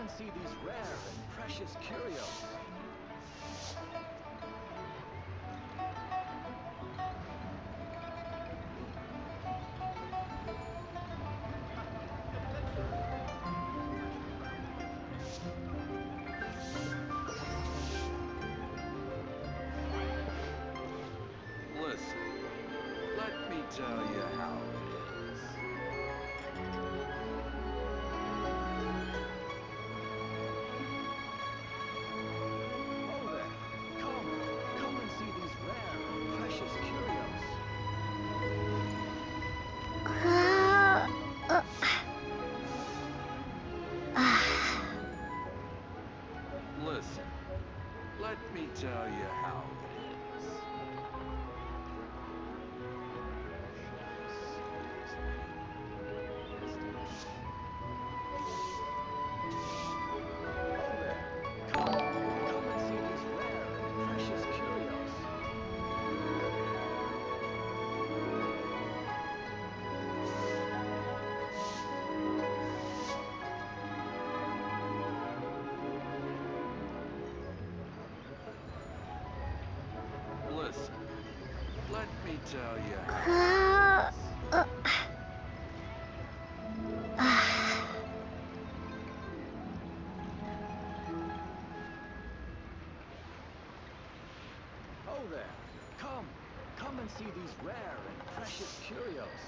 and see these rare and precious curios. Listen, let me tell you how it is. Oh there! Come and see these rare and precious curios. Listen, let me tell you how it is. Oh there! Come and see these rare and precious curios. Listen, let me tell you how it is. Oh there! Come and see these rare and precious curios.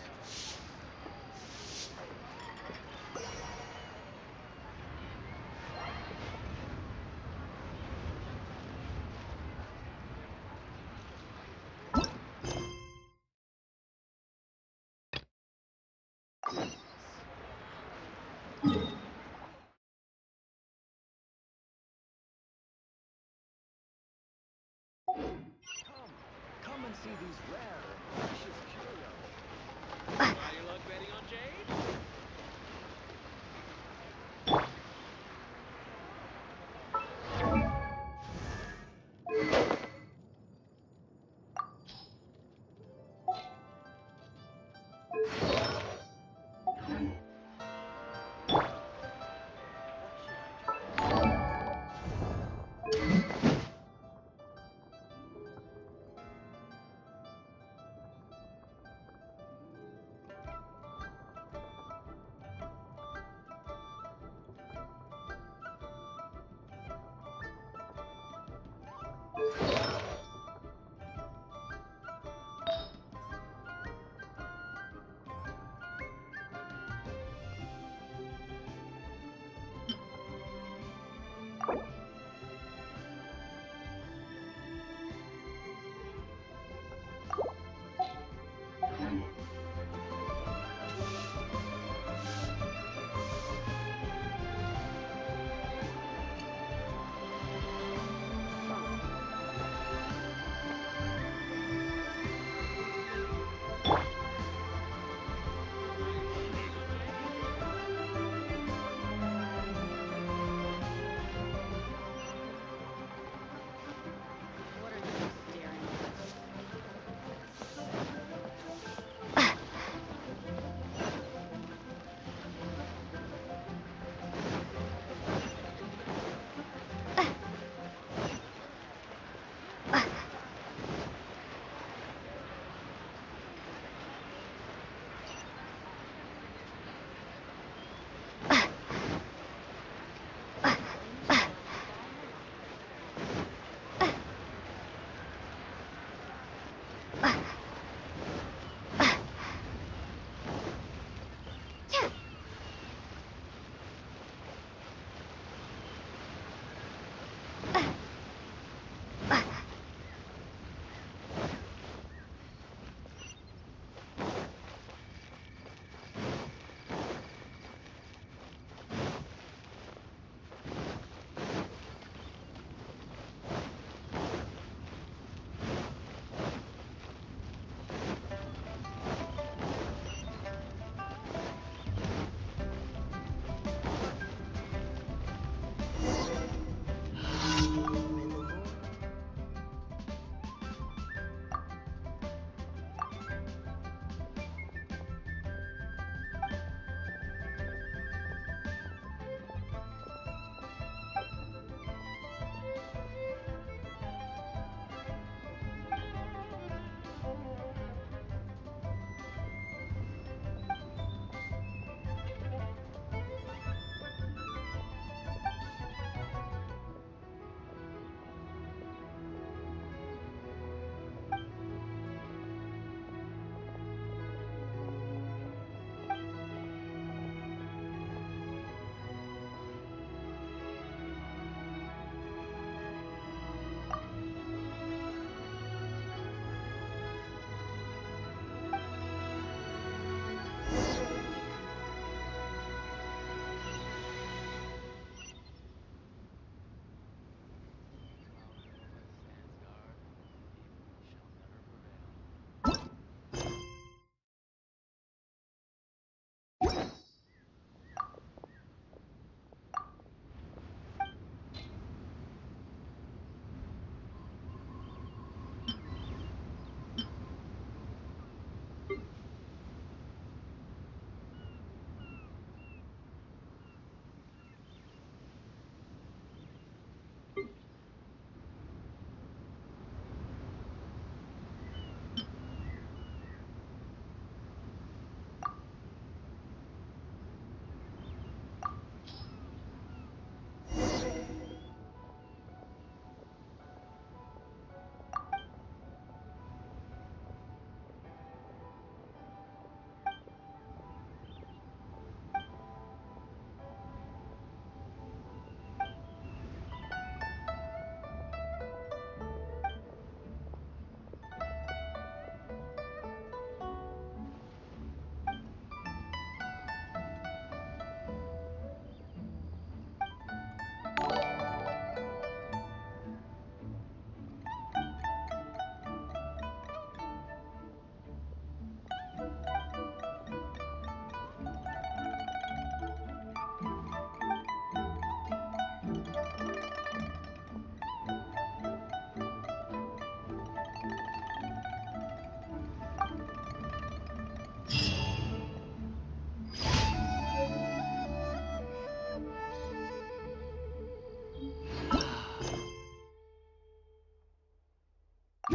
Come and see these rare and precious curios. Are you luck betting on Jade?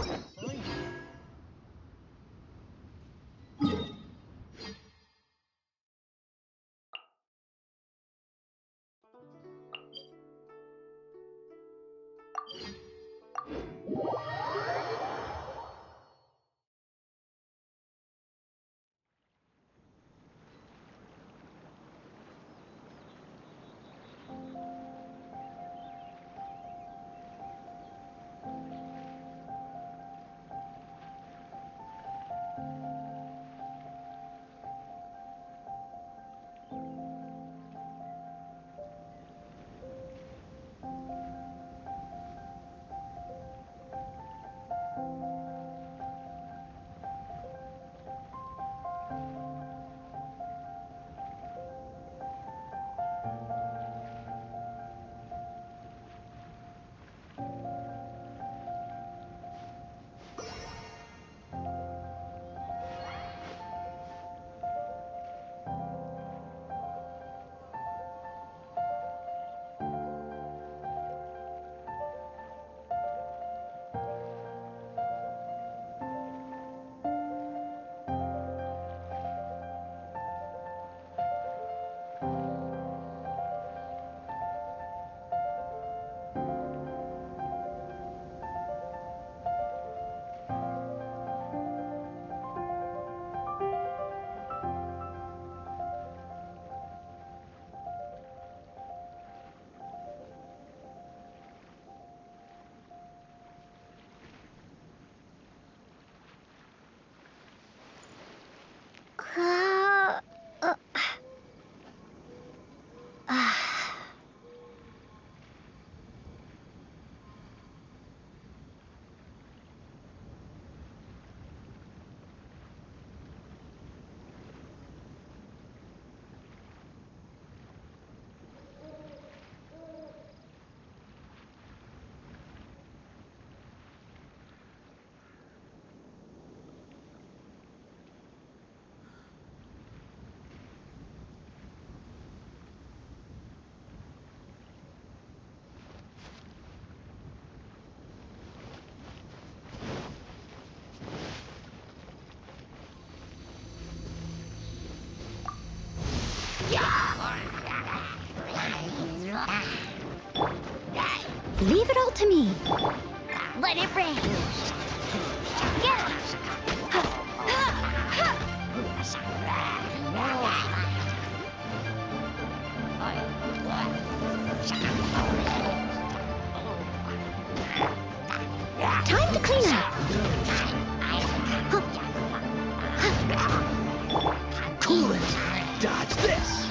Find it. Leave it all to me. Let it rain. Get it. Time to clean up. Cool it! Dodge this!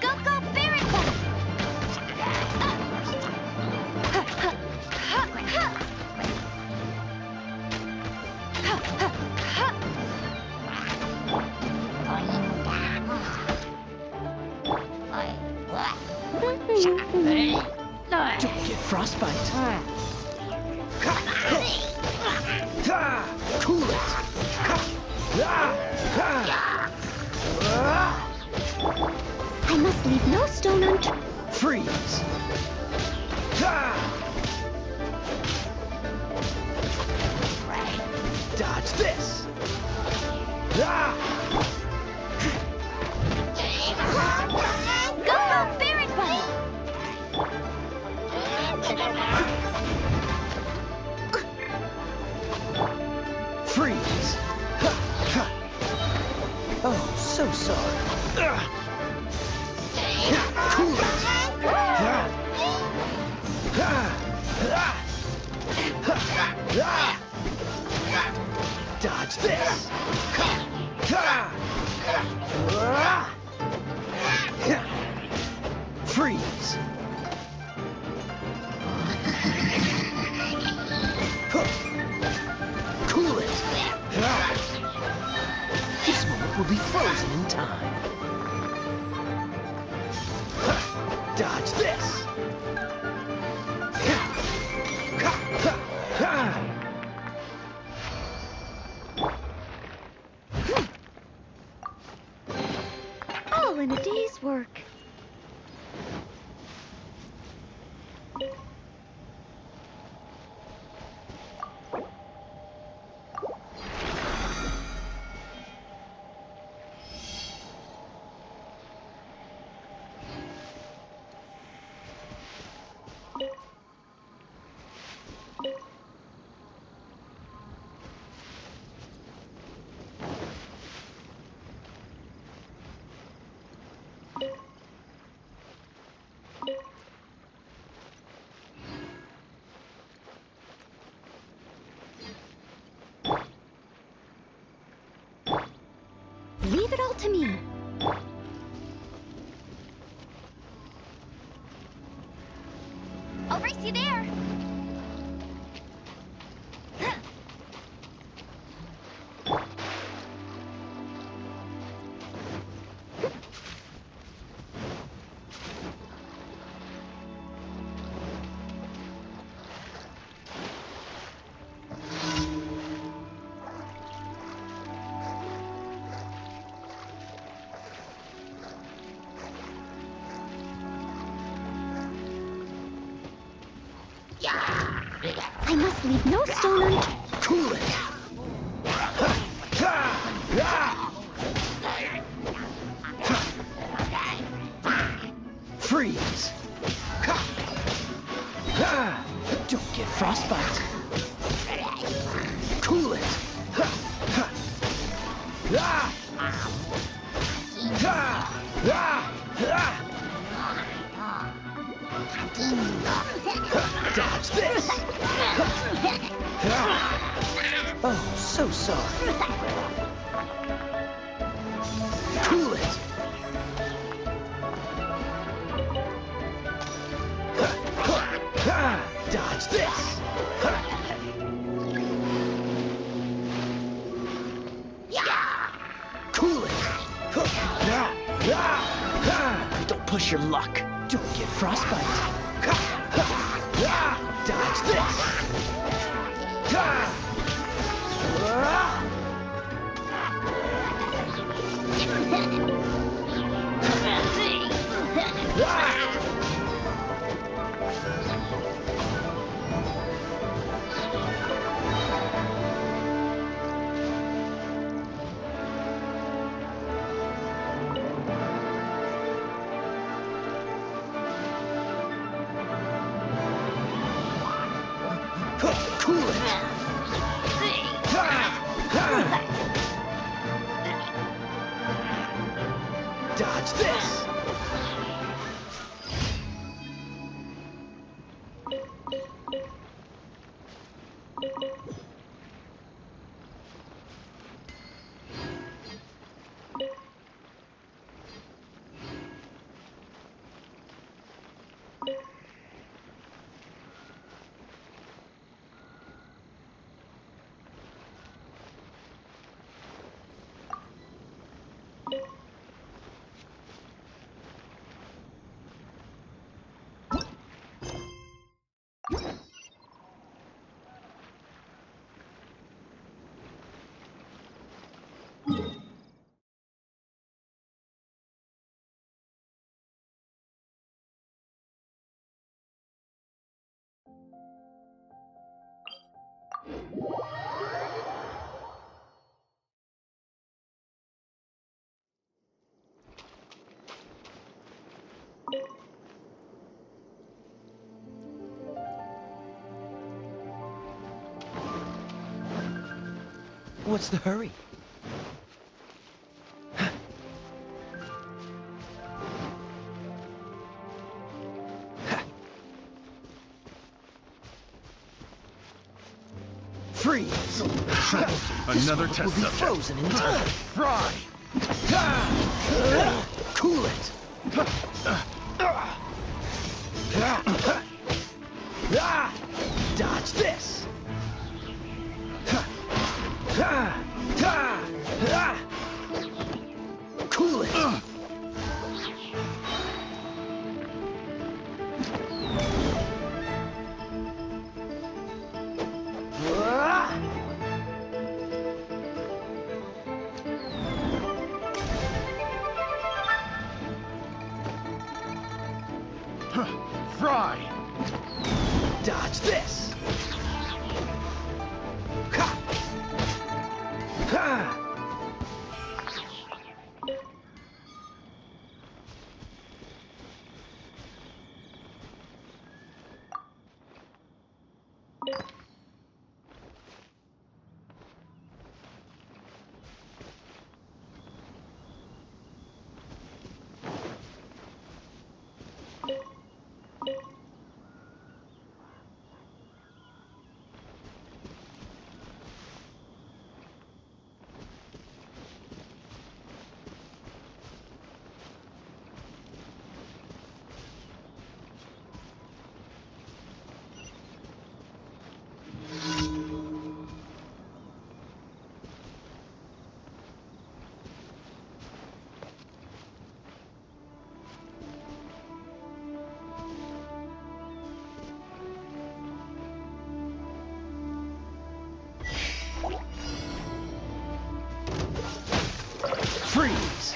Go, go, Barracuda! Don't get frostbite! Cool it! I must leave no stone unturned. Freeze! Dodge this! Go, go, Barracuda! Freeze! Oh, so sorry. Cool it! Dodge this! Freeze! Cool it! This moment will be frozen in time. Dodge this! All in a day's work. Leave it all to me. I'll race you there. I must leave no stone unturned. Cool it! Freeze! Don't get frostbite. Cool it! Dodge this! Oh, so sorry. Cool it! Dodge this! Cool it! Don't push your luck. Don't get frostbite. Dodge this! Cool it! Dodge this! What's the hurry? Freeze! Another This test will be subject. frozen in time. Fry! Cool it! Dodge this! Cool it! Fry! Dodge this! Ha! Ha! Freeze!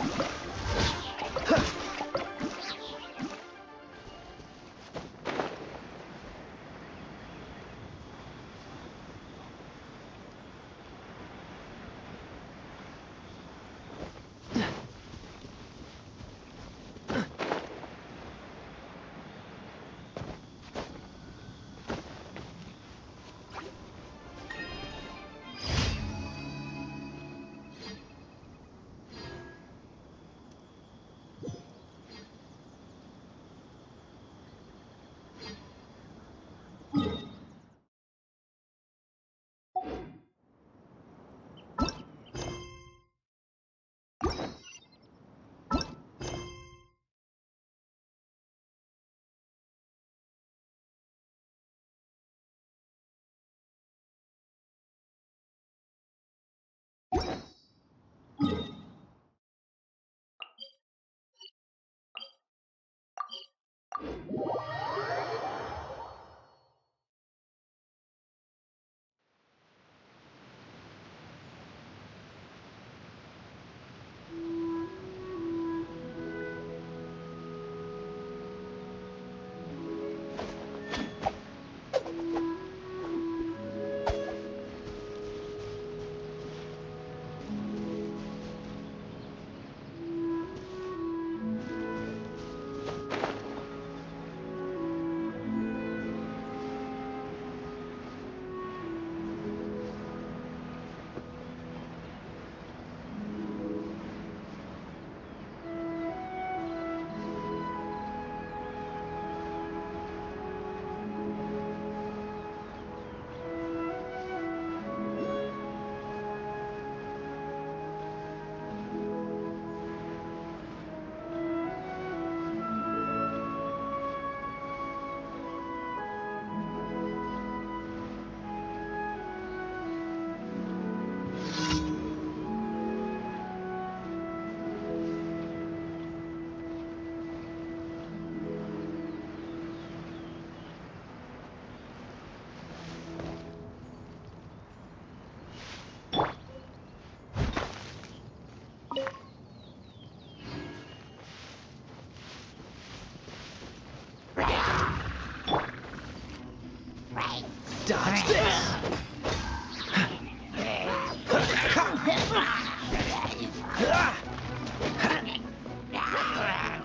Dodge this!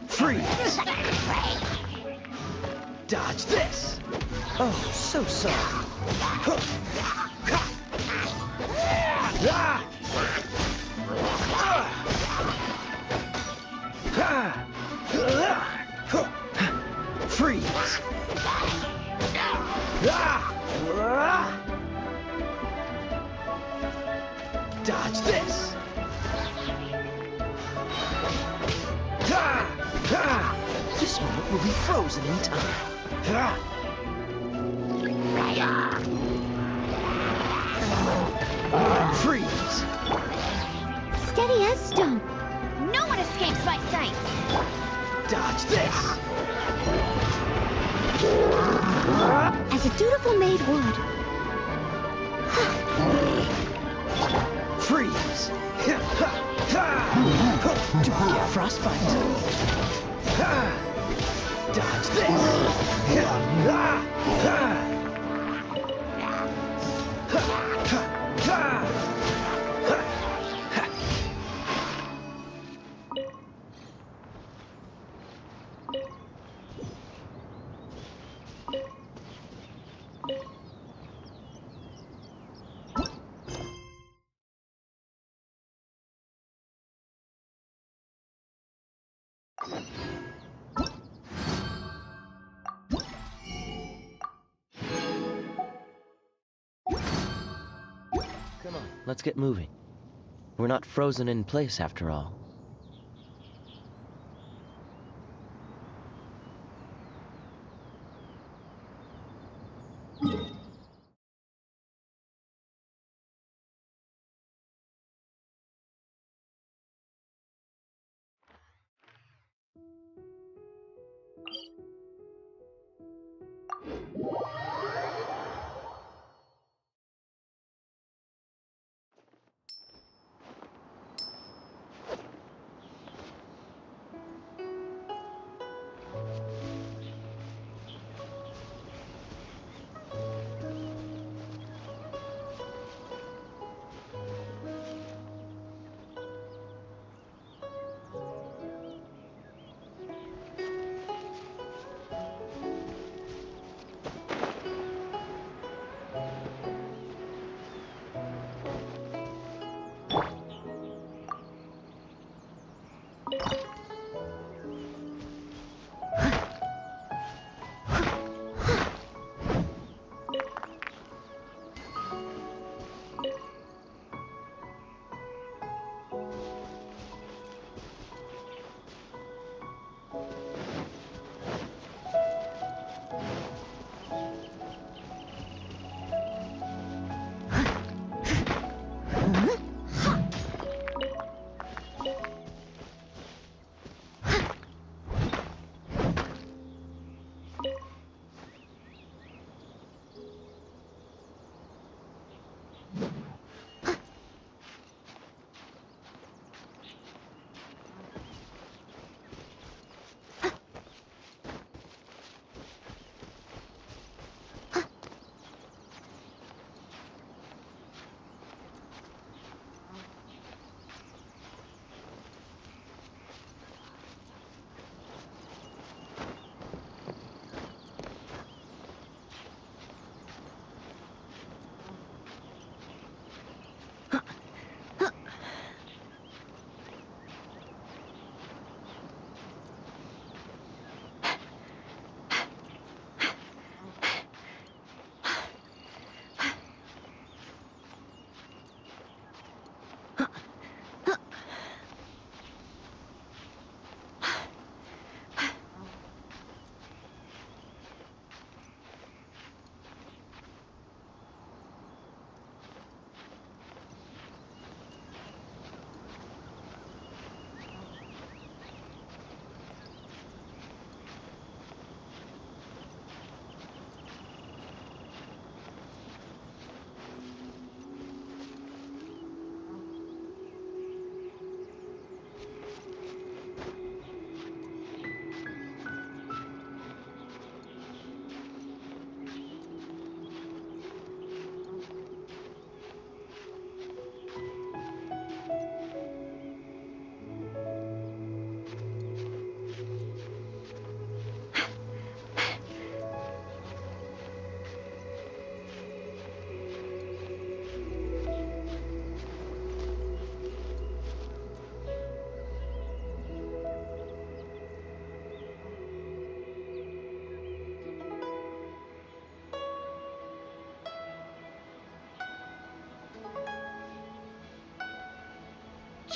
Freeze! Dodge this! Oh, so sorry. Freeze! Dodge this! This moment will be frozen in time. Freeze! Steady as stone. No one escapes my sight. Dodge this! As a dutiful maid would. Freeze! Don't get frostbite. Dodge Come on, let's get moving. We're not frozen in place after all.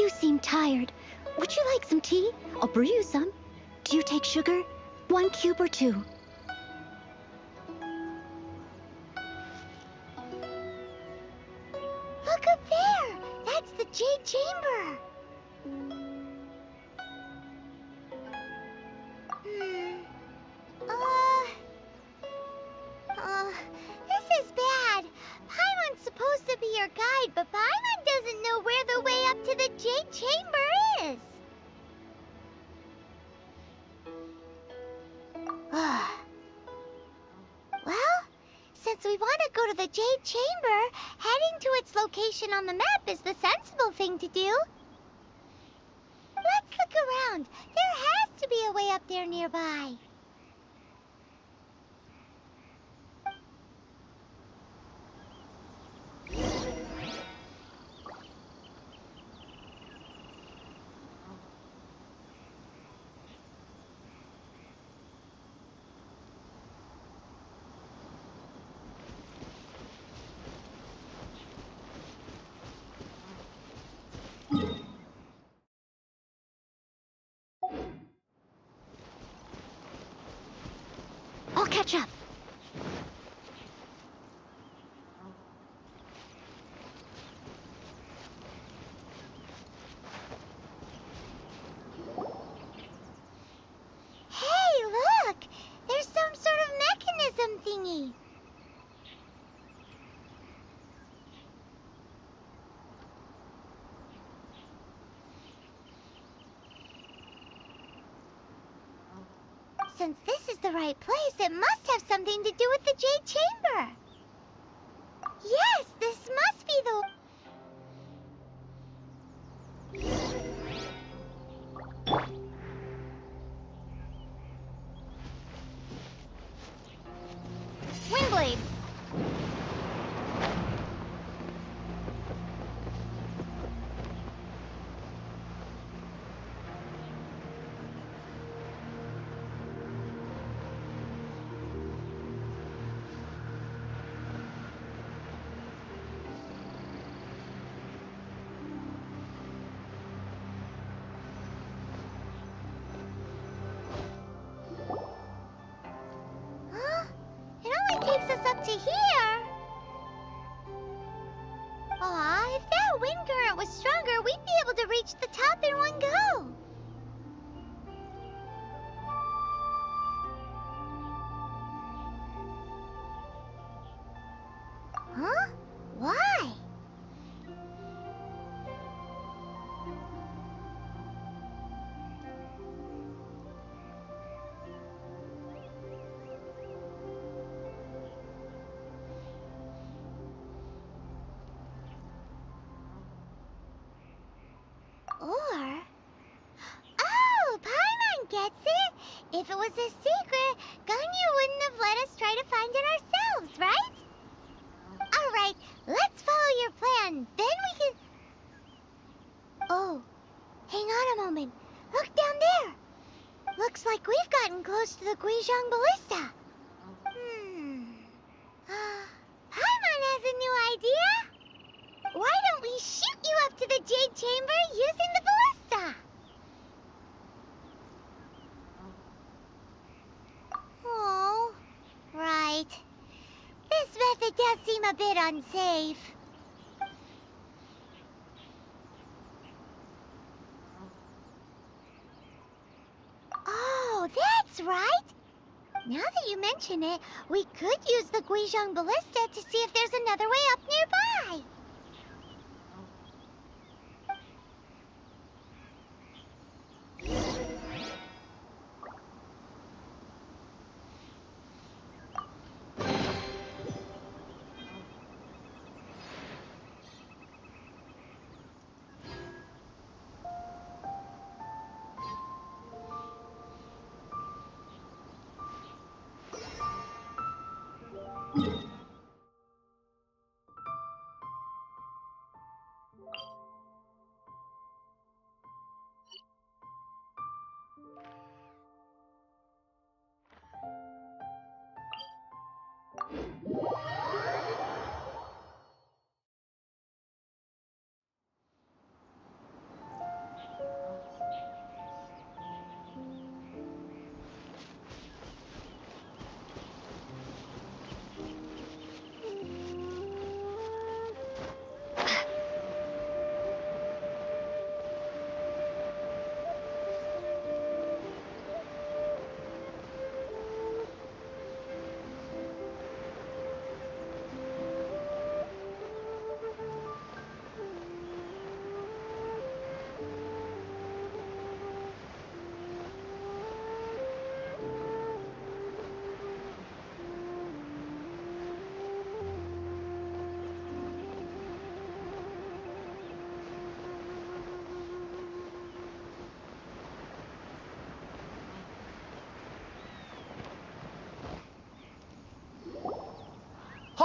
You seem tired. Would you like some tea? I'll brew you some. Do you take sugar? 1 cube or 2? Look up there! That's the Jade Chamber! This is bad. Paimon's supposed to be your guide, but Paimon doesn't know where the way up to the Jade Chamber is. Well, since we want to go to the Jade Chamber, heading to its location on the map is the sensible thing to do. Let's look around. There has to be a way up there nearby. I'll catch up. Hey, look! There's some sort of mechanism thingy. Since this is the right place, it must have something to do with the Jade Chamber. Yes, this must be the... Windblade. Takes us up to here. Aw, if that wind current was stronger, we'd be able to reach the top in one go. Huh? Why? Or... Oh, Paimon gets it! If it was a secret, Ganyu wouldn't have let us try to find it ourselves, right? Alright, let's follow your plan. Then we can... Oh, hang on a moment. Look down there. Looks like we've gotten close to the Guizhong Ballista. Paimon has a new idea. Why don't we shoot you up to the Jade Chamber using the ballista? Oh, right. This method does seem a bit unsafe. Oh, that's right. Now that you mention it, we could use the Guizhong Ballista to see if there's another way up nearby.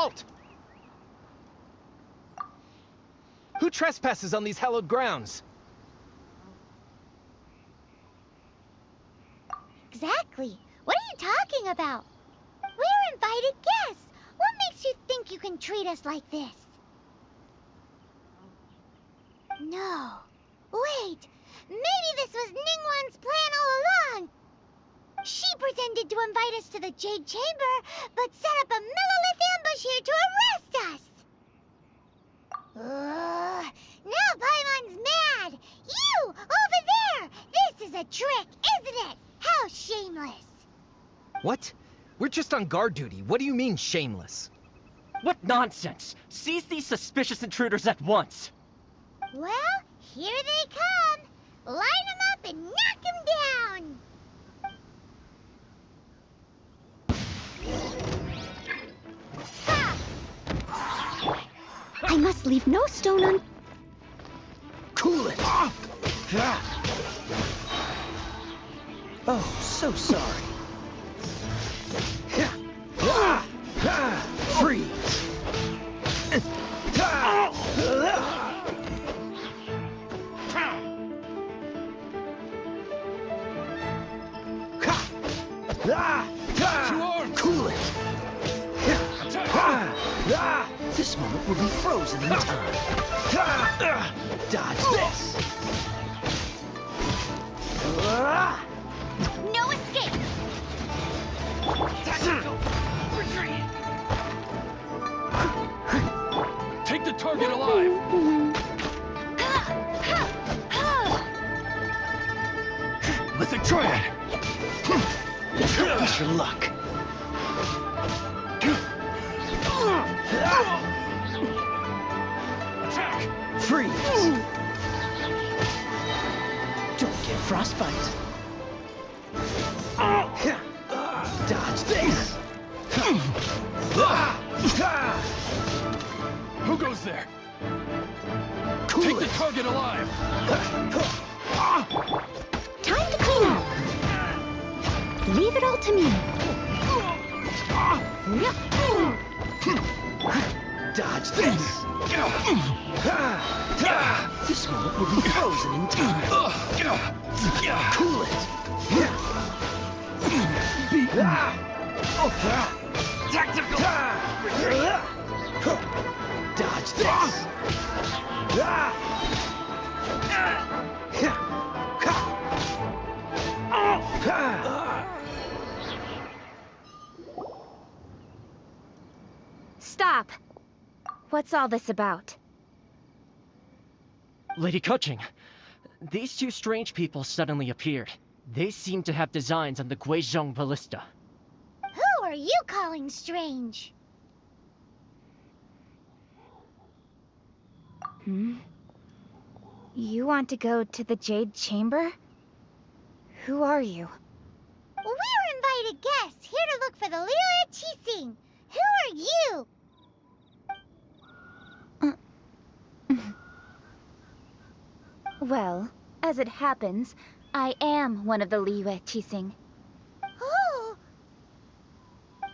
halt! Who trespasses on these hallowed grounds? Exactly. What are you talking about? We're invited guests. What makes you think you can treat us like this? No. Wait. Maybe this was Ningguang's plan all along. She pretended to invite us to the Jade Chamber, but set up a Millilith ambush here to arrest us. Now Paimon's mad. You, over there. This is a trick, isn't it? How shameless. What? We're just on guard duty. What do you mean, shameless? What nonsense! Seize these suspicious intruders at once! Well, here they come. Line them up and knock them down. Ha! I must leave no stone un... Cool it! Oh, so sorry. Freeze! Cool it! This moment will be frozen in time. Dodge this! No escape. Take the target alive! With a try! Push your luck. Attack! Freeze! Don't get frostbite. Dodge this! Who goes there? Cool Take the it! target alive! Time to clean up. Leave it all to me. Dodge this! This moment will be frozen in time. Cool it! Tactical! Dodge this! Stop! What's all this about? Lady Kuching, these two strange people suddenly appeared. They seem to have designs on the Guizhong Ballista. Who are you calling strange? You want to go to the Jade Chamber? Who are you? We're invited guests here to look for the Liyue Qixing. Who are you? Well, as it happens, I am one of the Liyue Qixing. Who?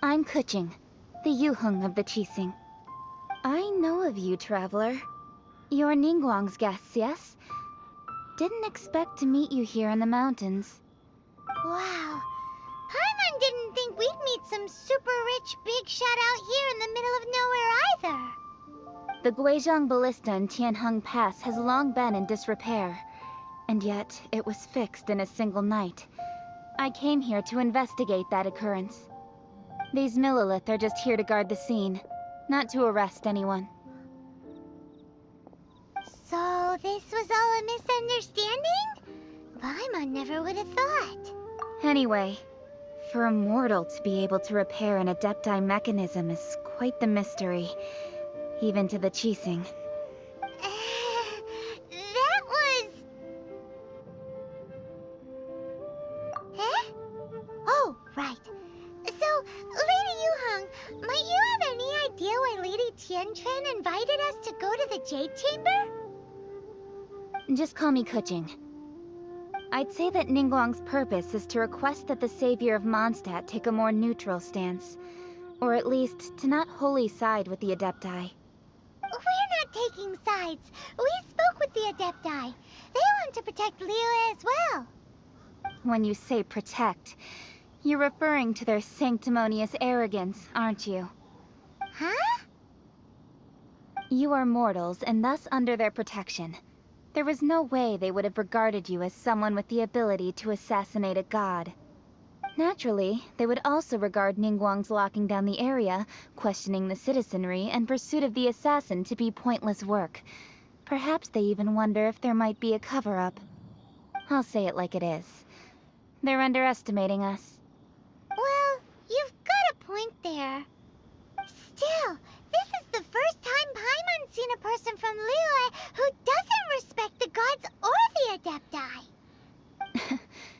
I'm Kuching, the Yuheng of the Qixing. I know of you, traveler. You're Ningguang's guests, yes? Didn't expect to meet you here in the mountains. Wow. Paimon didn't think we'd meet some super rich big shot out here in the middle of nowhere either. The Guizhong Ballista in Tianheng Pass has long been in disrepair, and yet it was fixed in a single night. I came here to investigate that occurrence. These Millilith are just here to guard the scene, not to arrest anyone. So this was all a misunderstanding? Paimon never would have thought. Anyway, for a mortal to be able to repair an Adepti mechanism is quite the mystery, even to the Qixing. That was... Eh? Oh, right. So, Lady Yuheng, might you have any idea why Lady Tianquan invited us to go to the Jade Chamber? Just call me Kuching. I'd say that Ningguang's purpose is to request that the savior of Mondstadt take a more neutral stance. Or at least, to not wholly side with the Adepti. We're not taking sides. We spoke with the Adepti. They want to protect Liyue as well. When you say protect, you're referring to their sanctimonious arrogance, aren't you? Huh? You are mortals, and thus under their protection. There was no way they would have regarded you as someone with the ability to assassinate a god. Naturally, they would also regard Ningguang's locking down the area, questioning the citizenry, and pursuit of the assassin to be pointless work. Perhaps they even wonder if there might be a cover-up. I'll say it like it is. They're underestimating us. Well, you've got a point there. Still, this is the first time Paimon's seen a person from Liyue who doesn't respect the gods or the Adepti.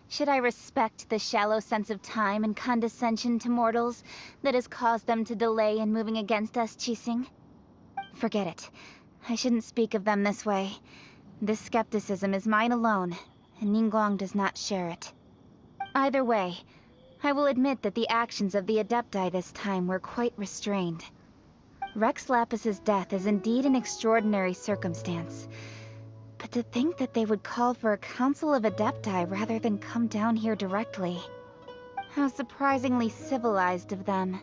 Should I respect the shallow sense of time and condescension to mortals that has caused them to delay in moving against us, Qixing? Forget it. I shouldn't speak of them this way. This skepticism is mine alone, and Ningguang does not share it. Either way, I will admit that the actions of the Adepti this time were quite restrained. Rex Lapis's death is indeed an extraordinary circumstance. But to think that they would call for a council of Adepti rather than come down here directly. How surprisingly civilized of them.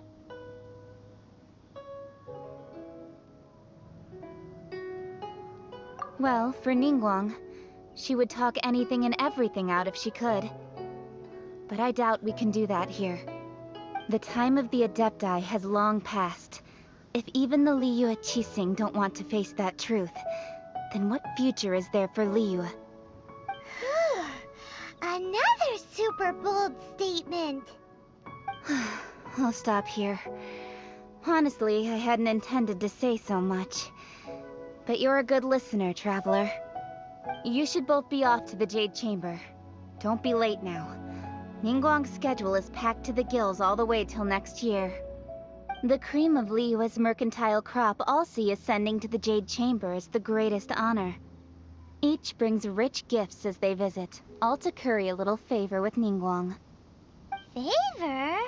Well, for Ningguang, she would talk anything and everything out if she could. But I doubt we can do that here. The time of the Adepti has long passed. If even the Liyue Qixing don't want to face that truth, then what future is there for Liyue? Another super bold statement. I'll stop here. Honestly, I hadn't intended to say so much. But you're a good listener, Traveler. You should both be off to the Jade Chamber. Don't be late now. Ningguang's schedule is packed to the gills all the way till next year. The cream of Liyue's mercantile crop all see ascending to the Jade Chamber as the greatest honor. Each brings rich gifts as they visit, all to curry a little favor with Ningguang. Favor?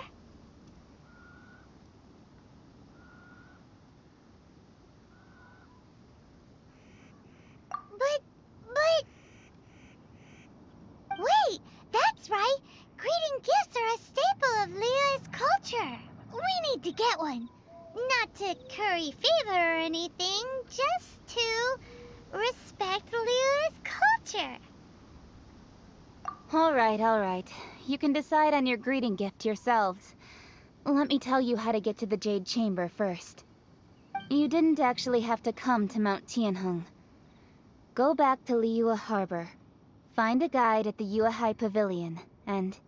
But... Wait, that's right! Greeting gifts are a staple of Liyue's culture. We need to get one. Not to curry favor or anything, just to respect Liyue's culture. Alright. You can decide on your greeting gift yourselves. Let me tell you how to get to the Jade Chamber first. You didn't actually have to come to Mount Tianheng. Go back to Liyue Harbor. Find a guide at the Yuehai Pavilion, and...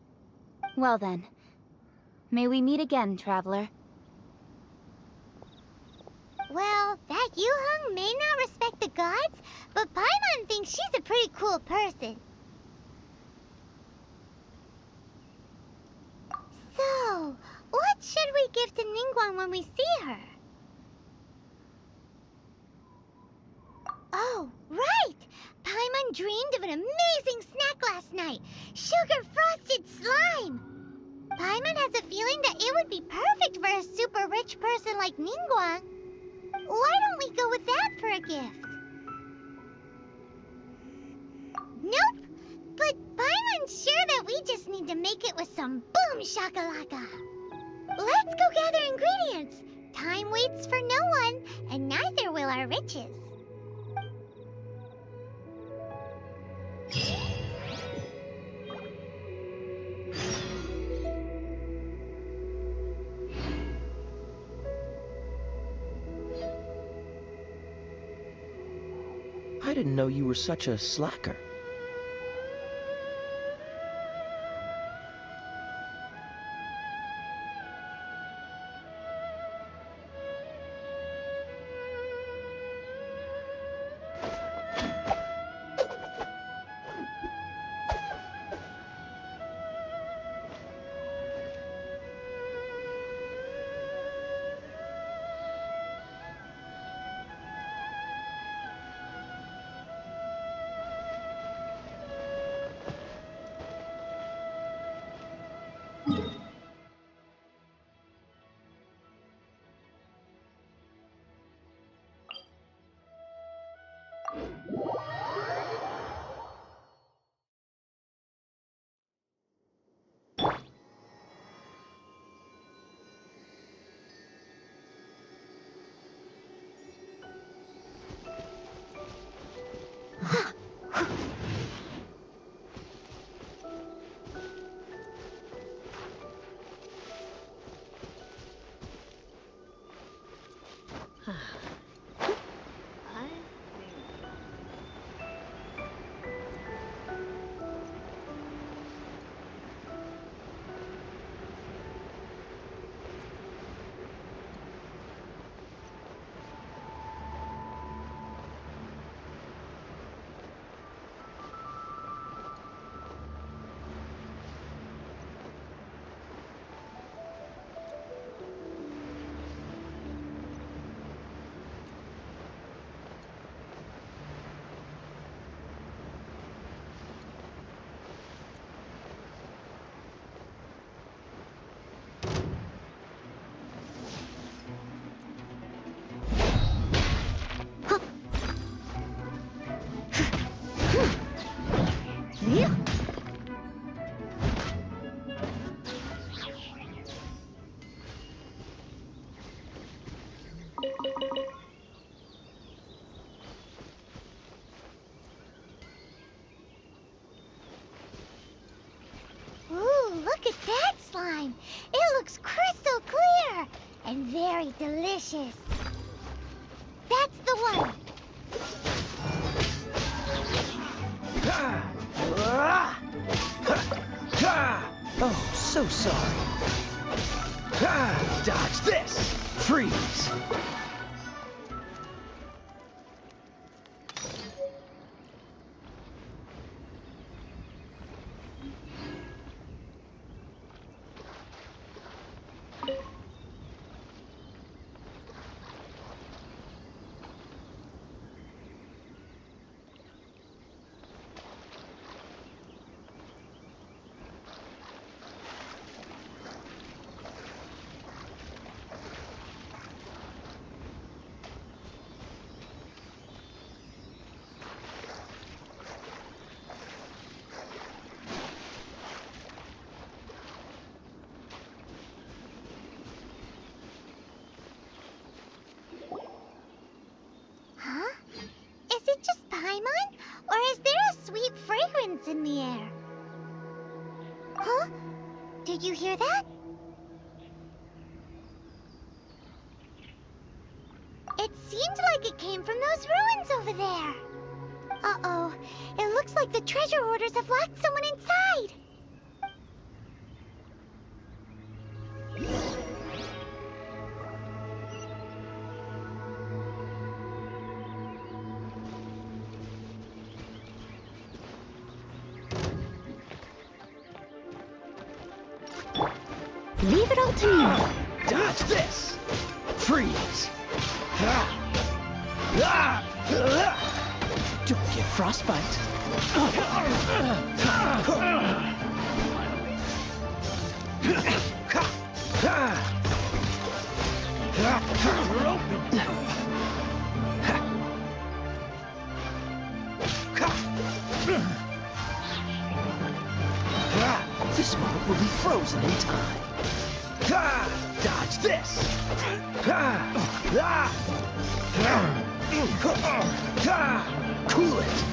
well then. May we meet again, Traveler. Well, that Yuheng may not respect the gods, but Paimon thinks she's a pretty cool person. So, what should we give to Ningguang when we see her? Oh, right! Paimon dreamed of an amazing snack last night! Sugar-frosted slime! Paimon has a feeling that it would be perfect for a super rich person like Ningguang. Why don't we go with that for a gift? Nope! But Paimon's sure that we just need to make it with some boom shakalaka. Let's go gather ingredients. Time waits for no one, and neither will our riches. I didn't know you were such a slacker. Look at that slime. It looks crystal clear and very delicious. That's the one. Oh, so sorry. Dodge this! Freeze! Huh? Is it just Paimon? Or is there a sweet fragrance in the air? Huh? Did you hear that? It seemed like it came from those ruins over there. Uh-oh. It looks like the treasure hoarders have locked someone inside. Leave it all to me. Dodge this! Freeze! Don't get frostbite. We're open! This moment will be frozen in time. Dodge this! Cool it!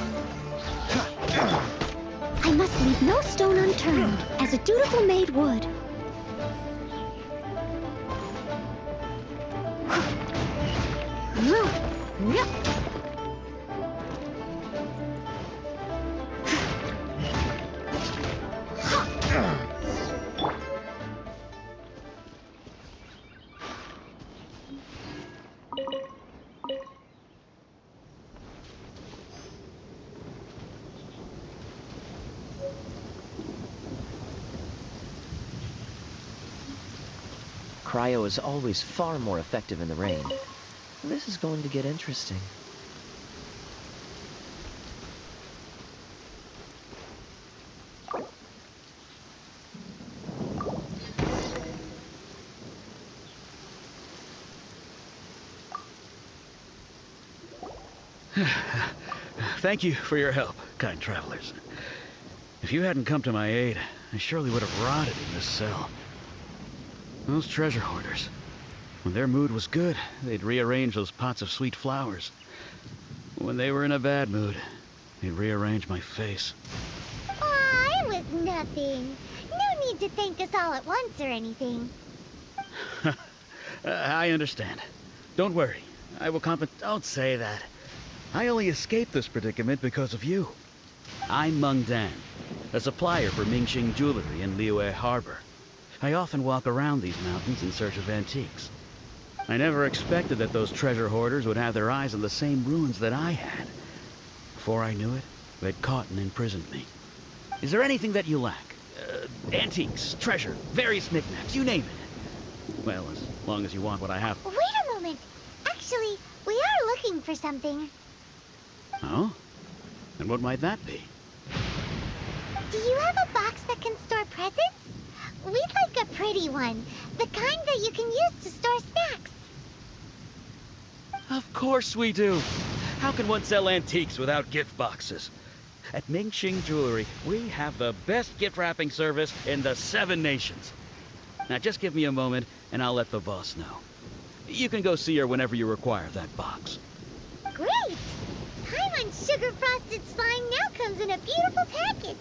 I must leave no stone unturned, as a dutiful maid would. Cryo is always far more effective in the rain. This is going to get interesting. Thank you for your help, kind travelers. If you hadn't come to my aid, I surely would have rotted in this cell. Those treasure hoarders, when their mood was good, they'd rearrange those pots of sweet flowers. When they were in a bad mood, they'd rearrange my face. Aw, it was nothing. No need to thank us all at once or anything. I understand. Don't worry. I will Don't say that. I only escaped this predicament because of you. I'm Meng Dan, a supplier for Mingxing Jewelry in Liyue Harbor. I often walk around these mountains in search of antiques. I never expected that those treasure hoarders would have their eyes on the same ruins that I had. Before I knew it, they'd caught and imprisoned me. Is there anything that you lack? Antiques, treasure, various knickknacks, you name it. Well, as long as you want what I have. Wait a moment. Actually, we are looking for something. Oh? And what might that be? Do you have a box that can store presents? We'd like a pretty one. The kind that you can use to store snacks. Of course we do. How can one sell antiques without gift boxes? At Mingxing Jewelry, we have the best gift wrapping service in the 7 nations. Now just give me a moment, and I'll let the boss know. You can go see her whenever you require that box. Great! Paimon's sugar-frosted slime now comes in a beautiful package.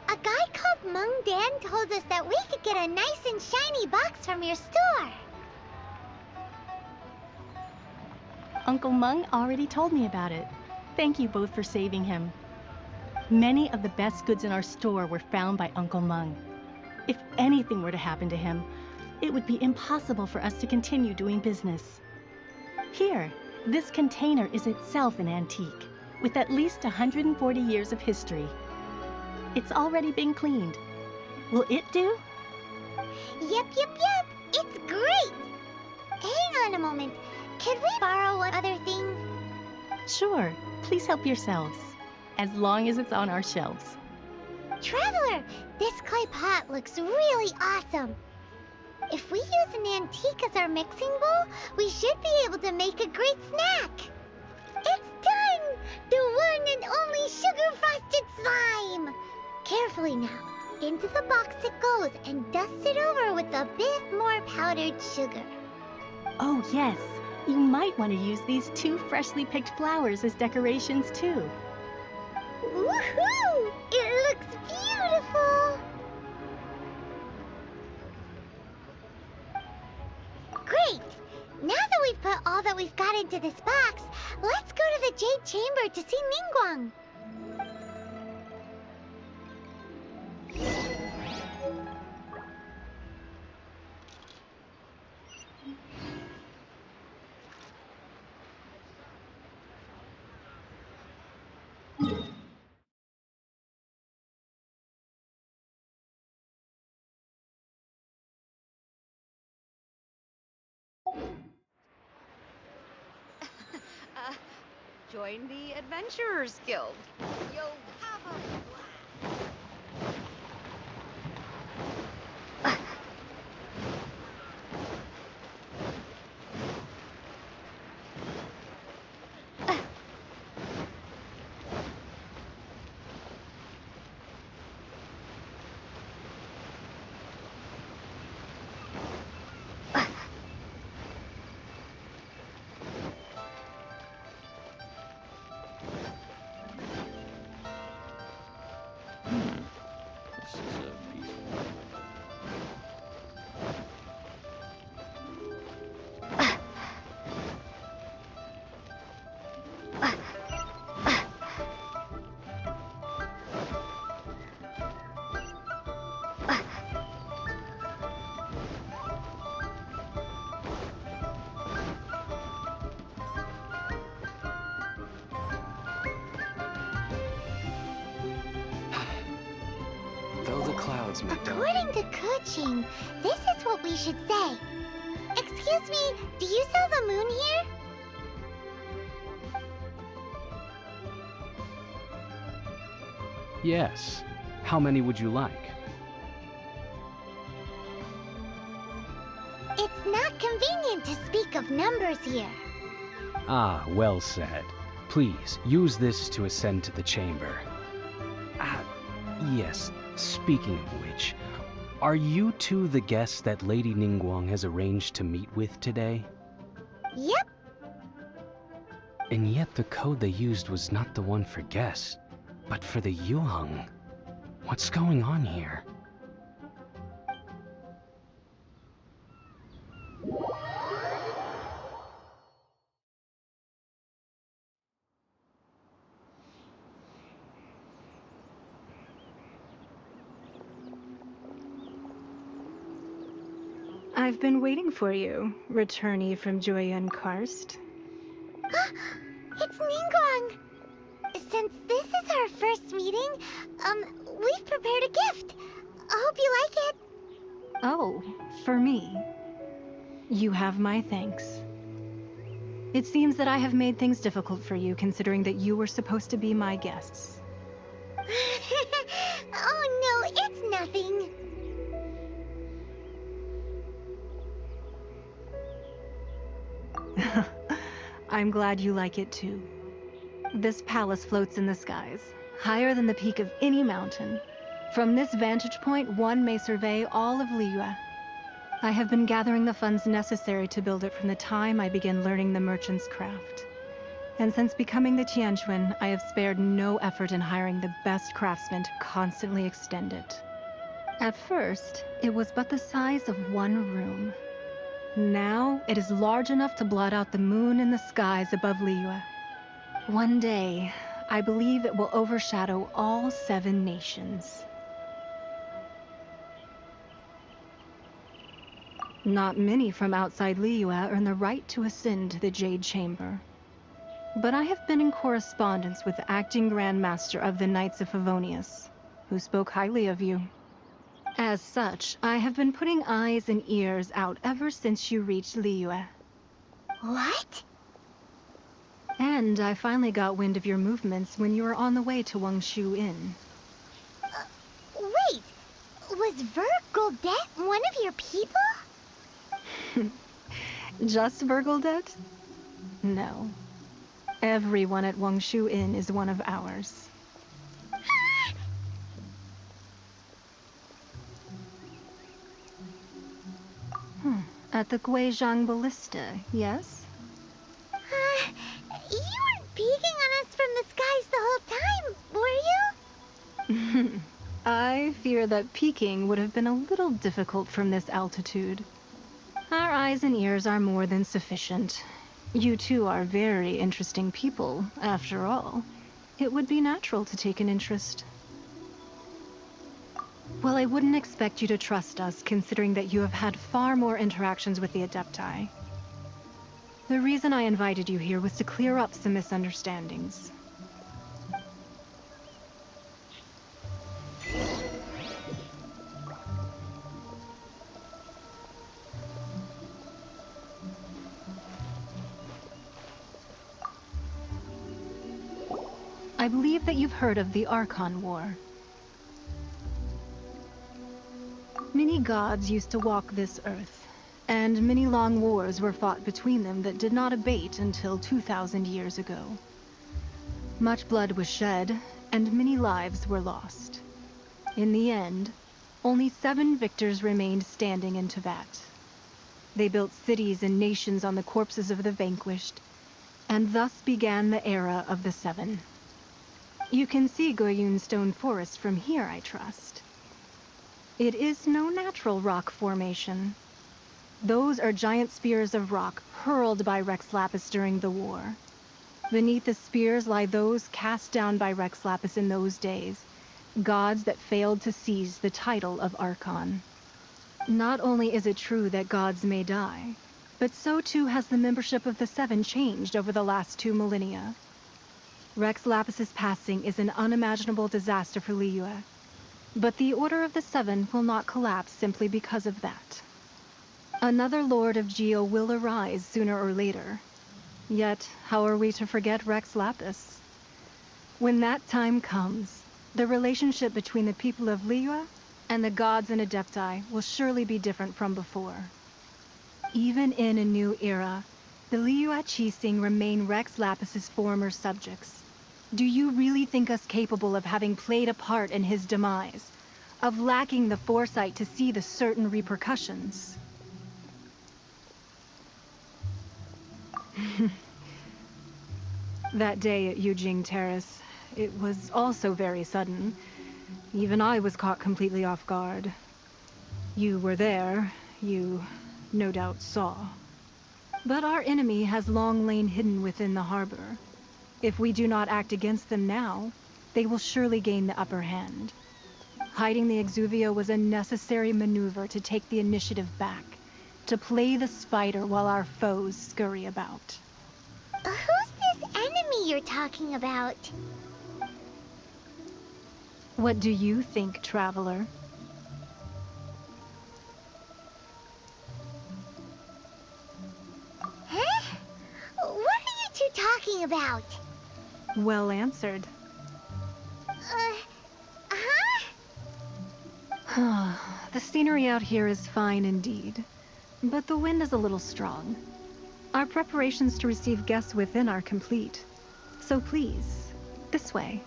A guy called Mung Dan told us that we could get a nice and shiny box from your store. Uncle Mung already told me about it. Thank you both for saving him. Many of the best goods in our store were found by Uncle Mung. If anything were to happen to him, it would be impossible for us to continue doing business. Here, this container is itself an antique, with at least 140 years of history. It's already been cleaned. Will it do? Yep. It's great! Hang on a moment. Could we borrow one other thing? Sure. Please help yourselves. As long as it's on our shelves. Traveler, this clay pot looks really awesome. If we use an antique as our mixing bowl, we should be able to make a great snack. It's done! The one and only sugar-frosted slime! Carefully now. Into the box it goes and dust it over with a bit more powdered sugar. Oh, yes. You might want to use these 2 freshly picked flowers as decorations, too. Woohoo! It looks beautiful! Great! Now that we've put all that we've got into this box, let's go to the Jade Chamber to see Ningguang. Join the Adventurers Guild. You'll have a blast. Though the clouds may darken. According to Kuching, this is what we should say. Excuse me, do you sell the moon here? Yes. How many would you like? It's not convenient to speak of numbers here. Ah, well said. Please, use this to ascend to the chamber. Ah, yes. Speaking of which, are you two the guests that Lady Ningguang has arranged to meet with today? Yep. And yet the code they used was not the one for guests, but for the Yuheng. What's going on here? I've been waiting for you, returnee from Joyun Karst. It's Ningguang! Since this is our first meeting, we've prepared a gift. I hope you like it. Oh, for me. You have my thanks. It seems that I have made things difficult for you, considering that you were supposed to be my guests. Oh no, it's nothing. I'm glad you like it too. This palace floats in the skies, higher than the peak of any mountain. From this vantage point, one may survey all of Liyue. I have been gathering the funds necessary to build it from the time I began learning the merchant's craft. And since becoming the Tianquan, I have spared no effort in hiring the best craftsmen to constantly extend it. At first, it was but the size of one room. Now, it is large enough to blot out the moon in the skies above Liyue. One day, I believe it will overshadow all 7 nations. Not many from outside Liyue earn the right to ascend to the Jade Chamber. But I have been in correspondence with the acting Grand Master of the Knights of Favonius, who spoke highly of you. As such, I have been putting eyes and ears out ever since you reached Liyue. What? And I finally got wind of your movements when you were on the way to Wangshu Inn. Wait, was Vergoldet one of your people? Just Vergoldet? No. Everyone at Wangshu Inn is one of ours. At the Guizhang Ballista, yes? You weren't peeking on us from the skies the whole time, were you? I fear that peeking would have been a little difficult from this altitude. Our eyes and ears are more than sufficient. You two are very interesting people, after all. It would be natural to take an interest. Well, I wouldn't expect you to trust us, considering that you have had far more interactions with the Adepti. The reason I invited you here was to clear up some misunderstandings. I believe that you've heard of the Archon War. Many gods used to walk this earth, and many long wars were fought between them that did not abate until 2,000 years ago. Much blood was shed, and many lives were lost. In the end, only 7 victors remained standing in Teyvat. They built cities and nations on the corpses of the vanquished, and thus began the era of the 7. You can see Goyun Stone Forest from here, I trust. It is no natural rock formation. Those are giant spears of rock hurled by Rex Lapis during the war. Beneath the spears lie those cast down by Rex Lapis in those days, gods that failed to seize the title of Archon. Not only is it true that gods may die, but so too has the membership of the 7 changed over the last 2 millennia. Rex Lapis's passing is an unimaginable disaster for Liyue, but the Order of the 7 will not collapse simply because of that. Another Lord of Geo will arise sooner or later. Yet, how are we to forget Rex Lapis? When that time comes, the relationship between the people of Liyue and the gods and Adepti will surely be different from before. Even in a new era, the Liyue Qixing remain Rex Lapis's former subjects. Do you really think us capable of having played a part in his demise? Of lacking the foresight to see the certain repercussions? That day at Yujing Terrace, it was also very sudden. Even I was caught completely off guard. You were there, you no doubt saw. But our enemy has long lain hidden within the harbor. If we do not act against them now, they will surely gain the upper hand. Hiding the Exuvio was a necessary maneuver to take the initiative back, to play the spider while our foes scurry about. Who's this enemy you're talking about? What do you think, traveler? Huh? What are you two talking about? Well answered. Huh? The scenery out here is fine indeed, but the wind is a little strong. Our preparations to receive guests within are complete. So please, this way.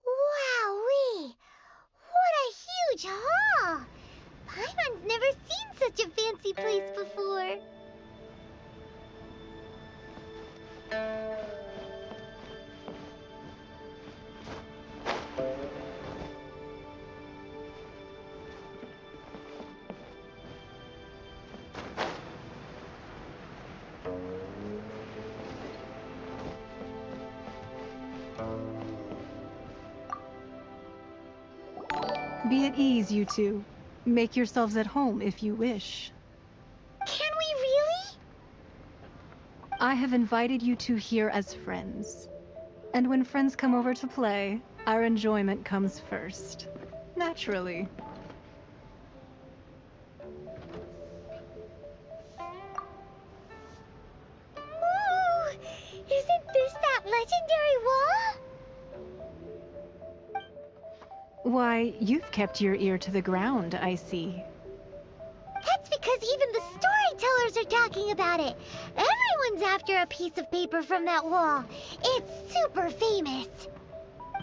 Wowee! What a huge hall! Paimon's never seen such a fancy place before. Be at ease, you two. Make yourselves at home if you wish. Can we really? I have invited you two here as friends. And when friends come over to play, our enjoyment comes first. Naturally. Ooh! Isn't this that legendary wall? Why, you've kept your ear to the ground, I see. That's because even the storytellers are talking about it. Everyone's after a piece of paper from that wall. It's super famous.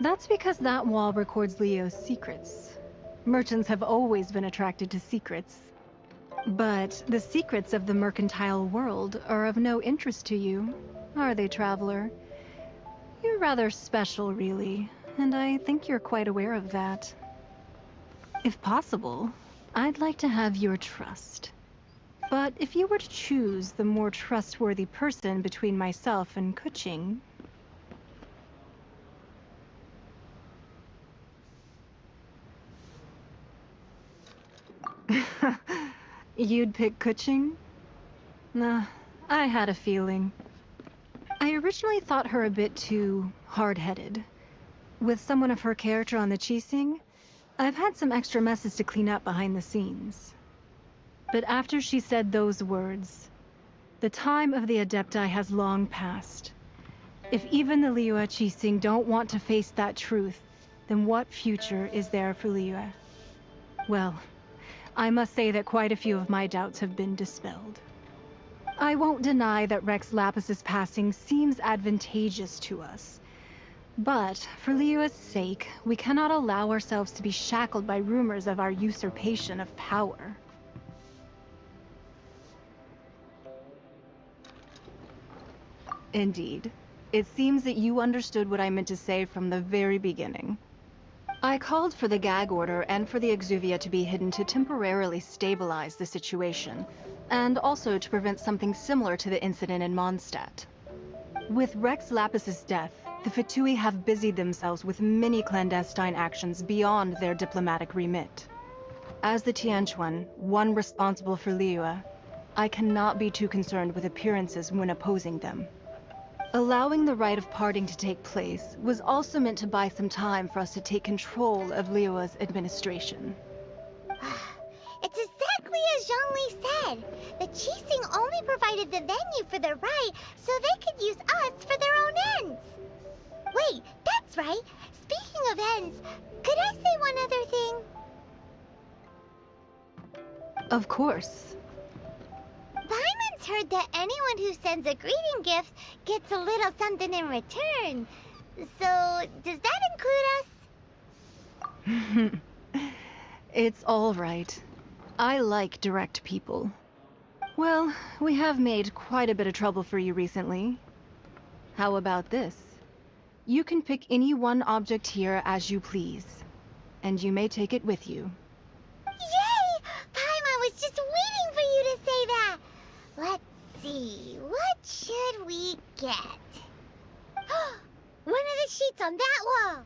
That's because that wall records Leo's secrets. Merchants have always been attracted to secrets. But the secrets of the mercantile world are of no interest to you, are they, traveler? You're rather special, really, and I think you're quite aware of that. If possible, I'd like to have your trust. But if you were to choose the more trustworthy person between myself and Kuching... You'd pick Kuching? Nah, I had a feeling. I originally thought her a bit too hard-headed. With someone of her character on the Qixing, I've had some extra messes to clean up behind the scenes. But after she said those words, the time of the Adepti has long passed. If even the Liyue Qixing don't want to face that truth, then what future is there for Liyue? Well, I must say that quite a few of my doubts have been dispelled. I won't deny that Rex Lapis's passing seems advantageous to us. But, for Liyue's sake, we cannot allow ourselves to be shackled by rumors of our usurpation of power. Indeed. It seems that you understood what I meant to say from the very beginning. I called for the gag order and for the Exuvia to be hidden to temporarily stabilize the situation, and also to prevent something similar to the incident in Mondstadt. With Rex Lapis's death, the Fatui have busied themselves with many clandestine actions beyond their diplomatic remit. As the Tianquan, one responsible for Liyue, I cannot be too concerned with appearances when opposing them. Allowing the rite of parting to take place was also meant to buy some time for us to take control of Liyue's administration. It's exactly as Zhongli said. The Qixing only provided the venue for the rite so they could use us for their own ends. Wait, that's right. Speaking of ends, could I say one other thing? Of course. Paimon's heard that anyone who sends a greeting gift gets a little something in return. So, does that include us? It's all right. I like direct people. Well, we have made quite a bit of trouble for you recently. How about this? You can pick any one object here as you please, and you may take it with you. Yay! Paimon was just waiting for you to say that! Let's see, what should we get? One of the sheets on that wall!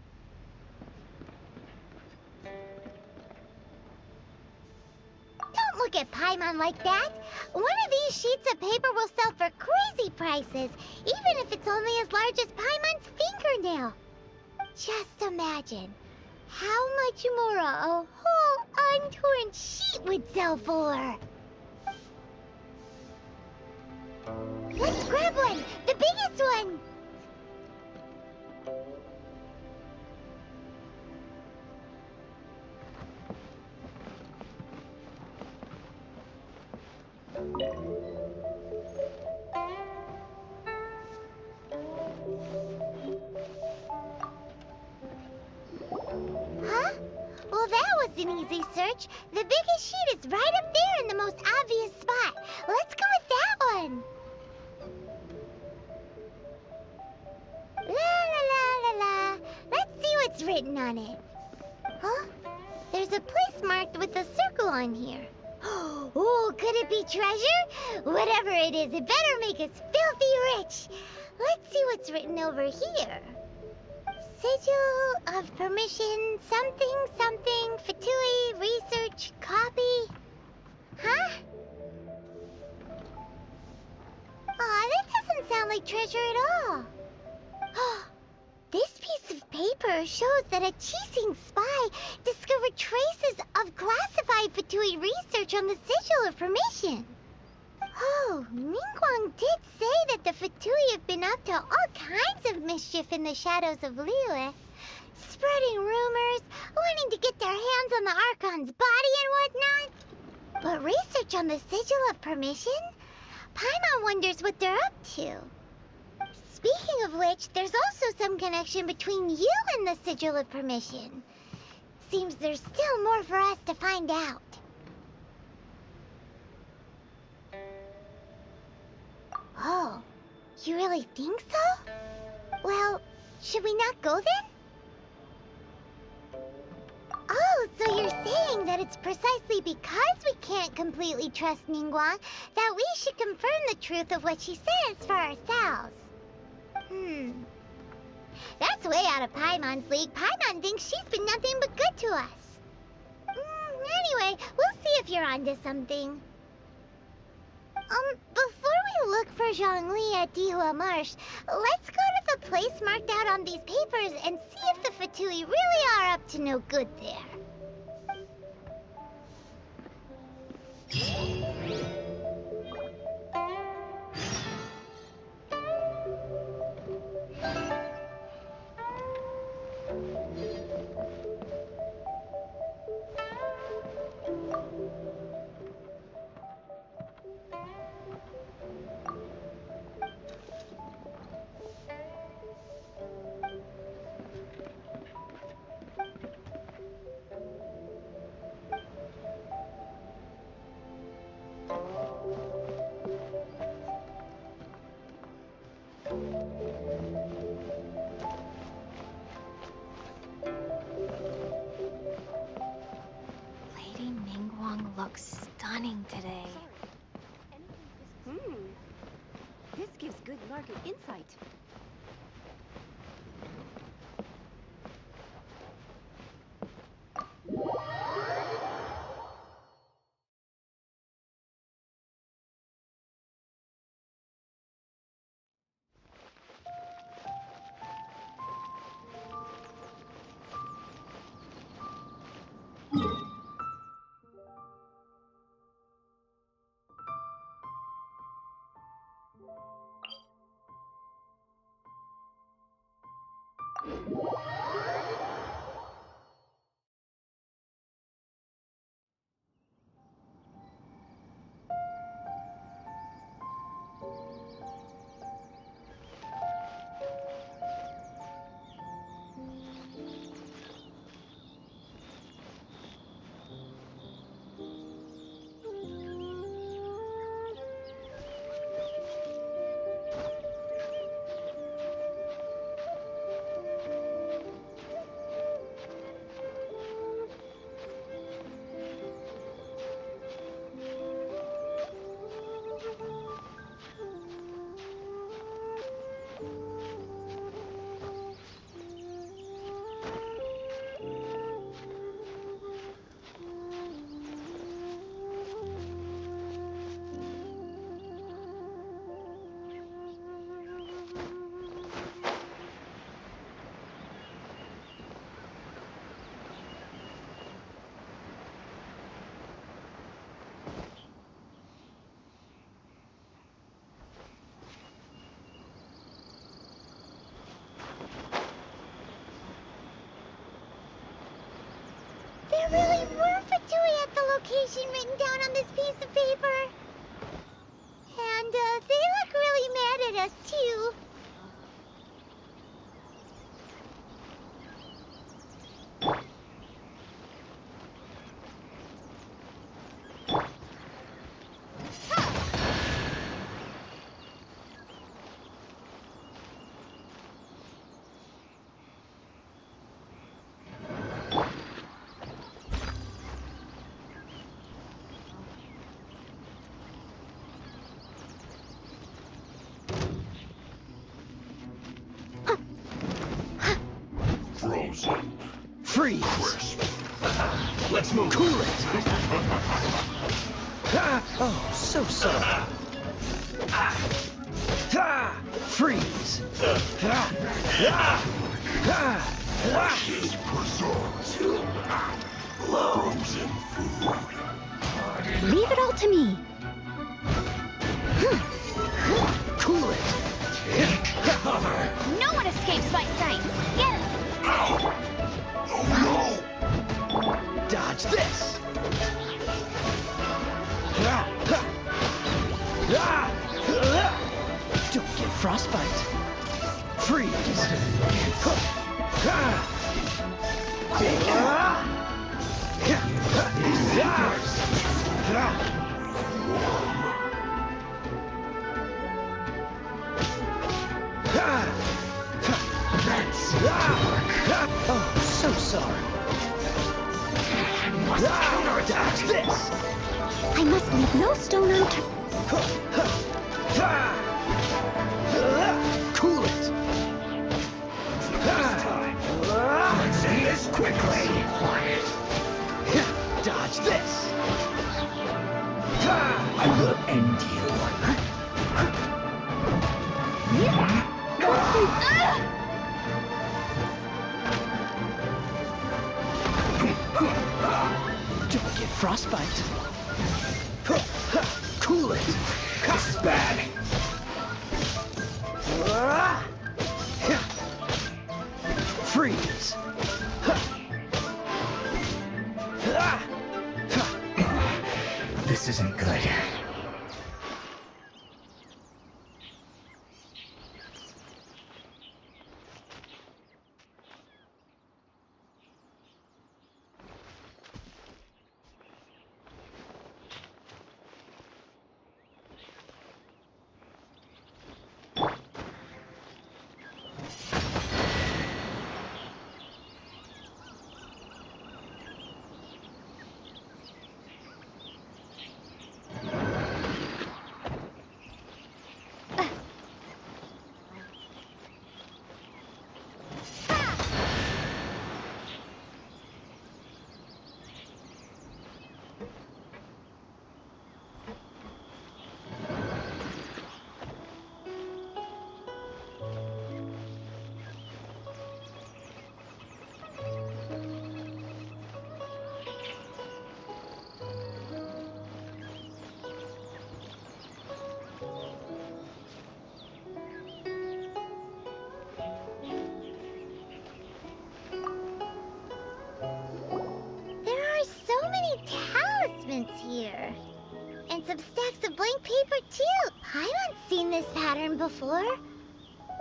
look at Paimon like that. One of these sheets of paper will sell for crazy prices, even if it's only as large as Paimon's fingernail. Just imagine how much more a whole untorn sheet would sell for. Let's grab one, the biggest one. Huh? Well, that was an easy search. The biggest sheet is right up there in the most obvious spot. Let's go with that one. La la la la la. Let's see what's written on it. Huh? There's a place marked with a circle on here. Oh, could it be treasure? Whatever it is, it better make us filthy rich. Let's see what's written over here. Sigil of permission, something, something, Fatui, research, copy. Huh? Aw, that doesn't sound like treasure at all. This piece of paper shows that a Chising spy discovered traces of classified Fatui research on the Sigil of Permission. Oh, Ningguang did say that the Fatui have been up to all kinds of mischief in the shadows of Liyue, spreading rumors, wanting to get their hands on the Archon's body and whatnot. But research on the Sigil of Permission? Paimon wonders what they're up to. Speaking of which, there's also some connection between you and the Sigil of Permission. Seems there's still more for us to find out. Oh, you really think so? Well, should we not go then? Oh, so you're saying that it's precisely because we can't completely trust Ningguang that we should confirm the truth of what she says for ourselves. That's way out of Paimon's league. Paimon thinks she's been nothing but good to us. Anyway, we'll see if you're onto something. Before we look for Zhongli at Dihua Marsh, let's go to the place marked out on these papers and see if the Fatui really are up to no good there. Lady Ningguang looks stunning today. This gives good market insight. there really were Fatui at the location written down on this piece of paper. And, they look really mad at us, too. Frozen. Freeze! Crisp. Let's move. Cool it! Oh, so sorry. Freeze! Heat preserves. Frozen food. Leave it all to me. Cool it! Cover! No one escapes my sight. Get him! Ow! Oh Dodge this! Don't get frostbite. Freeze! Oh, so sorry. Dodge this! I must leave no stone unturned. Cool it! Let's end this quickly. Quiet. Dodge this! I will end you. Don't get frostbite. Cool it! This is bad. Freeze! This isn't good. Here. And some stacks of blank paper, too. I haven't seen this pattern before.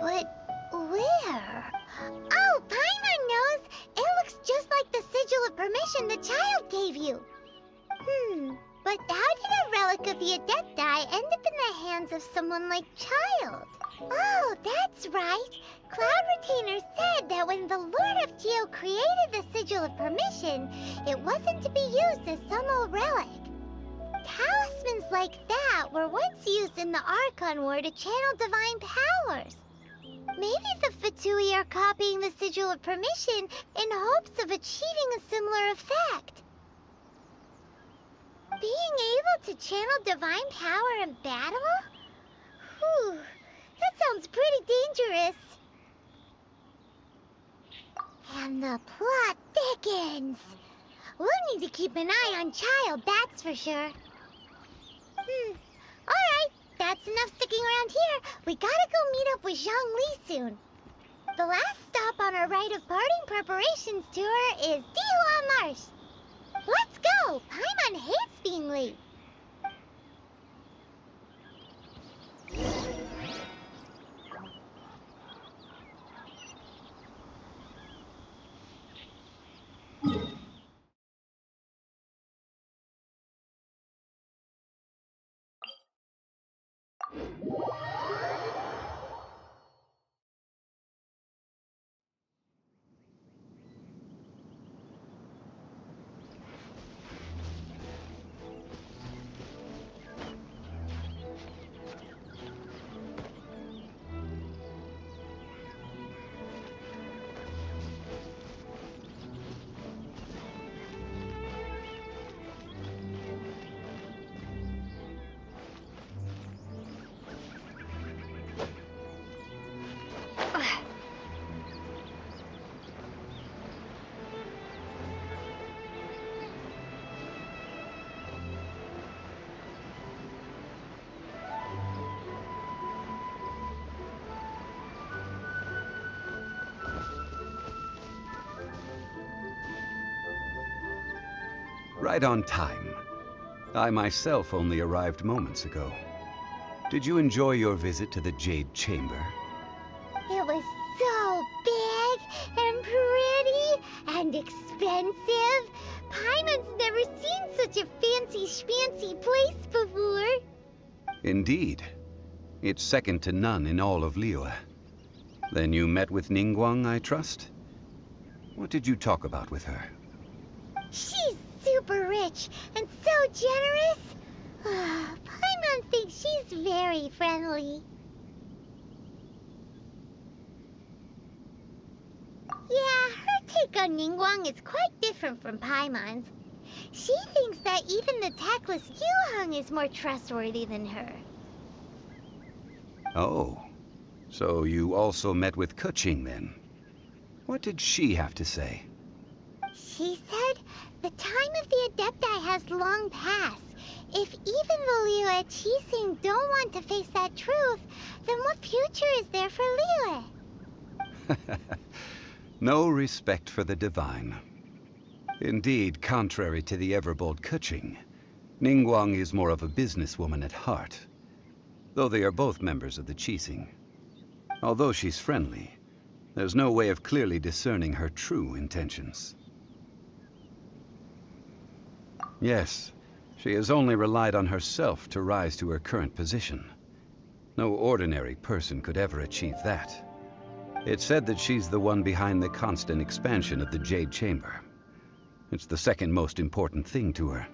But where? Oh, Paimon knows! It looks just like the sigil of permission the child gave you. But how did a relic of the Adepti end up in the hands of someone like Child? Oh, that's right. Cloud Retainer said that when the Lord of Geo created the sigil of permission, it wasn't to be used as some old relic. Talismans like that were once used in the Archon War to channel divine powers. Maybe the Fatui are copying the sigil of permission in hopes of achieving a similar effect. Being able to channel divine power in battle? Whew, that sounds pretty dangerous. And the plot thickens. We'll need to keep an eye on Child, that's for sure. Alright, that's enough sticking around here. We gotta go meet up with Zhongli soon. The last stop on our rite of parting preparations tour is Dihua Marsh. Let's go! Paimon hates being late. Right on time. I myself only arrived moments ago. Did you enjoy your visit to the Jade Chamber? It was so big and pretty and expensive. Paimon's never seen such a fancy schmancy place before. Indeed. It's second to none in all of Liyue. Then you met with Ningguang, I trust? What did you talk about with her? She's super rich and so generous. Paimon thinks she's very friendly. Yeah, her take on Ningguang is quite different from Paimon's. She thinks that even the tactless Yuheng is more trustworthy than her. Oh, so you also met with Keqing then? What did she have to say? She said the time of the Adepti has long passed. If even the Liyue Qixing don't want to face that truth, then what future is there for Liyue? No respect for the divine. Indeed, contrary to the ever-bold Keqing, Ningguang is more of a businesswoman at heart, though they are both members of the Qixing. Although she's friendly, there's no way of clearly discerning her true intentions. Yes, she has only relied on herself to rise to her current position. No ordinary person could ever achieve that. It's said that she's the one behind the constant expansion of the Jade Chamber. It's the second most important thing to her.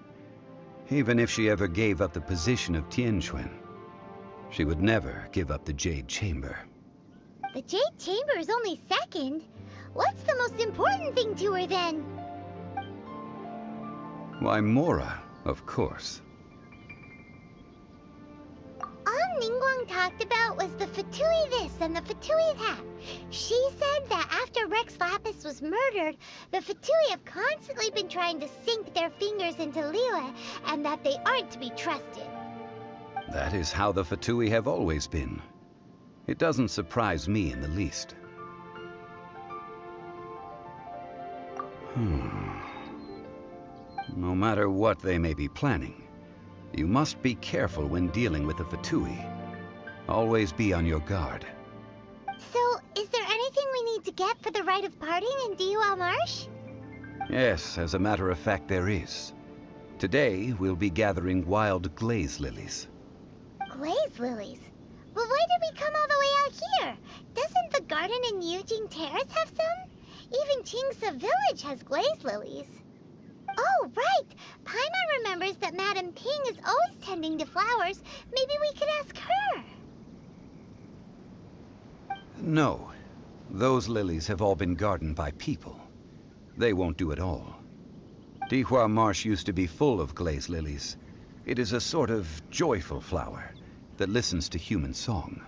Even if she ever gave up the position of Tianquan, she would never give up the Jade Chamber. The Jade Chamber is only second. What's the most important thing to her then? Why, Mora, of course. All Ningguang talked about was the Fatui this and the Fatui that. She said that after Rex Lapis was murdered, the Fatui have constantly been trying to sink their fingers into Liyue, and that they aren't to be trusted. That is how the Fatui have always been. It doesn't surprise me in the least. No matter what they may be planning, you must be careful when dealing with the Fatui. Always be on your guard. So, is there anything we need to get for the rite of parting in Dihua Marsh? Yes, as a matter of fact, there is. Today, we'll be gathering wild glaze lilies. Glaze lilies? But why did we come all the way out here? Doesn't the garden in Yujing Terrace have some? Even Qingse Village has glaze lilies. Oh, right! Paimon remembers that Madame Ping is always tending to flowers. Maybe we could ask her. No. Those lilies have all been gardened by people. They won't do it all. Dihua Marsh used to be full of glaze lilies. It is a sort of joyful flower that listens to human song.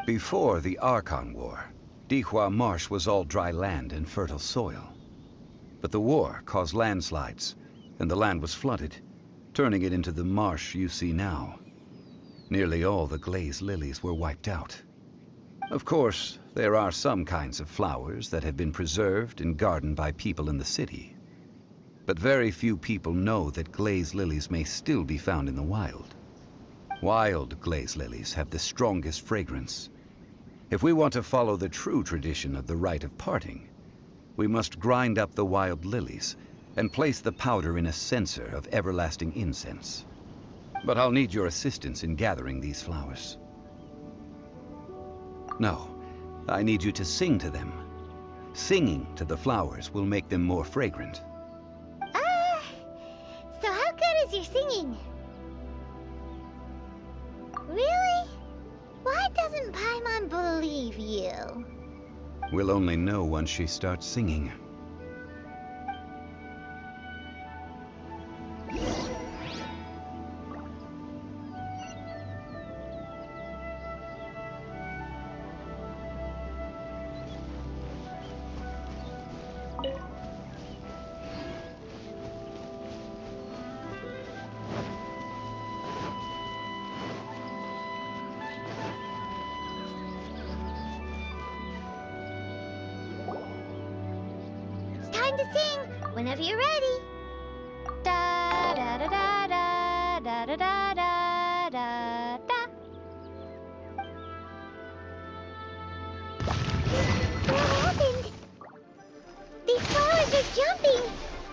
Before the Archon War, Dihua Marsh was all dry land and fertile soil. But the war caused landslides, and the land was flooded, turning it into the marsh you see now. Nearly all the glaze lilies were wiped out. Of course, there are some kinds of flowers that have been preserved and gardened by people in the city. But very few people know that glaze lilies may still be found in the wild. Wild glaze lilies have the strongest fragrance. If we want to follow the true tradition of the rite of parting, we must grind up the wild lilies and place the powder in a censer of everlasting incense. But I'll need your assistance in gathering these flowers. No, I need you to sing to them. Singing to the flowers will make them more fragrant. So how good is your singing? Really? Why doesn't Paimon believe you? We'll only know once she starts singing. Time to sing whenever you're ready. Da da da da da da da da da da da. What happened? These flowers are jumping.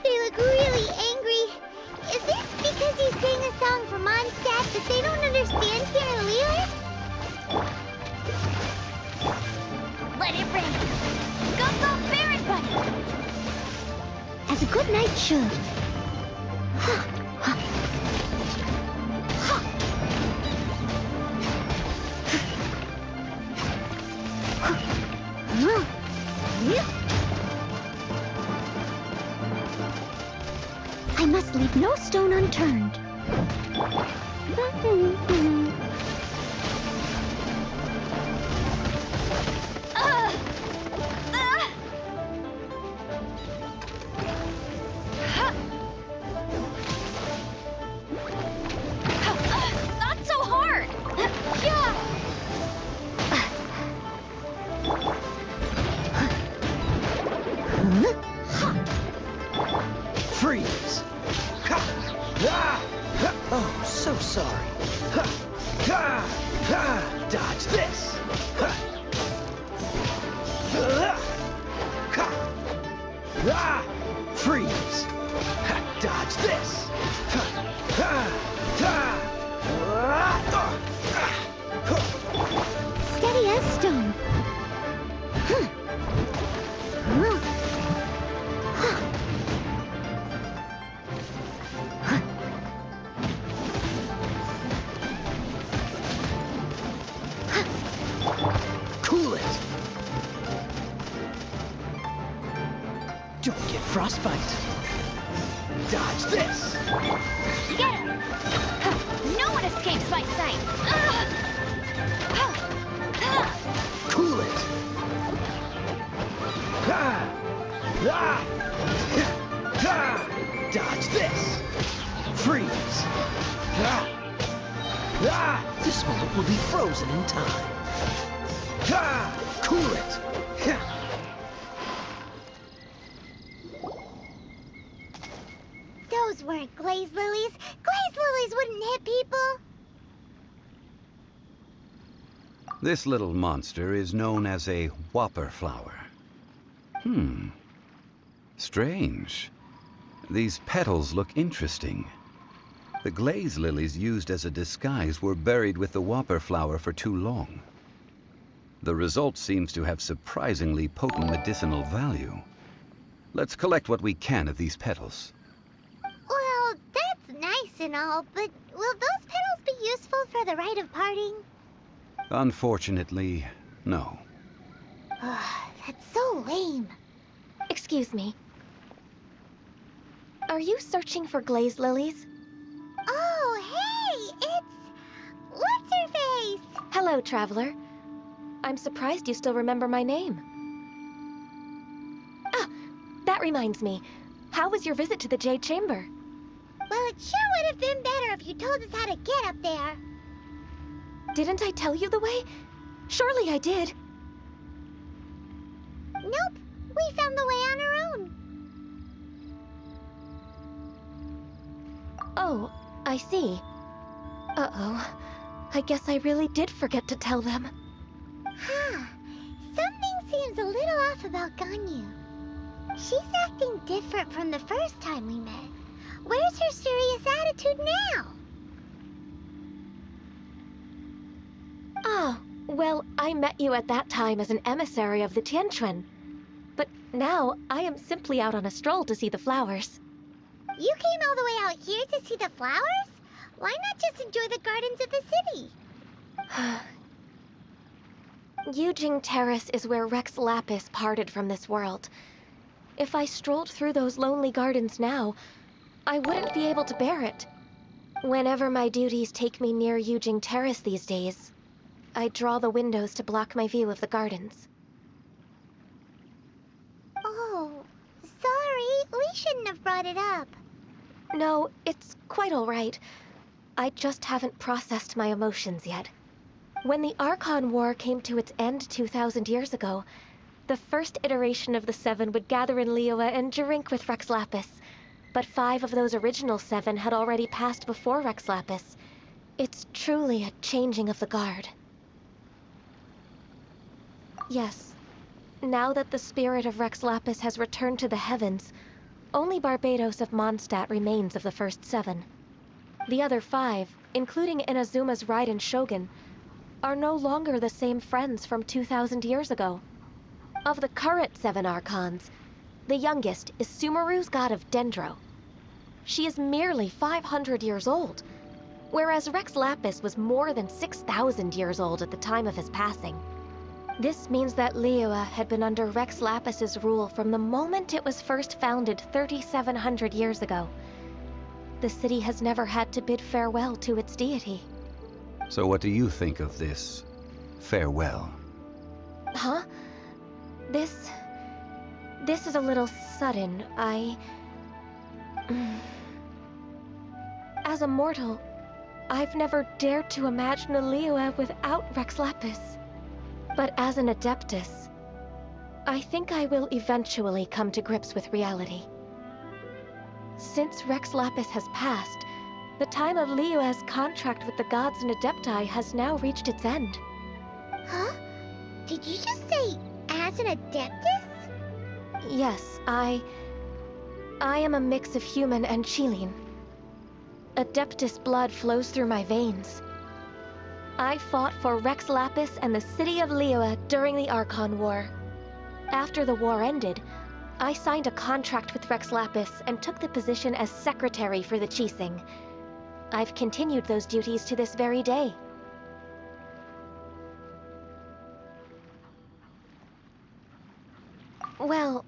They look really angry. Is this because you sang a song for Mondstadt that they don't understand here in Liyue? Let it rain. Go, go, Baron Bunny! As a good knight should. I must leave no stone unturned. Not so hard! Freeze! Oh, so sorry. Dodge this! Freeze! Dodge this! Steady as stone. Cool it! Don't get frostbite. Dodge this! Get him! No one escapes my sight! Cool it! Dodge this! Freeze! This moment will be frozen in time. Cool it! Those weren't glaze lilies. Glaze lilies wouldn't hit people. This little monster is known as a whopper flower. Strange. These petals look interesting. The glaze lilies used as a disguise were buried with the whopper flower for too long. The result seems to have surprisingly potent medicinal value. Let's collect what we can of these petals. Well, that's nice and all, but will those petals be useful for the rite of parting? Unfortunately, no. That's so lame. Excuse me. Are you searching for glaze lilies? Oh, hey! It's... What's-her-face? Hello, traveler. I'm surprised you still remember my name. Ah, that reminds me. How was your visit to the Jade Chamber? Well, it sure would have been better if you told us how to get up there. Didn't I tell you the way? Surely I did. Nope. We found the way on our own. Oh, I see. Uh-oh. I guess I really did forget to tell them. Huh. Something seems a little off about Ganyu. She's acting different from the first time we met. Where's her serious attitude now? Ah, well, I met you at that time as an emissary of the Tianquan. But now, I am simply out on a stroll to see the flowers. You came all the way out here to see the flowers? Why not just enjoy the gardens of the city? Yujing Terrace is where Rex Lapis parted from this world. If I strolled through those lonely gardens now, I wouldn't be able to bear it. Whenever my duties take me near Yujing Terrace these days, I draw the windows to block my view of the gardens. Oh, sorry. We shouldn't have brought it up. No, it's quite all right. I just haven't processed my emotions yet. When the Archon War came to its end 2,000 years ago, the first iteration of the Seven would gather in Liyue and drink with Rex Lapis. But 5 of those original 7 had already passed before Rex Lapis. It's truly a changing of the guard. Yes. Now that the spirit of Rex Lapis has returned to the heavens, only Barbados of Mondstadt remains of the first 7. The other 5, including Inazuma's Raiden Shogun, are no longer the same friends from 2,000 years ago. Of the current 7 Archons, the youngest is Sumeru's god of Dendro. She is merely 500 years old, whereas Rex Lapis was more than 6,000 years old at the time of his passing. This means that Liyue had been under Rex Lapis's rule from the moment it was first founded 3,700 years ago. The city has never had to bid farewell to its deity. So what do you think of this farewell? Huh? This is a little sudden. As a mortal, I've never dared to imagine a Liyue without Rex Lapis. But as an Adeptus, I think I will eventually come to grips with reality. Since Rex Lapis has passed, the time of Liyue's contract with the gods and Adepti has now reached its end. Huh? Did you just say, as an Adeptus? Yes, I am a mix of human and Chilean. Adeptus blood flows through my veins. I fought for Rex Lapis and the city of Liyue during the Archon War. After the war ended, I signed a contract with Rex Lapis and took the position as secretary for the Qixing. I've continued those duties to this very day. Well,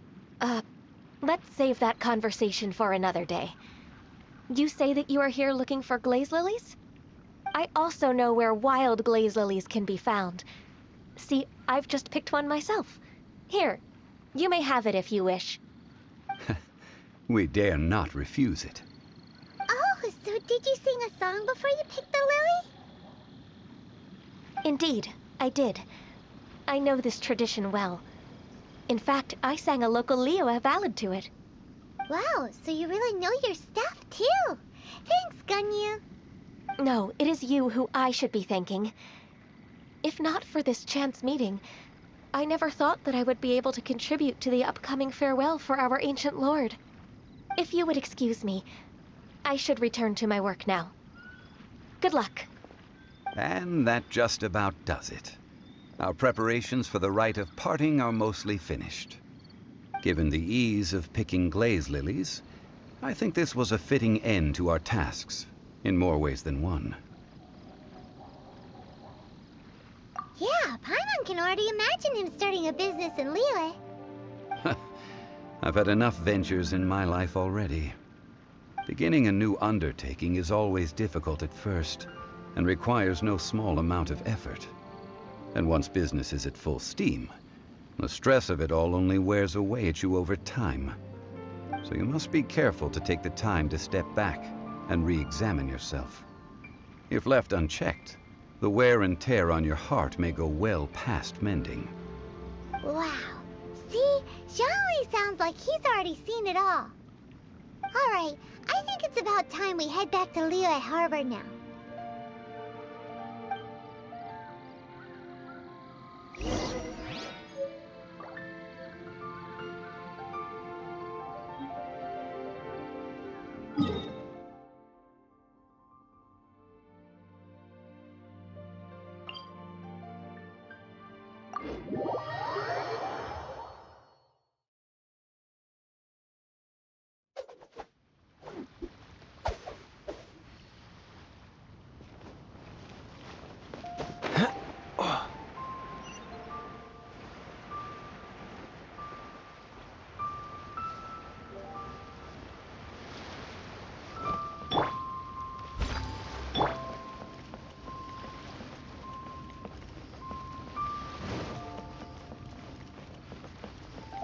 let's save that conversation for another day. You say that you are here looking for glaze lilies? I also know where wild glaze lilies can be found. See, I've just picked one myself. Here, you may have it if you wish. We dare not refuse it. Oh, so did you sing a song before you picked the lily? Indeed, I did. I know this tradition well. In fact, I sang a local Liyue ballad to it. Wow, so you really know your stuff, too. Thanks, Ganyu. No, it is you who I should be thanking. If not for this chance meeting, I never thought that I would be able to contribute to the upcoming farewell for our ancient lord. If you would excuse me, I should return to my work now. Good luck. And that just about does it. Our preparations for the rite of parting are mostly finished. Given the ease of picking glaze lilies, I think this was a fitting end to our tasks, in more ways than one. Yeah, Paimon can already imagine him starting a business in Liyue. I've had enough ventures in my life already. Beginning a new undertaking is always difficult at first, and requires no small amount of effort. And once business is at full steam, the stress of it all only wears away at you over time. So you must be careful to take the time to step back and re-examine yourself. If left unchecked, the wear and tear on your heart may go well past mending. Wow. See? Zhongli sounds like he's already seen it all. Alright, I think it's about time we head back to Liyue Harbor now.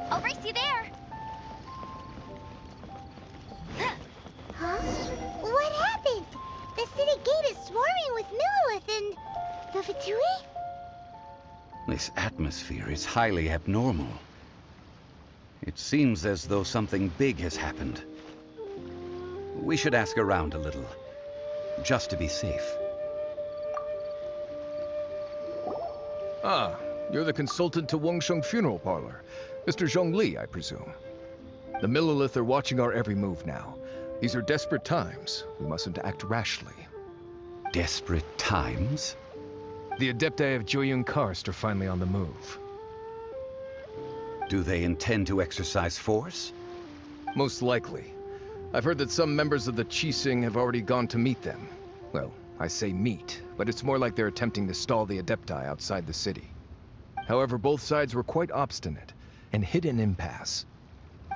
I'll race you there. Huh? What happened? The city gate is swarming with Millilith and... the Fatui? This atmosphere is highly abnormal. It seems as though something big has happened. We should ask around a little, just to be safe. Ah, you're the consultant to Wangsheng Funeral Parlor. Mr. Zhongli, I presume. The Millilith are watching our every move now. These are desperate times. We mustn't act rashly. Desperate times? The Adepti of Joyun Karst are finally on the move. Do they intend to exercise force? Most likely. I've heard that some members of the Qixing have already gone to meet them. Well, I say meet, but it's more like they're attempting to stall the Adepti outside the city. However, both sides were quite obstinate and hit an impasse.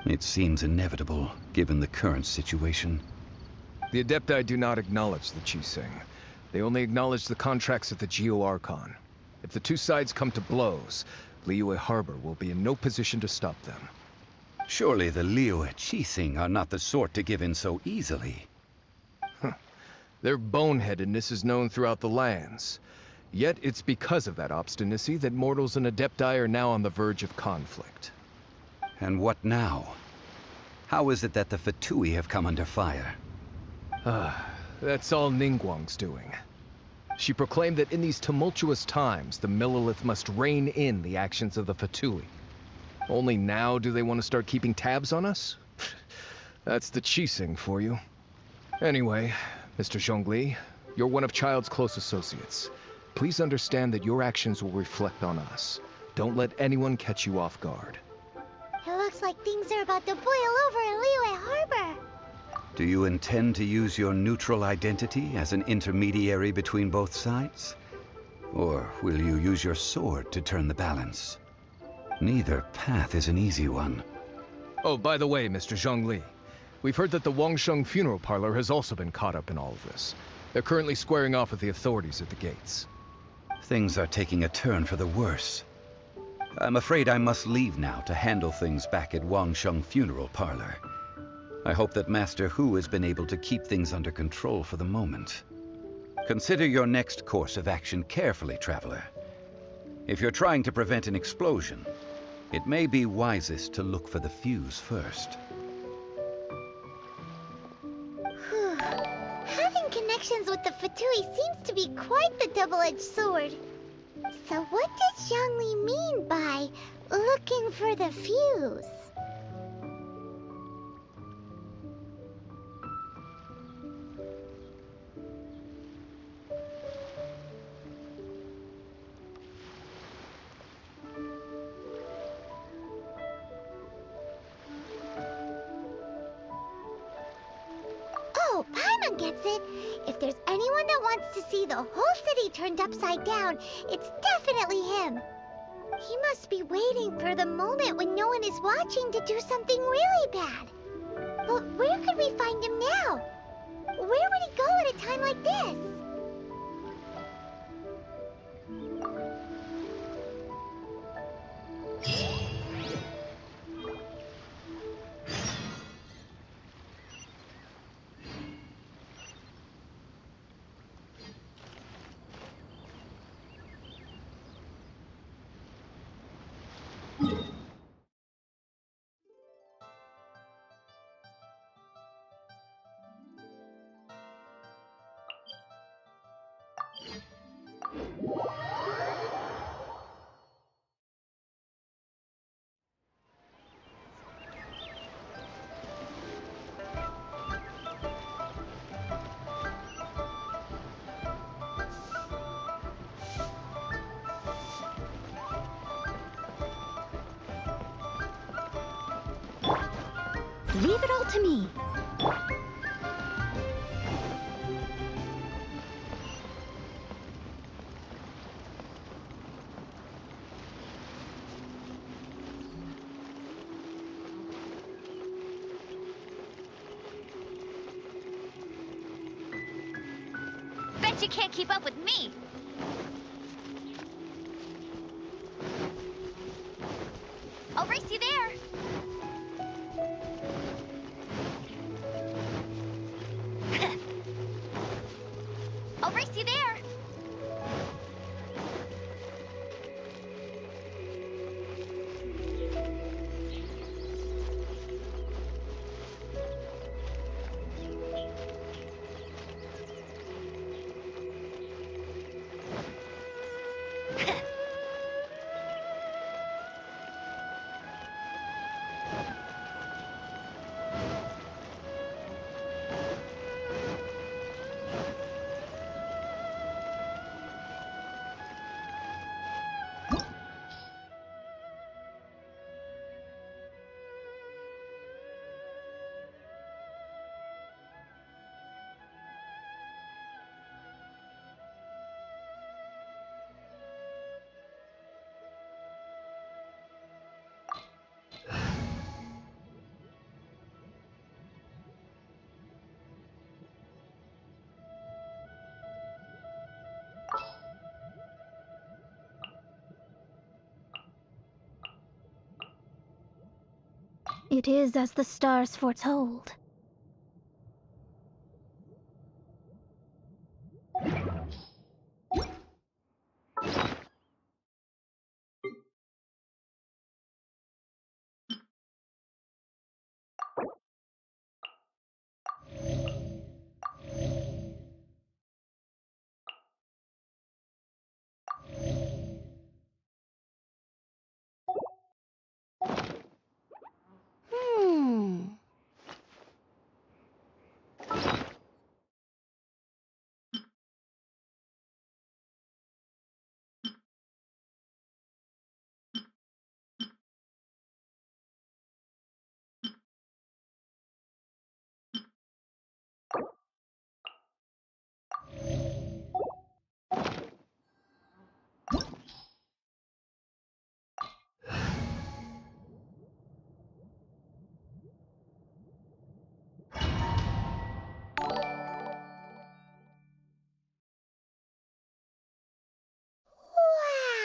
It seems inevitable, given the current situation. The Adepti do not acknowledge the Qixing. They only acknowledge the contracts of the Geo-Archon. If the two sides come to blows, Liyue Harbor will be in no position to stop them. Surely the Liyue Qixing are not the sort to give in so easily. Their boneheadedness is known throughout the lands. Yet it's because of that obstinacy that mortals and Adepti are now on the verge of conflict. And what now? How is it that the Fatui have come under fire? That's all Ningguang's doing. She proclaimed that in these tumultuous times, the Millilith must rein in the actions of the Fatui. Only now do they want to start keeping tabs on us? That's the Qixing for you. Anyway, Mr. Zhongli, you're one of Child's close associates. Please understand that your actions will reflect on us. Don't let anyone catch you off guard. It looks like things are about to boil over in Liyue Harbor. Do you intend to use your neutral identity as an intermediary between both sides? Or will you use your sword to turn the balance? Neither path is an easy one. Oh, by the way, Mr. Zhongli, we've heard that the Wangsheng Funeral Parlor has also been caught up in all of this. They're currently squaring off with the authorities at the gates. Things are taking a turn for the worse. I'm afraid I must leave now to handle things back at Wangsheng Funeral Parlor. I hope that Master Hu has been able to keep things under control for the moment. Consider your next course of action carefully, Traveler. If you're trying to prevent an explosion, it may be wisest to look for the fuse first. Having connections with the Fatui seems to be quite the double-edged sword. So what does Zhongli mean by looking for the fuse? Oh, Paimon gets it. If there's anyone that wants to see the whole city turned upside down, it's definitely him. He must be waiting for the moment when no one is watching to do something really bad. But where could we find him now? Where would he go at a time like this? Leave it all to me. Bet you can't keep up with me. I'll race you there. I'll race you there. It is as the stars foretold.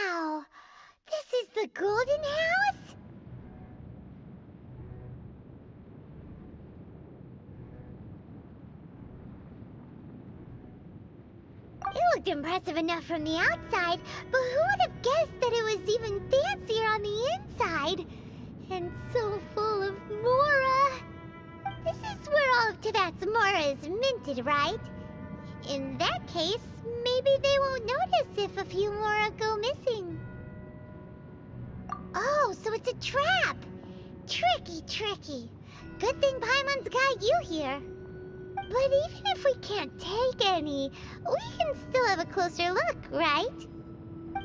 Wow! This is the Golden House? It looked impressive enough from the outside, but who would have guessed that it was even fancier on the inside? And so full of Mora. This is where all of Tibet's Mora is minted, right? In that case, maybe they won't notice if a few Mora go missing. Oh, so it's a trap! Tricky, tricky. Good thing Paimon's got you here. But even if we can't take any, we can still have a closer look, right?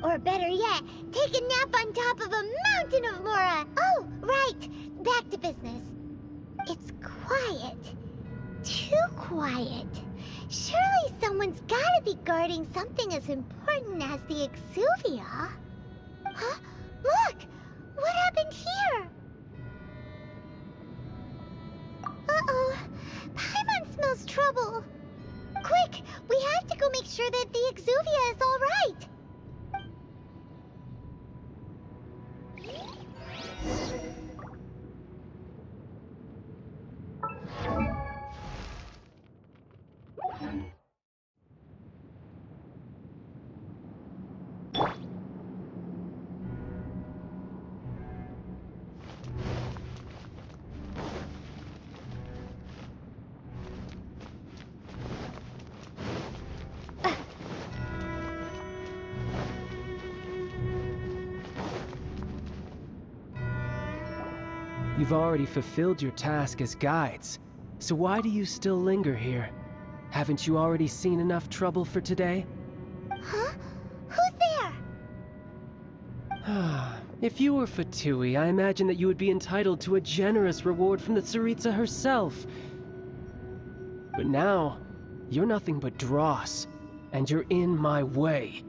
Or better yet, take a nap on top of a mountain of Mora. Oh, right. Back to business. It's quiet. Too quiet. Surely someone's gotta be guarding something as important as the Exuvia. Huh? Look! What happened here? Uh-oh. Paimon smells trouble. Quick! We have to go make sure that the Exuvia is all right. You've already fulfilled your task as guides, so why do you still linger here? Haven't you already seen enough trouble for today? Huh? Who's there? If you were Fatui, I imagine that you would be entitled to a generous reward from the Tsaritsa herself. But now, you're nothing but dross, and you're in my way.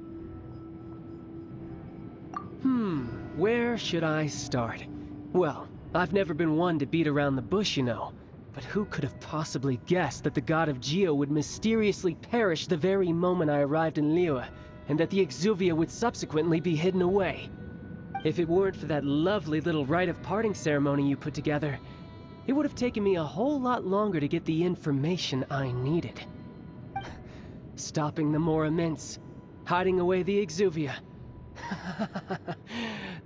Where should I start? Well, I've never been one to beat around the bush, you know. But who could have possibly guessed that the god of Geo would mysteriously perish the very moment I arrived in Liyue, and that the Exuvia would subsequently be hidden away? If it weren't for that lovely little rite of parting ceremony you put together, it would have taken me a whole lot longer to get the information I needed. Stopping the Mora Mints, hiding away the Exuvia.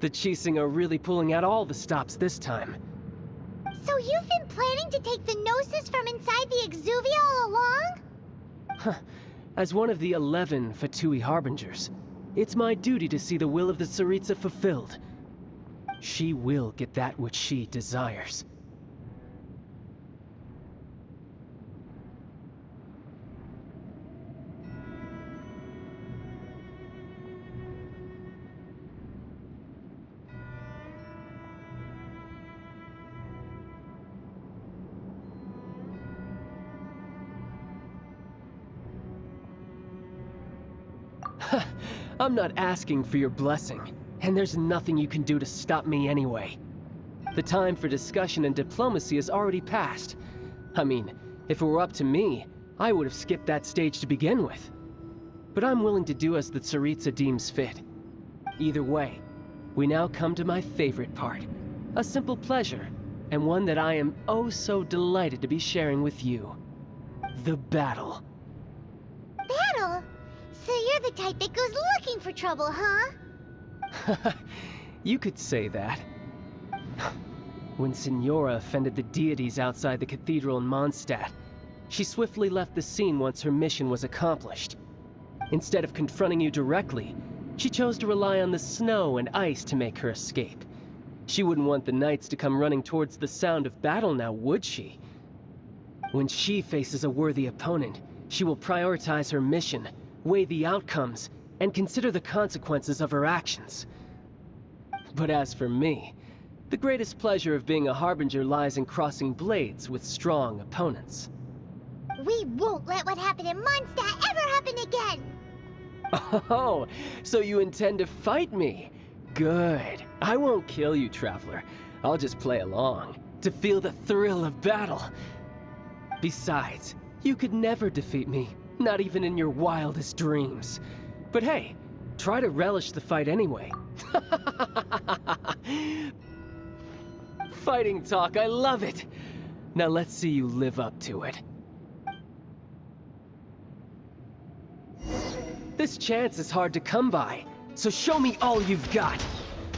The Chising are really pulling out all the stops this time. So you've been planning to take the Gnosis from inside the Exuvia all along? As one of the 11 Fatui Harbingers, it's my duty to see the will of the Tsaritsa fulfilled. She will get that which she desires. I'm not asking for your blessing, and there's nothing you can do to stop me anyway. The time for discussion and diplomacy has already passed. I mean, if it were up to me, I would have skipped that stage to begin with. But I'm willing to do as the Tsaritsa deems fit. Either way, we now come to my favorite part. A simple pleasure, and one that I am oh so delighted to be sharing with you. The battle. Battle? So you're the type that goes looking for trouble, huh? You could say that. When Signora offended the deities outside the cathedral in Mondstadt, she swiftly left the scene once her mission was accomplished. Instead of confronting you directly, she chose to rely on the snow and ice to make her escape. She wouldn't want the knights to come running towards the sound of battle now, would she? When she faces a worthy opponent, she will prioritize her mission, weigh the outcomes, and consider the consequences of her actions. But as for me, the greatest pleasure of being a Harbinger lies in crossing blades with strong opponents. We won't let what happened in Mondstadt ever happen again! Oh, so you intend to fight me? Good. I won't kill you, Traveler. I'll just play along, to feel the thrill of battle. Besides, you could never defeat me, not even in your wildest dreams. But hey, try to relish the fight anyway. Fighting talk, I love it! Now let's see you live up to it. This chance is hard to come by, so show me all you've got.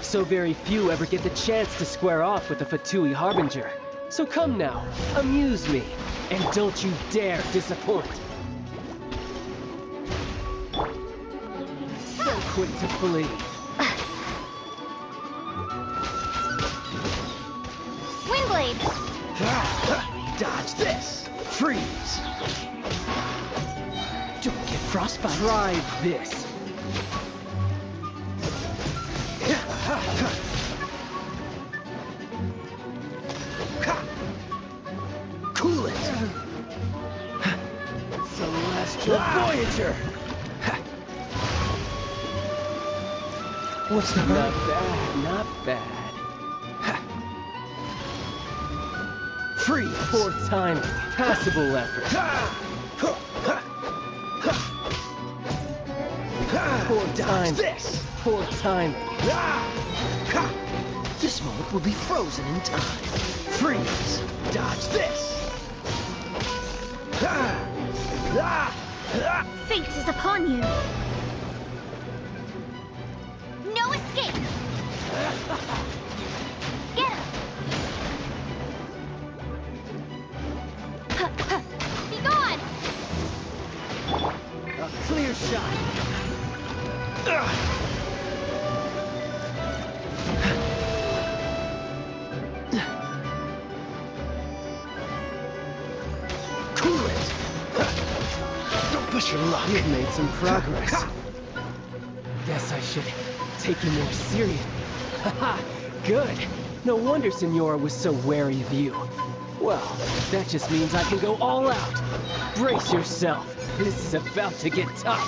So very few ever get the chance to square off with a Fatui Harbinger. So come now, amuse me, and don't you dare disappoint. So quick to flee. Windblade! Dodge this! Freeze! Don't get frostbite. Try this. Cool it! Celestial Voyager! What's the hurry? Not bad, not bad. Freeze! Poor timing, passable effort. Poor timing. This! Poor timing. This moment will be frozen in time. Freeze! Dodge this! Fate is upon you. No escape. Get him. Be gone. A clear shot! Cool it! Don't push your luck! You've made some progress. Guess I should take you more seriously. Haha, good. No wonder Senora was so wary of you. Well, that just means I can go all out. Brace yourself. This is about to get tough.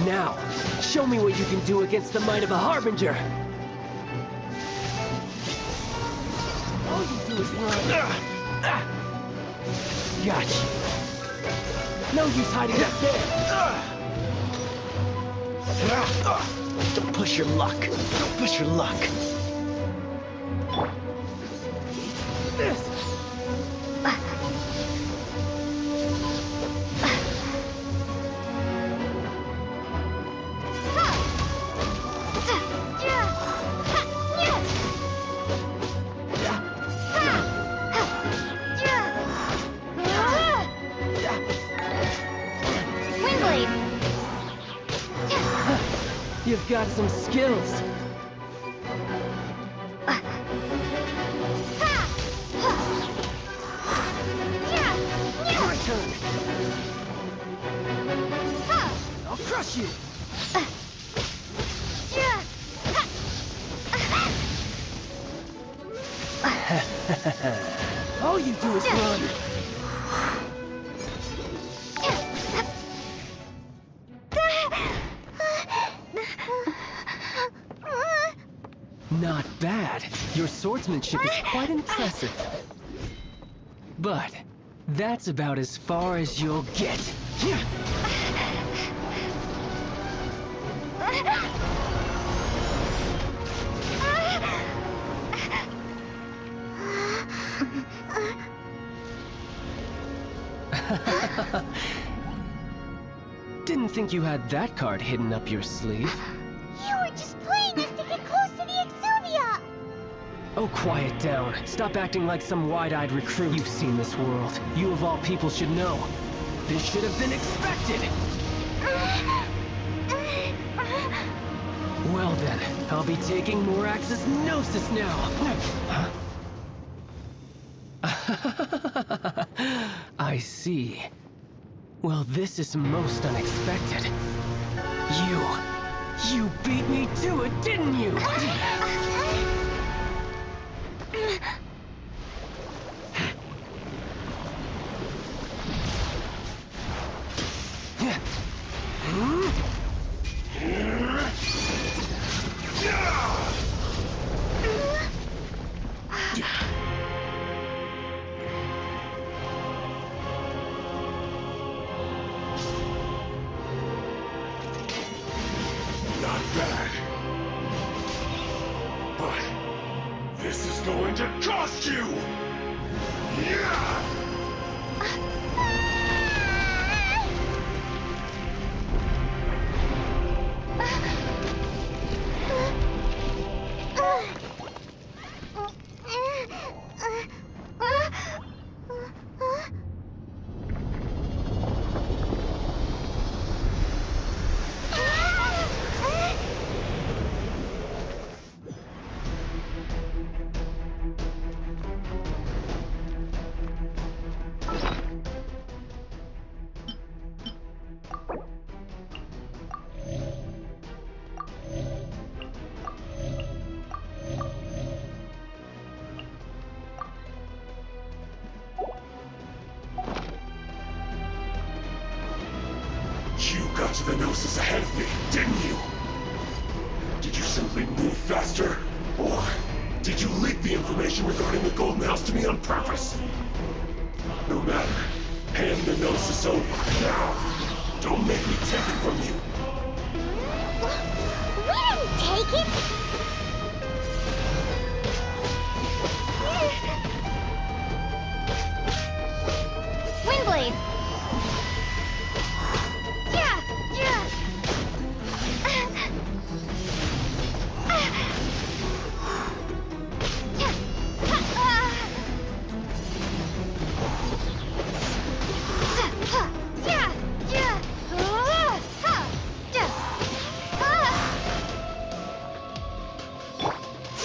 Now, show me what you can do against the might of a Harbinger. All you do is run. Gotcha. No use hiding up there. Don't push your luck. Don't push your luck. This. You've got some skills. My turn. I'll crush you. All you do is run. Not bad. Your swordsmanship is quite impressive. But that's about as far as you'll get. Didn't think you had that card hidden up your sleeve. You were just playing us to get close to the Exuvia! Oh, quiet down. Stop acting like some wide-eyed recruit. You've seen this world. You of all people should know. This should have been expected! Well then, I'll be taking Morax's Gnosis now! I see. Well, this is most unexpected. You beat me to it, didn't you? Not bad. But this is going to cost you! Yeah! You got to the Gnosis ahead of me, didn't you? Did you simply move faster? Or did you leak the information regarding the Golden House to me on purpose? No matter. Hand the Gnosis over, now! Don't make me take it from you! We didn't take it! Windblade!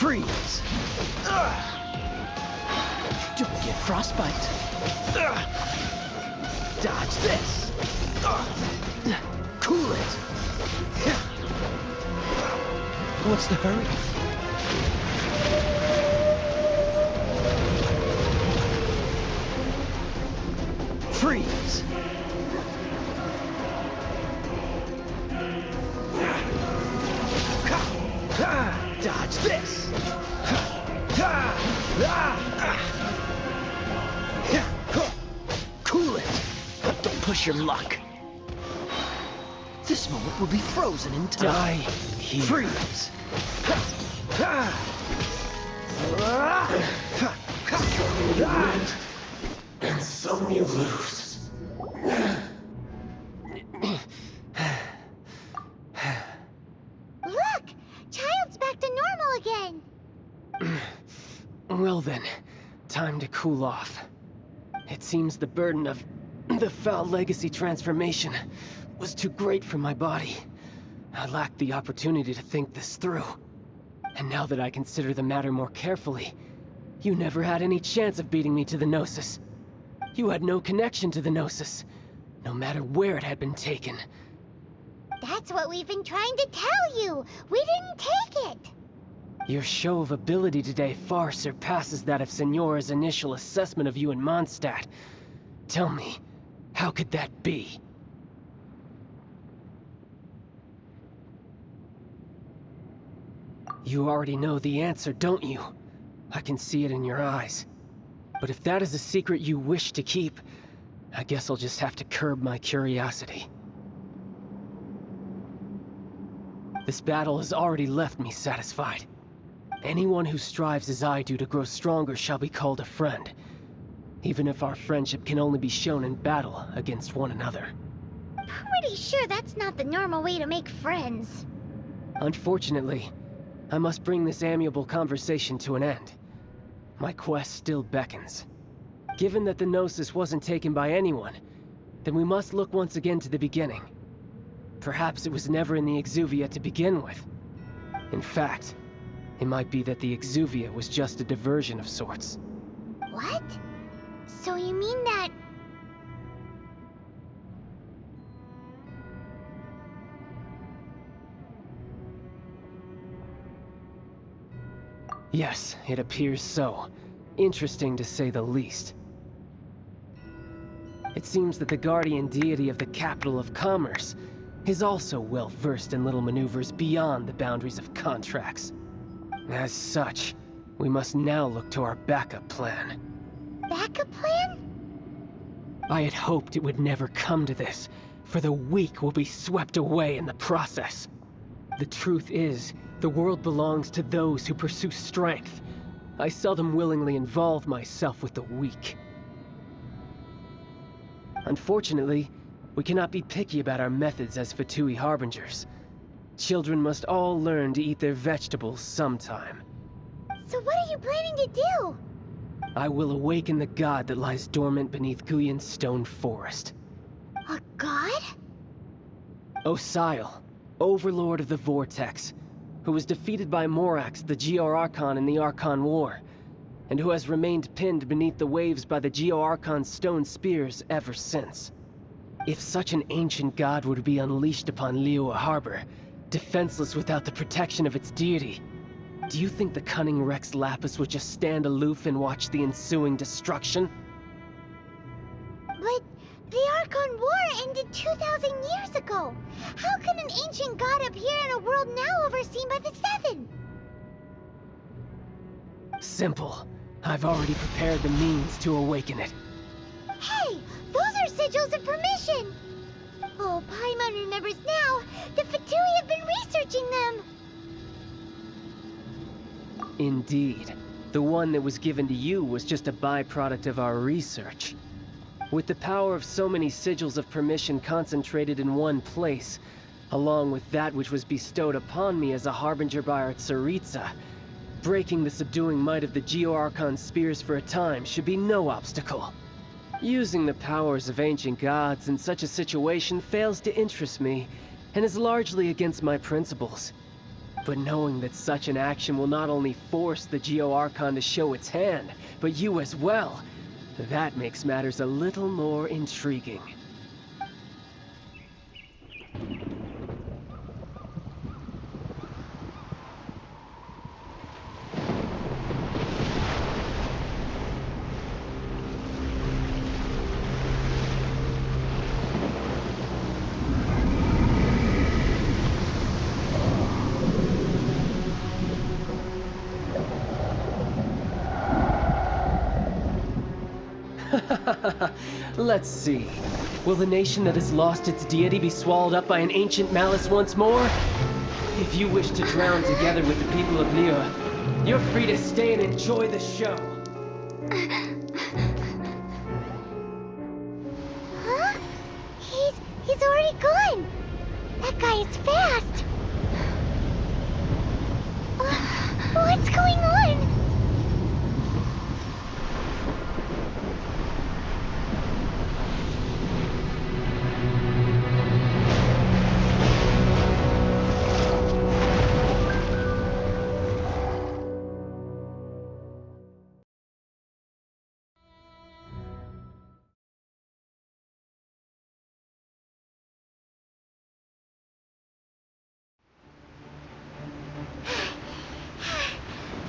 Freeze! Don't get frostbite. Dodge this. Cool it. What's the hurry? Freeze! Dodge this! Cool it! Don't push your luck. This moment will be frozen in time. Die here. Freeze! And some you lose. Look! Child's back to normal again! Well then, time to cool off. It seems the burden of the foul legacy transformation was too great for my body. I lacked the opportunity to think this through. And now that I consider the matter more carefully, you never had any chance of beating me to the Gnosis. You had no connection to the Gnosis, no matter where it had been taken. That's what we've been trying to tell you! We didn't take it! Your show of ability today far surpasses that of Signora's initial assessment of you in Mondstadt. Tell me, how could that be? You already know the answer, don't you? I can see it in your eyes. But if that is a secret you wish to keep, I guess I'll just have to curb my curiosity. This battle has already left me satisfied. Anyone who strives as I do to grow stronger shall be called a friend, even if our friendship can only be shown in battle against one another. Pretty sure that's not the normal way to make friends. Unfortunately, I must bring this amiable conversation to an end. My quest still beckons. Given that the Gnosis wasn't taken by anyone, then we must look once again to the beginning. Perhaps it was never in the Exuvia to begin with. In fact, it might be that the Exuvia was just a diversion of sorts. What? So you mean that... Yes, it appears so. Interesting to say the least. It seems that the guardian deity of the capital of commerce is also well versed in little maneuvers beyond the boundaries of contracts. As such, we must now look to our backup plan. Backup plan? I had hoped it would never come to this, for the weak will be swept away in the process. The truth is, the world belongs to those who pursue strength. I seldom willingly involve myself with the weak. Unfortunately, we cannot be picky about our methods as Fatui Harbingers. Children must all learn to eat their vegetables sometime. So what are you planning to do? I will awaken the god that lies dormant beneath Guyon's stone forest. A god? Osile, overlord of the Vortex, who was defeated by Morax, the Geo-Archon in the Archon War, and who has remained pinned beneath the waves by the Geo-Archon's stone spears ever since. If such an ancient god were to be unleashed upon Liyue Harbor, defenseless without the protection of its deity, do you think the cunning Rex Lapis would just stand aloof and watch the ensuing destruction? But the Archon War ended 2,000 years ago. How can an ancient god appear in a world now overseen by the Seven? Simple. I've already prepared the means to awaken it. Hey, those are sigils of permission. Oh, Paimon remembers now. The Fatui have been researching them. Indeed. The one that was given to you was just a byproduct of our research. With the power of so many sigils of permission concentrated in one place, along with that which was bestowed upon me as a harbinger by our Tsaritsa, breaking the subduing might of the Geo-Archon spears for a time should be no obstacle. Using the powers of ancient gods in such a situation fails to interest me, and is largely against my principles. But knowing that such an action will not only force the Geo-Archon to show its hand, but you as well, that makes matters a little more intriguing. Let's see. Will the nation that has lost its deity be swallowed up by an ancient malice once more? If you wish to drown together with the people of Liyue, you're free to stay and enjoy the show. Huh? He's already gone. That guy is fast. What's going on?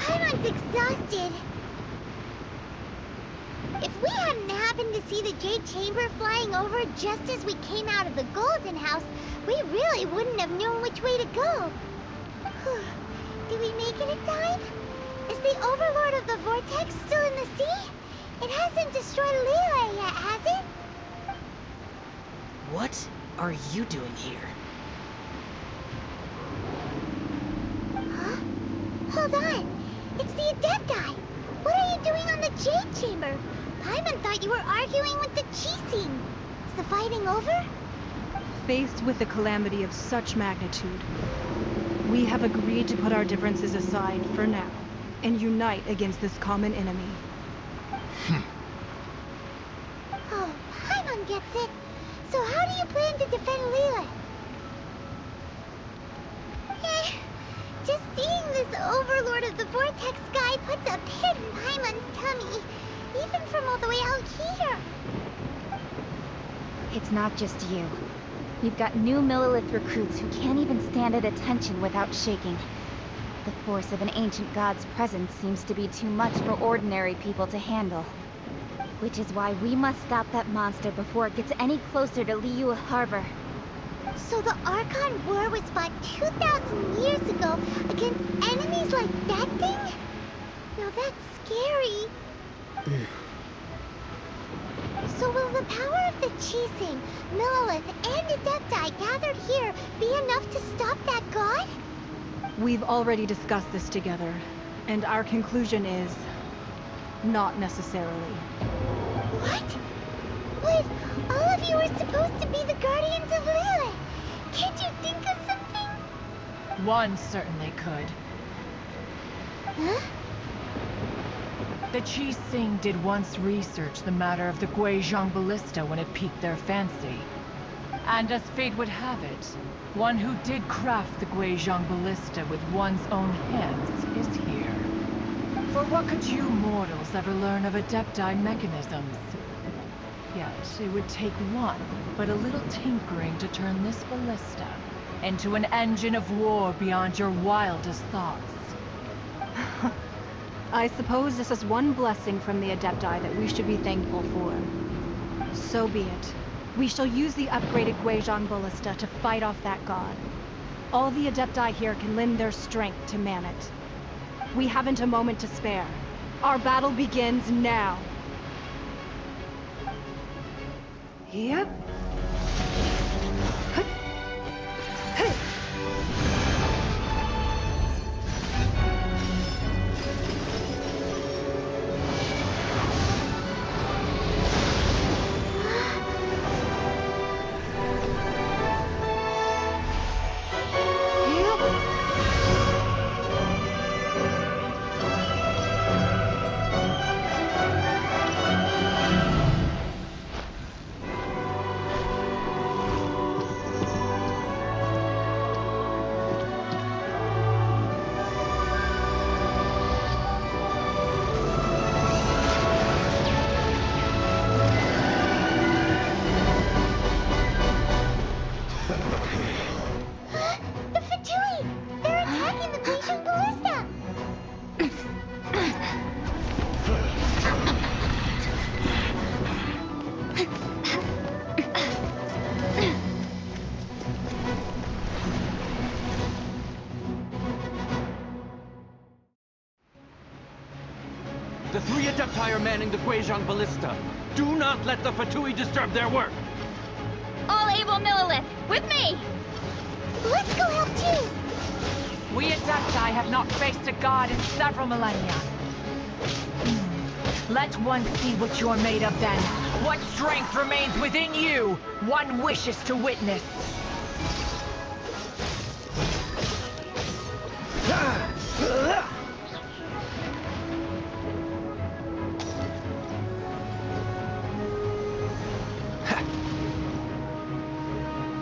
Paimon's exhausted. If we hadn't happened to see the Jade Chamber flying over just as we came out of the Golden House, we really wouldn't have known which way to go. Did we make it in time? Is the Overlord of the Vortex still in the sea? It hasn't destroyed Liyue yet, has it? What are you doing here? Huh? Hold on. It's the Adepti. What are you doing on the Jade Chamber? Paimon thought you were arguing with the Qixing. Is the fighting over? Faced with a calamity of such magnitude, we have agreed to put our differences aside for now and unite against this common enemy. Oh, Paimon gets it. So how do you plan to defend Liyue? Just seeing this Overlord of the Vortex guy puts a pit in Paimon's tummy, even from all the way out here. It's not just you. We've got new Millelith recruits who can't even stand at attention without shaking. The force of an ancient god's presence seems to be too much for ordinary people to handle. Which is why we must stop that monster before it gets any closer to Liyue Harbor. So the Archon War was fought 2,000 years ago against enemies like that thing? Now that's scary. So will the power of the Qixing, Millelith, and Adepti gathered here be enough to stop that god? We've already discussed this together, and our conclusion is not necessarily. What? But all of you are supposed to be the guardians of Liyue. Can't you think of something? One certainly could. Huh? The Qixing did once research the matter of the Guizhong Ballista when it piqued their fancy. And as fate would have it, one who did craft the Guizhong Ballista with one's own hands is here. For what could you mortals ever learn of Adepti mechanisms? Yet it would take one, but a little tinkering to turn this ballista into an engine of war beyond your wildest thoughts. I suppose this is one blessing from the Adepti that we should be thankful for. So be it. We shall use the upgraded Guizhong Ballista to fight off that god. All the Adepti here can lend their strength to man it. We haven't a moment to spare. Our battle begins now. Yep. Adepti are manning the Guizhong Ballista. Do not let the Fatui disturb their work. All able Millilith, with me! Let's go help too! We Adepti have not faced a god in several millennia. Let one see what you're made of then. What strength remains within you, one wishes to witness.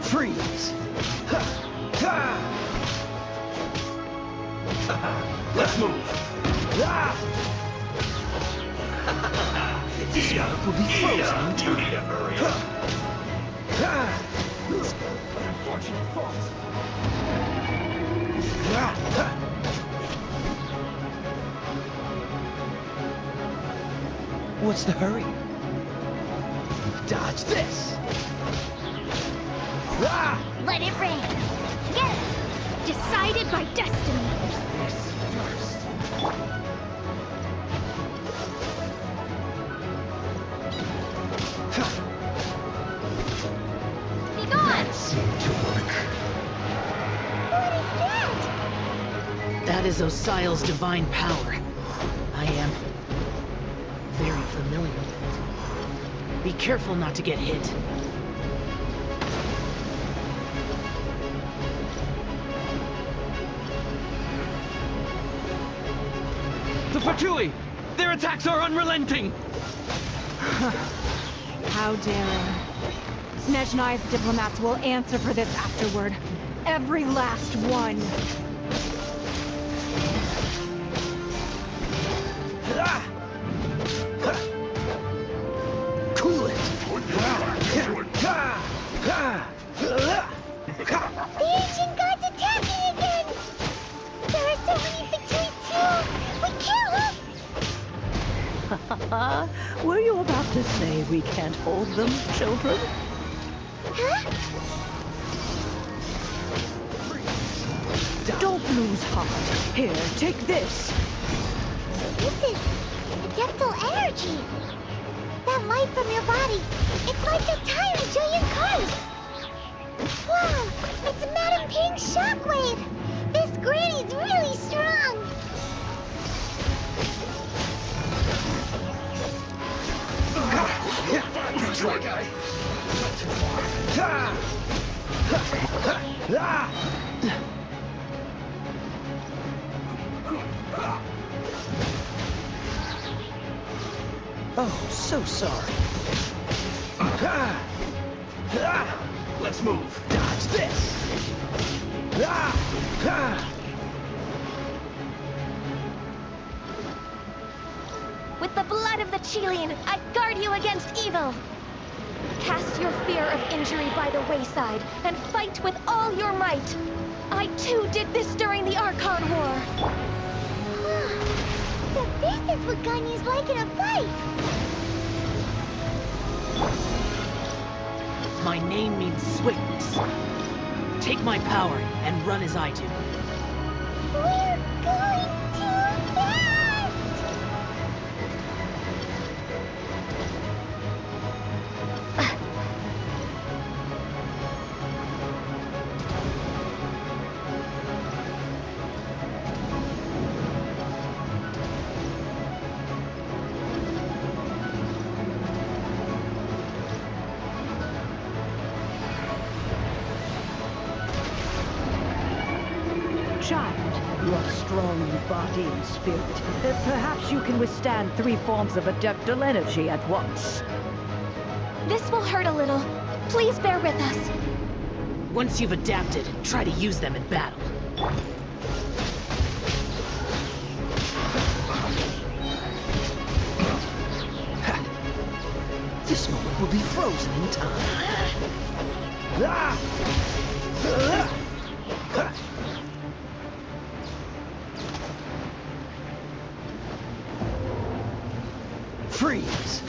Freeze! Let's move. This one will be frozen. You need to hurry up. Unfortunate fault. What's the hurry? Dodge this! Let it rain. Get it! Decided by destiny. Be gone! What is that? That is Osial's divine power. I am very familiar with it. Be careful not to get hit. The Fatui! Their attacks are unrelenting! How daring. Snezhnai's diplomats will answer for this afterward. Every last one. Cool it! The ancient god's attacking again! There are so many Fatui too! We kill them! Were you about to say we can't hold them, children? Huh? Don't lose heart. Here, take this. This is adeptal energy. That light from your body. It's like the tiny Julian cars. Wow, it's Madame Ping's shockwave. This granny's really strong. Try, guy. Not too far. Oh, so sorry. Let's move. Dodge this! With the blood of the Chilean, I guard you against evil. Cast your fear of injury by the wayside and fight with all your might. I too did this during the Archon War. So this is what Ganyu's like in a fight. My name means swiftness. Take my power and run as I do. We're going too fast! Child, you are strong in body and spirit. Perhaps you can withstand 3 forms of adeptal energy at once. This will hurt a little. Please bear with us. Once you've adapted, try to use them in battle. This moment will be frozen in time. Freeze!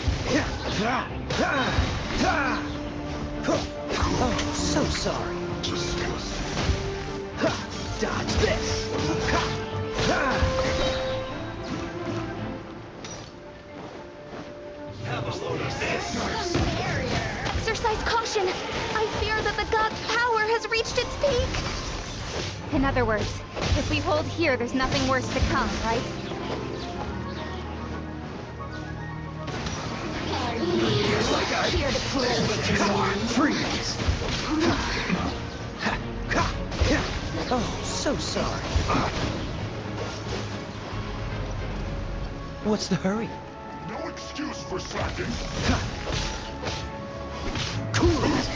Oh, so sorry. Dodge this! Exercise caution! I fear that the god's power has reached its peak! In other words, if we hold here, there's nothing worse to come, right? Here to play. Come on, freeze! Oh, so sorry. What's the hurry? No excuse for slacking. Cool it!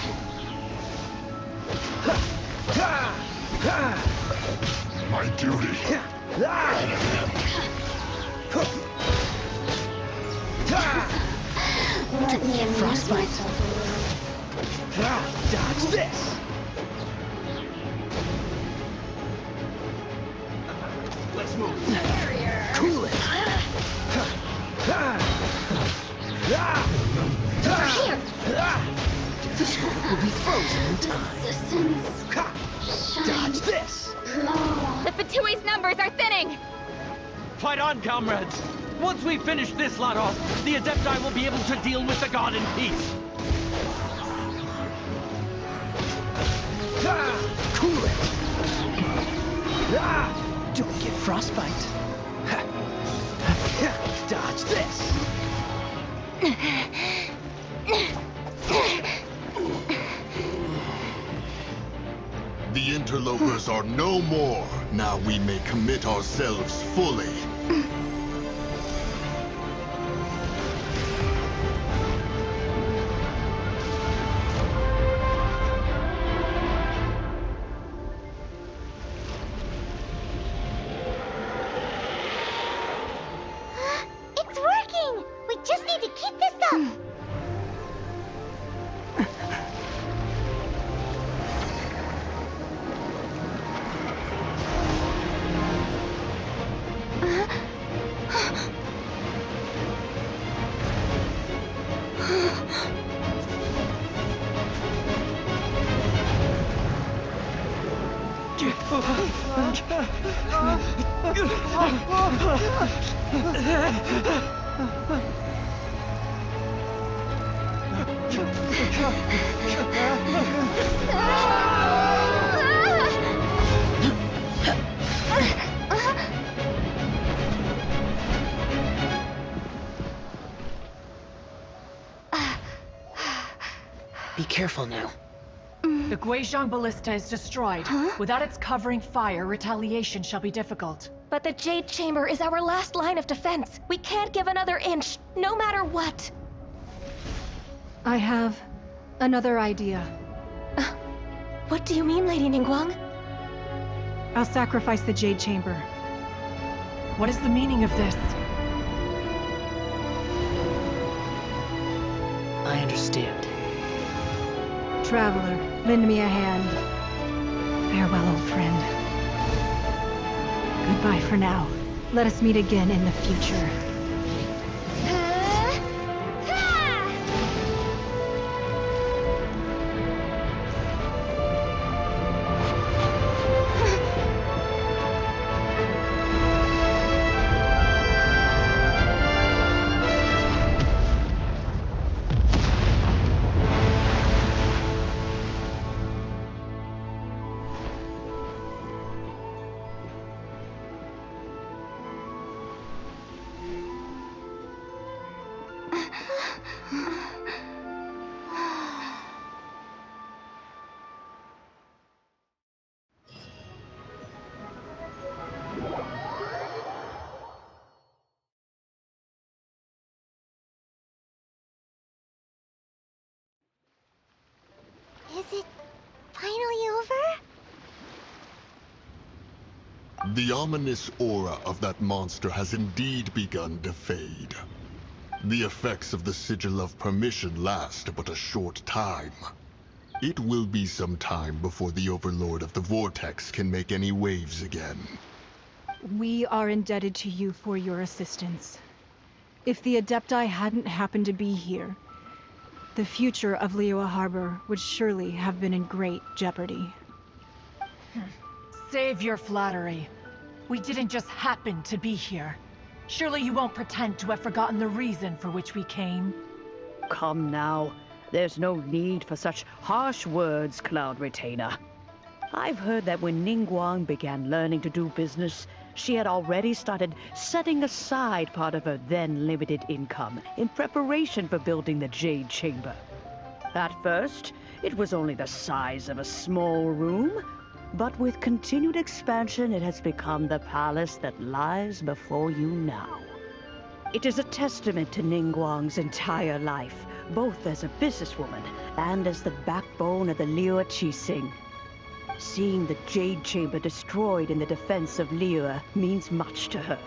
My duty. Don't get frostbite. Dodge this! Let's move. Cool it! Here! This world will be frozen in time. Dodge this! The Fatui's numbers are thinning! Fight on, comrades! Once we finish this lot off, the Adepti will be able to deal with the god in peace. Cool it! Don't get frostbite. Dodge this! The interlopers are no more. Now we may commit ourselves fully. It's working! We just need to keep this up! Be careful now. The Guizhong Ballista is destroyed. Without its covering fire, retaliation shall be difficult. But the Jade Chamber is our last line of defense. We can't give another inch, no matter what. I have another idea. What do you mean, Lady Ningguang? I'll sacrifice the Jade Chamber. What is the meaning of this? I understand. Traveler, lend me a hand. Farewell, old friend. Goodbye for now. Let us meet again in the future. Is it finally over? The ominous aura of that monster has indeed begun to fade. The effects of the Sigil of Permission last but a short time. It will be some time before the Overlord of the Vortex can make any waves again. We are indebted to you for your assistance. If the Adepti hadn't happened to be here, the future of Liyue Harbor would surely have been in great jeopardy. Save your flattery. We didn't just happen to be here. Surely you won't pretend to have forgotten the reason for which we came. come now. There's no need for such harsh words, Cloud Retainer. I've heard that when Ningguang began learning to do business, she had already started setting aside part of her then limited income in preparation for building the Jade Chamber. At first, it was only the size of a small room, but with continued expansion, it has become the palace that lies before you now. It is a testament to Ningguang's entire life, both as a businesswoman and as the backbone of the Liyue Qixing. Seeing the Jade Chamber destroyed in the defense of Liyue means much to her.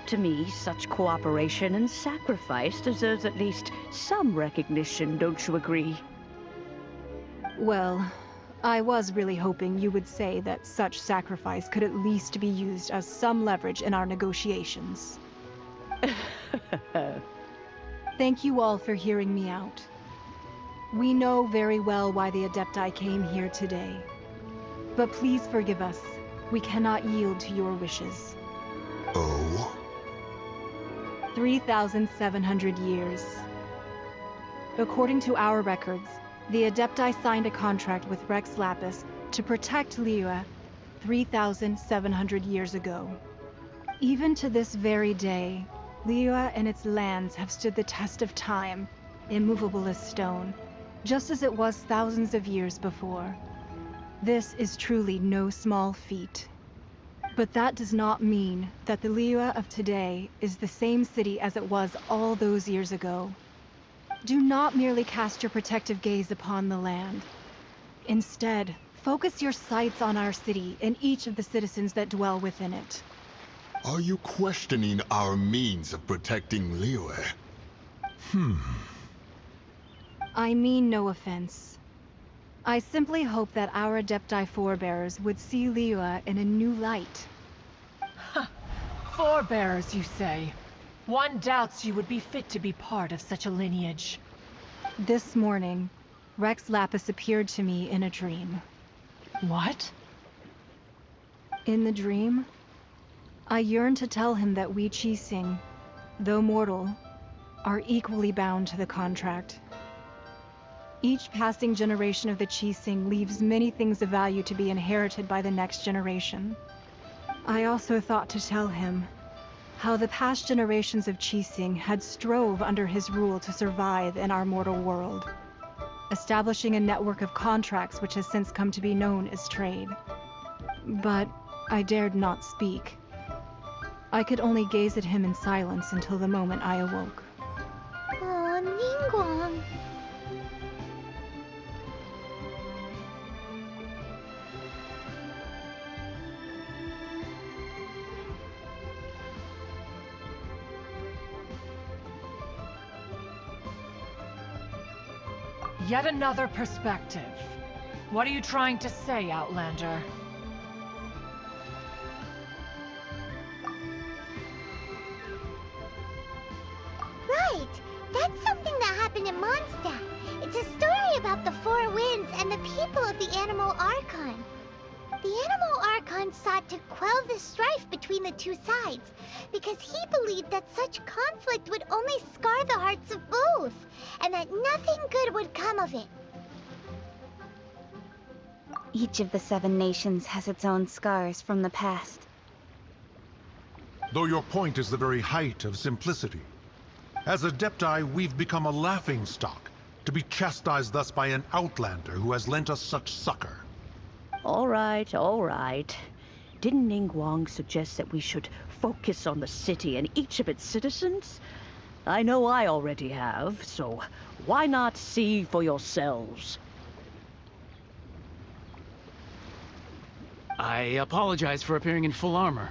To me, such cooperation and sacrifice deserves at least some recognition, don't you agree? Well, I was really hoping you would say that such sacrifice could at least be used as some leverage in our negotiations. Thank you all for hearing me out. We know very well why the Adepti came here today. But please forgive us. We cannot yield to your wishes. Oh? 3,700 years. According to our records, the Adepti signed a contract with Rex Lapis to protect Liyue 3,700 years ago. Even to this very day, Liyue and its lands have stood the test of time, immovable as stone, just as it was thousands of years before. This is truly no small feat. But that does not mean that the Liyue of today is the same city as it was all those years ago. Do not merely cast your protective gaze upon the land. Instead, focus your sights on our city and each of the citizens that dwell within it. Are you questioning our means of protecting Liyue? I mean no offense. I simply hope that our Adepti forebears would see Liyue in a new light. Forebearers, you say? One doubts you would be fit to be part of such a lineage. This morning, Rex Lapis appeared to me in a dream. What? In the dream, I yearned to tell him that we Qixing, though mortal, are equally bound to the contract. Each passing generation of the Qixing leaves many things of value to be inherited by the next generation. I also thought to tell him how the past generations of Qixing had strove under his rule to survive in our mortal world, establishing a network of contracts which has since come to be known as trade. But I dared not speak. I could only gaze at him in silence until the moment I awoke. Oh, Ningguang. Yet another perspective. What are you trying to say, Outlander? Right! That's something that happened in Mondstadt. It's a story about the Four Winds and the people of the Animal Archon. The Animal Archon sought to quell the strife between the two sides, because he believed that such conflict would only scar the hearts of both, and that nothing good would come of it. Each of the 7 nations has its own scars from the past. Though your point is the very height of simplicity. As Adepti, we've become a laughingstock, to be chastised thus by an outlander who has lent us such succor. All right, all right. Didn't Ningguang suggest that we should focus on the city and each of its citizens? I know I already have, so why not see for yourselves? I apologize for appearing in full armor.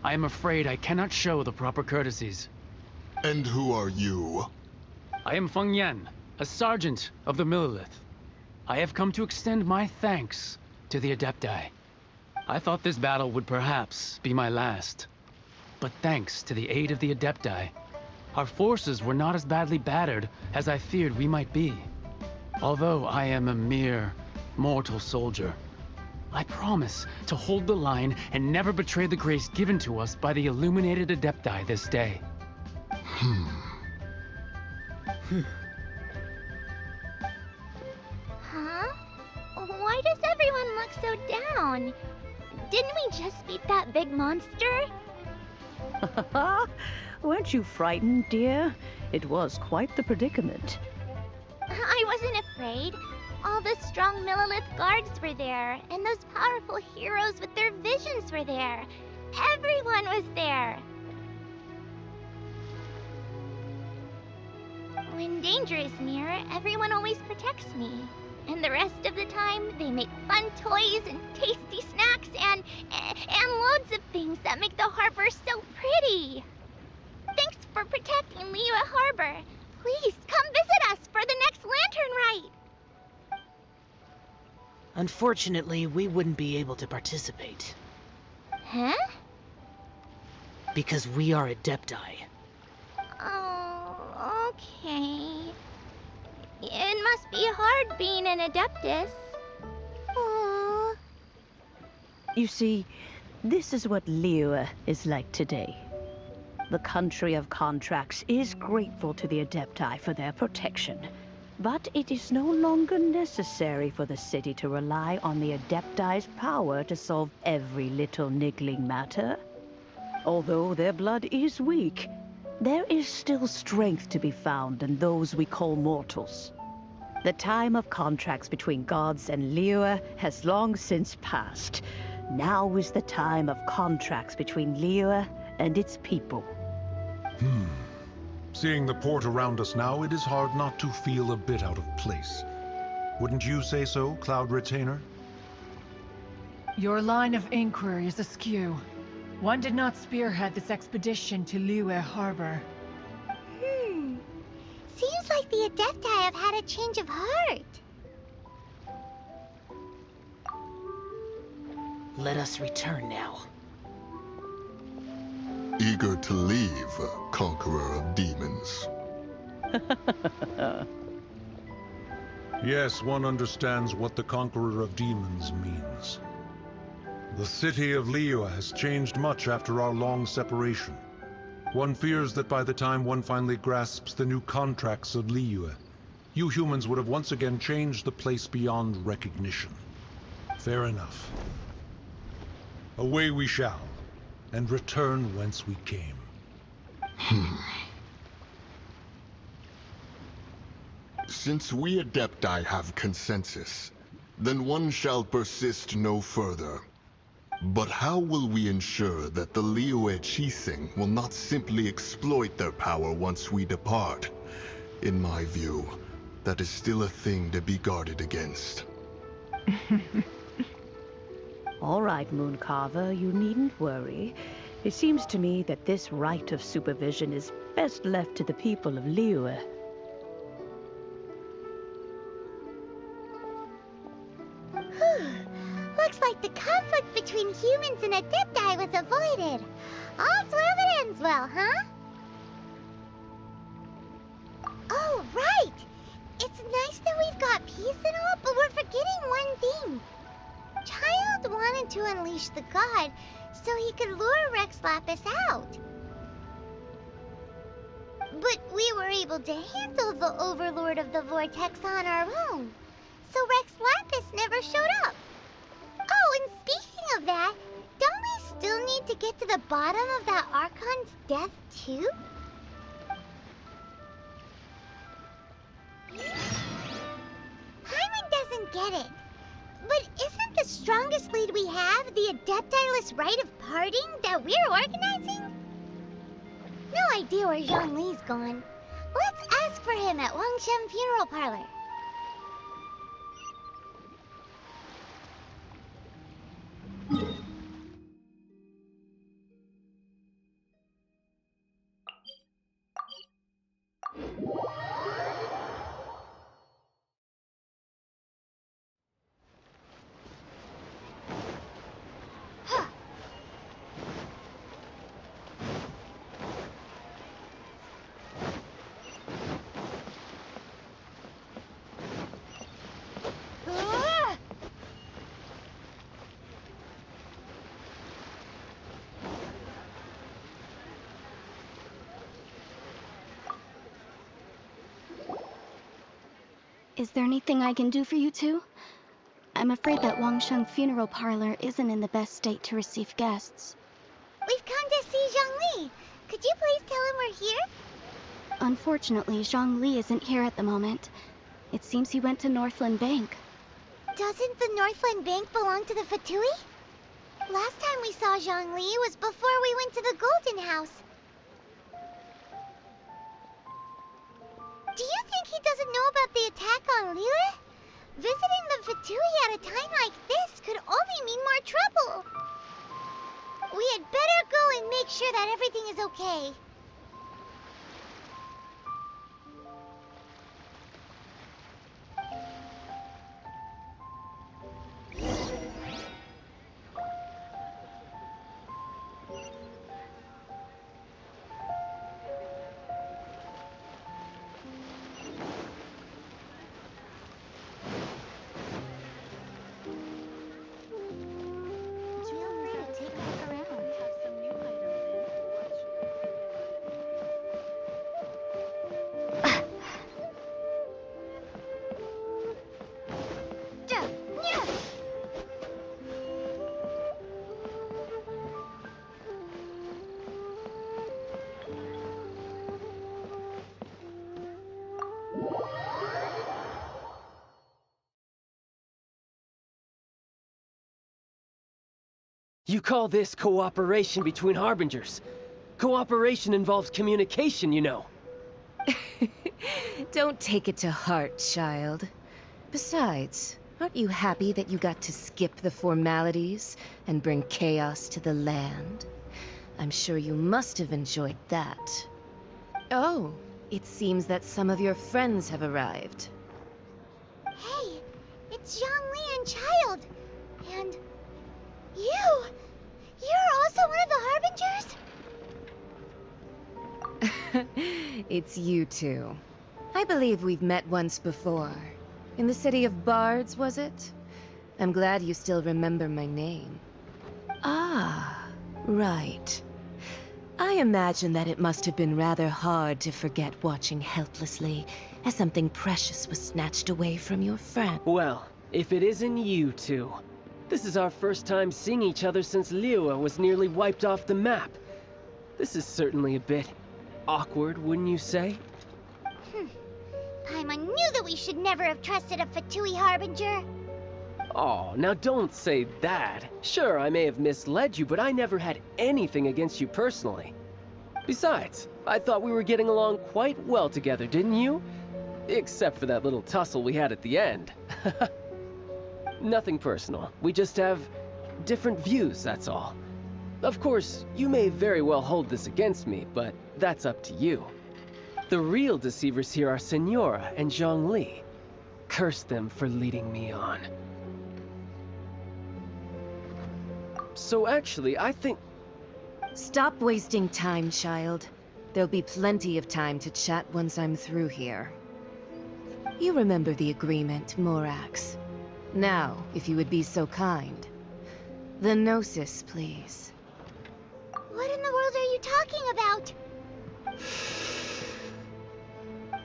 I am afraid I cannot show the proper courtesies. And who are you? I am Feng Yan, a sergeant of the Millelith. I have come to extend my thanks to the Adepti. I thought this battle would perhaps be my last. But thanks to the aid of the Adepti, our forces were not as badly battered as I feared we might be. Although I am a mere mortal soldier, I promise to hold the line and never betray the grace given to us by the illuminated Adepti this day. Why does everyone look so down? Didn't we just beat that big monster? Weren't you frightened, dear? It was quite the predicament. I wasn't afraid. All the strong Millelith guards were there, and those powerful heroes with their visions were there. Everyone was there. When danger is near, everyone always protects me. And the rest of the time, they make fun toys and tasty snacks and loads of things that make the harbor so pretty. Thanks for protecting Liyue Harbor. Please, come visit us for the next lantern rite. Unfortunately, we wouldn't be able to participate. Huh? Because we are Adepti. Oh, okay. It must be hard being an Adeptus. Aww. You see, this is what Liyue is like today. The country of contracts is grateful to the Adepti for their protection. But it is no longer necessary for the city to rely on the Adepti's power to solve every little niggling matter. Although their blood is weak, there is still strength to be found in those we call mortals. The time of contracts between gods and Liyue has long since passed. Now is the time of contracts between Liyue and its people. Seeing the port around us now, it is hard not to feel a bit out of place. Wouldn't you say so, Cloud Retainer? Your line of inquiry is askew. One did not spearhead this expedition to Liyue Harbor. Seems like the Adepti have had a change of heart. Let us return now. Eager to leave, Conqueror of Demons. Yes, one understands what the Conqueror of Demons means. The city of Liyue has changed much after our long separation. One fears that by the time one finally grasps the new contracts of Liyue, you humans would have once again changed the place beyond recognition. Fair enough. Away we shall, and return whence we came. Since we Adepti have consensus, then one shall persist no further. But how will we ensure that the Liyue Qixing will not simply exploit their power once we depart? In my view, that is still a thing to be guarded against. All right, Mooncarver, you needn't worry. It seems to me that this right of supervision is best left to the people of Liyue. Looks like the conflict between humans and Adepti was avoided. All's well that ends well, huh? Oh, right! It's nice that we've got peace and all, but we're forgetting one thing. Child wanted to unleash the god so he could lure Rex Lapis out. But we were able to handle the Overlord of the Vortex on our own. So Rex Lapis never showed up. Oh, and speaking of that, don't we still need to get to the bottom of that Archon's death, too? Paimon doesn't get it. But isn't the strongest lead we have the Adepti-less rite of parting that we're organizing? No idea where Zhongli's gone. Let's ask for him at Wangshen Funeral Parlor. Is there anything I can do for you two? I'm afraid that Wangsheng funeral parlor isn't in the best state to receive guests. We've come to see Zhongli. Could you please tell him we're here? Unfortunately, Zhongli isn't here at the moment. It seems he went to Northland Bank. Doesn't the Northland Bank belong to the Fatui? Last time we saw Zhongli was before we went to the Golden House. Do you think he doesn't know about the attack on Liyue? Visiting the Fatui at a time like this could only mean more trouble. We had better go and make sure that everything is okay. You call this cooperation between Harbingers? Cooperation involves communication, you know. Don't take it to heart, child. Besides, aren't you happy that you got to skip the formalities and bring chaos to the land? I'm sure you must have enjoyed that. Oh, it seems that some of your friends have arrived. Hey, it's Zhongli and Child. And you! You're also one of the Harbingers? It's you two. I believe we've met once before. In the city of Bards, was it? I'm glad you still remember my name. Ah, right. I imagine that it must have been rather hard to forget watching helplessly as something precious was snatched away from your friend. Well, if it isn't you two. This is our first time seeing each other since Liyue was nearly wiped off the map. This is certainly a bit awkward, wouldn't you say? Paimon knew that we should never have trusted a Fatui Harbinger. Oh, now don't say that. Sure, I may have misled you, but I never had anything against you personally. Besides, I thought we were getting along quite well together, didn't you? Except for that little tussle we had at the end. Nothing personal. We just have different views, that's all. Of course, you may very well hold this against me, but that's up to you. The real deceivers here are Senora and Zhongli. Curse them for leading me on. So actually, I think... Stop wasting time, child. There'll be plenty of time to chat once I'm through here. You remember the agreement, Morax. Now, if you would be so kind. The Gnosis, please. What in the world are you talking about?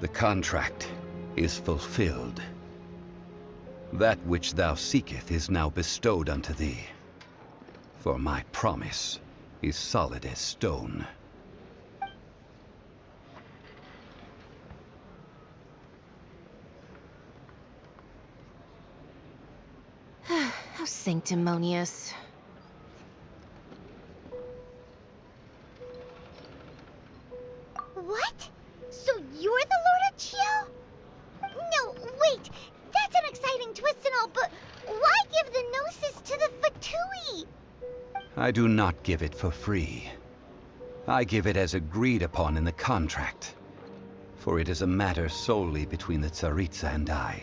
The contract is fulfilled. That which thou seeketh is now bestowed unto thee. For my promise is solid as stone. How sanctimonious. What? So you're the Lord of Chiao? No, wait! That's an exciting twist and all, but why give the Gnosis to the Fatui? I do not give it for free. I give it as agreed upon in the contract. For it is a matter solely between the Tsaritsa and I.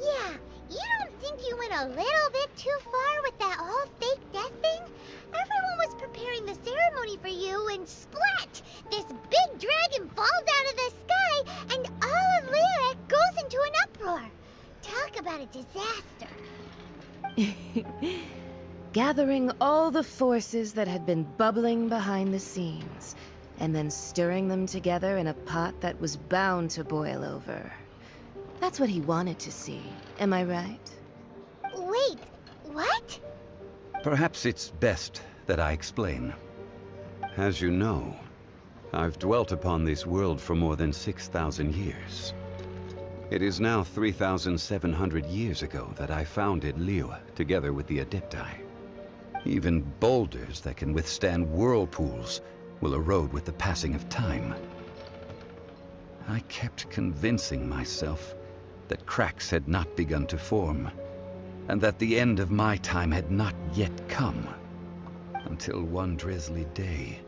Yeah, you don't think you went a little bit too far with that whole fake death thing? Everyone was preparing the ceremony for you, and splat! This big dragon falls out of the sky, and all of Liyue goes into an uproar. Talk about a disaster. Gathering all the forces that had been bubbling behind the scenes, and then stirring them together in a pot that was bound to boil over. That's what he wanted to see. Am I right? Wait, what? Perhaps it's best that I explain. As you know, I've dwelt upon this world for more than 6,000 years. It is now 3,700 years ago that I founded Liyue together with the Adepti. Even boulders that can withstand whirlpools will erode with the passing of time. I kept convincing myself that cracks had not begun to form, and that the end of my time had not yet come. Until one drizzly day,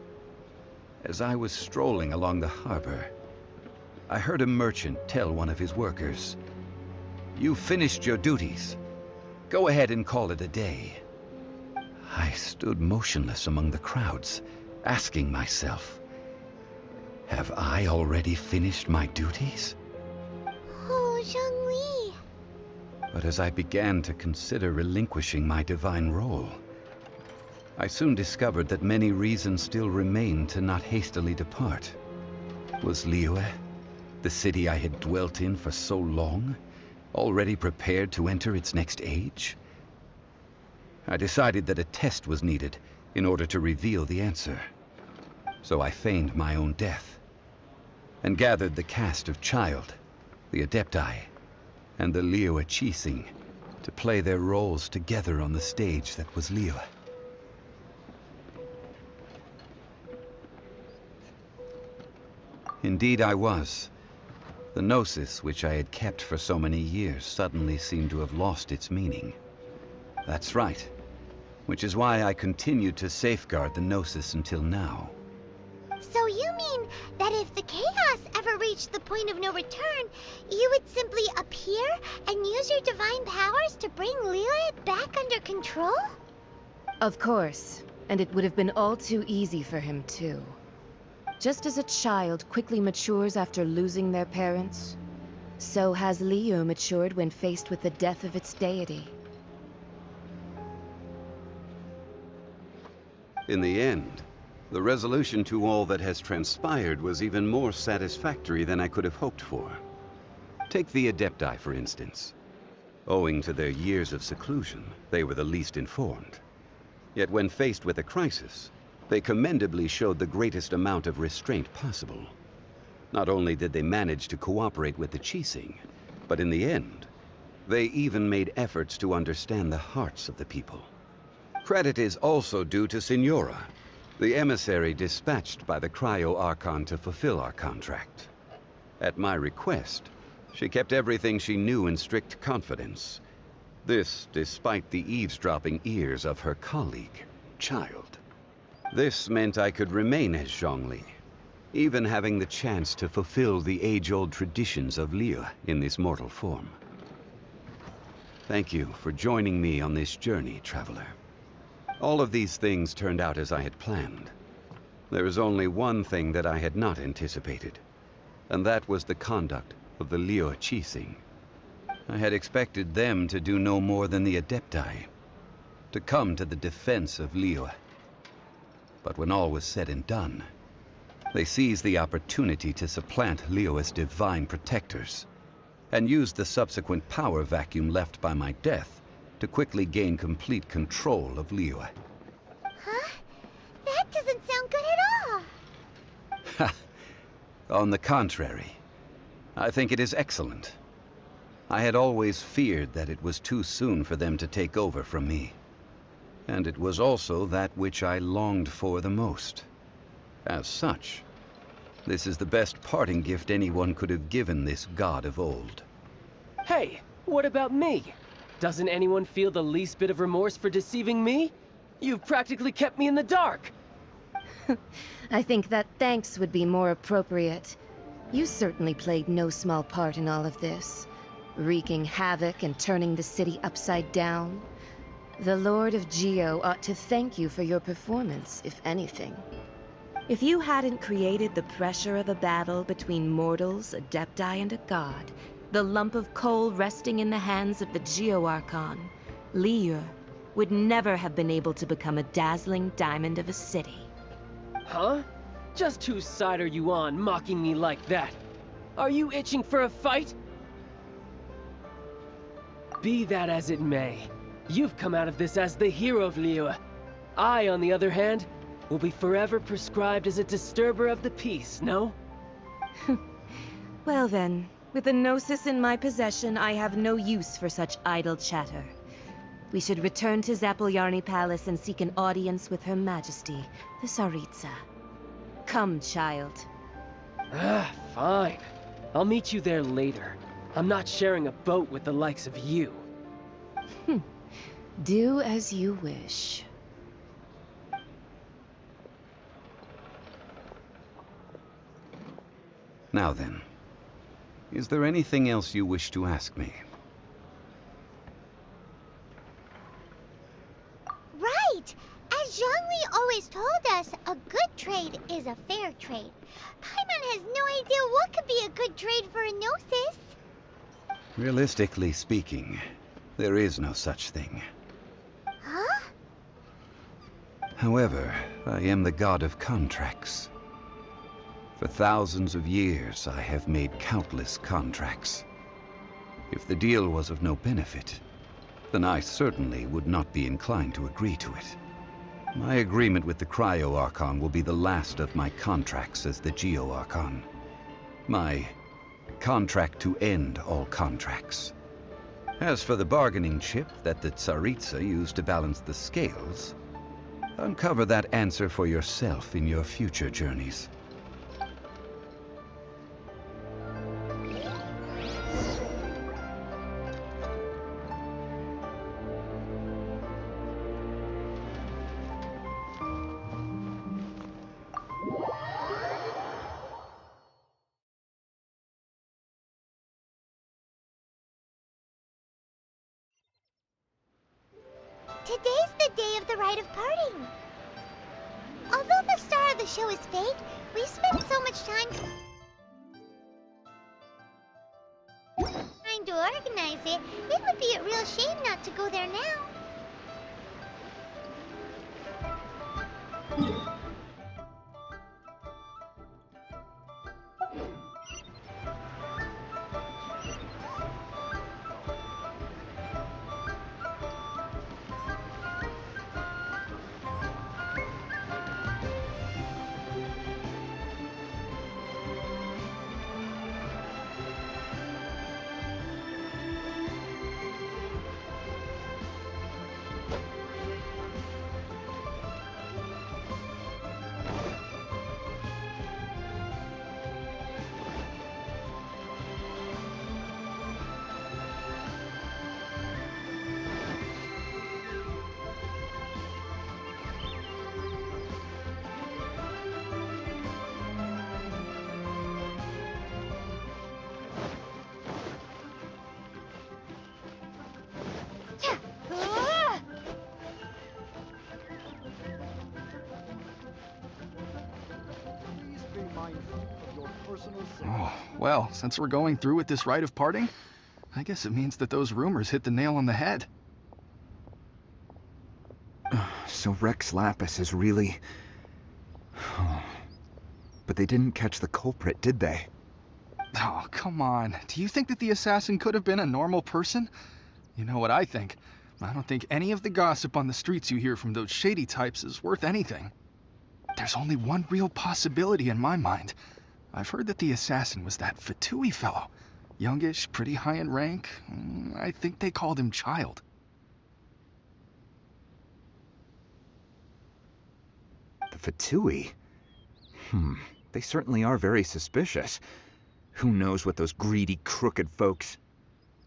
as I was strolling along the harbor, I heard a merchant tell one of his workers, "You've finished your duties. Go ahead and call it a day." I stood motionless among the crowds, asking myself, have I already finished my duties? Oh, Zhongli. But as I began to consider relinquishing my divine role, I soon discovered that many reasons still remained to not hastily depart. Was Liyue, the city I had dwelt in for so long, already prepared to enter its next age? I decided that a test was needed in order to reveal the answer. So I feigned my own death, and gathered the cast of Child, the Adepti, and the Liyue Qixing to play their roles together on the stage that was Liyue. Indeed I was. The Gnosis, which I had kept for so many years, suddenly seemed to have lost its meaning. That's right. Which is why I continued to safeguard the Gnosis until now. So you mean that if the chaos ever reached the point of no return, you would simply appear and use your divine powers to bring Liyue back under control? Of course. And it would have been all too easy for him, too. Just as a child quickly matures after losing their parents, so has Liyue matured when faced with the death of its deity. In the end, the resolution to all that has transpired was even more satisfactory than I could have hoped for. Take the Adepti, for instance. Owing to their years of seclusion, they were the least informed. Yet when faced with a crisis, they commendably showed the greatest amount of restraint possible. Not only did they manage to cooperate with the Qixing, but in the end, they even made efforts to understand the hearts of the people. Credit is also due to Signora, the emissary dispatched by the Cryo-Archon to fulfill our contract. At my request, she kept everything she knew in strict confidence. This despite the eavesdropping ears of her colleague, Child. This meant I could remain as Zhongli, even having the chance to fulfill the age-old traditions of Liyue in this mortal form. Thank you for joining me on this journey, Traveler. All of these things turned out as I had planned. There is only one thing that I had not anticipated, and that was the conduct of the Liyue Qixing. I had expected them to do no more than the Adepti, to come to the defense of Liyue. But when all was said and done, they seized the opportunity to supplant Liyue's divine protectors, and used the subsequent power vacuum left by my death to quickly gain complete control of Liyue. Huh? That doesn't sound good at all! Ha! On the contrary, I think it is excellent. I had always feared that it was too soon for them to take over from me. And it was also that which I longed for the most. As such, this is the best parting gift anyone could have given this god of old. Hey, what about me? Doesn't anyone feel the least bit of remorse for deceiving me? You've practically kept me in the dark! I think that thanks would be more appropriate. You certainly played no small part in all of this, wreaking havoc and turning the city upside down. The Lord of Geo ought to thank you for your performance, if anything. If you hadn't created the pressure of a battle between mortals, Adepti, and a god, the lump of coal resting in the hands of the Geo-Archon, Liyue, would never have been able to become a dazzling diamond of a city. Huh? Just whose side are you on, mocking me like that? Are you itching for a fight? Be that as it may, you've come out of this as the hero of Liyue. I, on the other hand, will be forever prescribed as a disturber of the peace, no? Well then, with the Gnosis in my possession, I have no use for such idle chatter. We should return to Zapoljarny Palace and seek an audience with Her Majesty, the Tsaritsa. Come, child. Ah, fine. I'll meet you there later. I'm not sharing a boat with the likes of you. Do as you wish. Now then, is there anything else you wish to ask me? Right! As Zhongli always told us, a good trade is a fair trade. Paimon has no idea what could be a good trade for a Gnosis. Realistically speaking, there is no such thing. Huh? However, I am the god of contracts. For thousands of years, I have made countless contracts. If the deal was of no benefit, then I certainly would not be inclined to agree to it. My agreement with the Cryo-Archon will be the last of my contracts as the Geo-Archon. My contract to end all contracts. As for the bargaining chip that the Tsaritsa used to balance the scales, uncover that answer for yourself in your future journeys. Today's the day of the rite of parting. Although the star of the show is fake, we spent so much time trying to organize it, it would be a real shame not to go there now. Oh, well, since we're going through with this rite of parting, I guess it means that those rumors hit the nail on the head. So Rex Lapis is really... But they didn't catch the culprit, did they? Oh, come on. Do you think that the assassin could have been a normal person? You know what I think. I don't think any of the gossip on the streets you hear from those shady types is worth anything. There's only one real possibility in my mind. I've heard that the assassin was that Fatui fellow. Youngish, pretty high in rank. I think they called him Child. The Fatui? They certainly are very suspicious. Who knows what those greedy, crooked folks...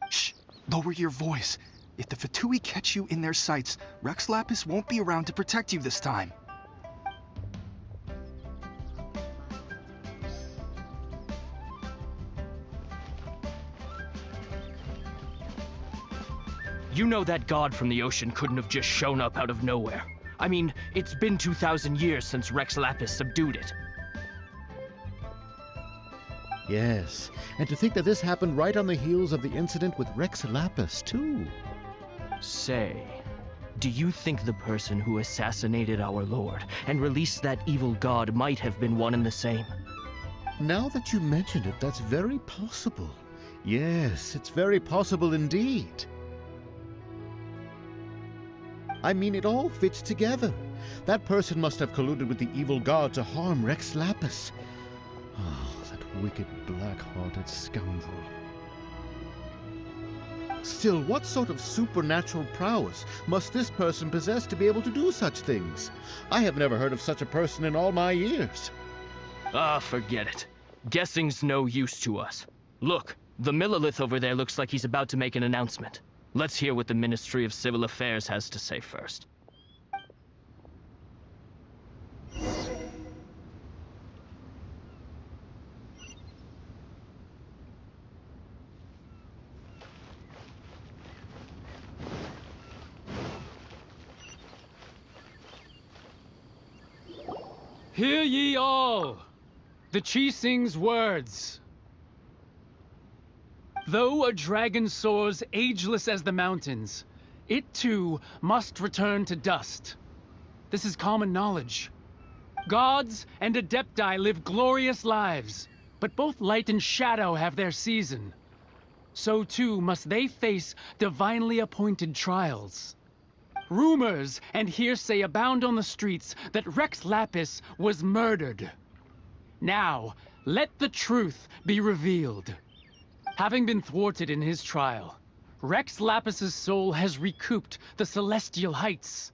Shh! Lower your voice. If the Fatui catch you in their sights, Rex Lapis won't be around to protect you this time. You know that god from the ocean couldn't have just shown up out of nowhere. I mean, it's been 2,000 years since Rex Lapis subdued it. Yes, and to think that this happened right on the heels of the incident with Rex Lapis, too. Say, do you think the person who assassinated our lord and released that evil god might have been one and the same? Now that you mention it, that's very possible. Yes, it's very possible indeed. I mean, it all fits together. That person must have colluded with the evil god to harm Rex Lapis. Oh, that wicked, black-hearted scoundrel. Still, what sort of supernatural prowess must this person possess to be able to do such things? I have never heard of such a person in all my years. Ah, forget it. Guessing's no use to us. Look, the Millilith over there looks like he's about to make an announcement. Let's hear what the Ministry of Civil Affairs has to say first. Hear ye all, the Qixing's words. Though a dragon soars ageless as the mountains, it too must return to dust. This is common knowledge. Gods and Adepti live glorious lives, but both light and shadow have their season. So too must they face divinely appointed trials. Rumors and hearsay abound on the streets that Rex Lapis was murdered. Now, let the truth be revealed. Having been thwarted in his trial, Rex Lapis's soul has recouped the celestial heights.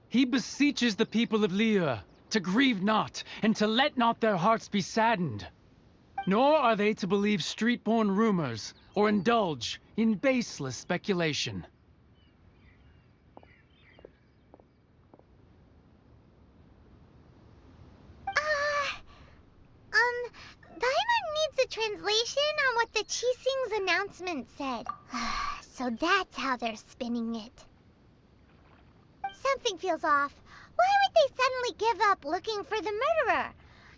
He beseeches the people of Liyue to grieve not and to let not their hearts be saddened. Nor are they to believe street-born rumors or indulge in baseless speculation. Paimon needs a translation on what the Qixing's announcement said. So that's how they're spinning it. Something feels off. Why would they suddenly give up looking for the murderer?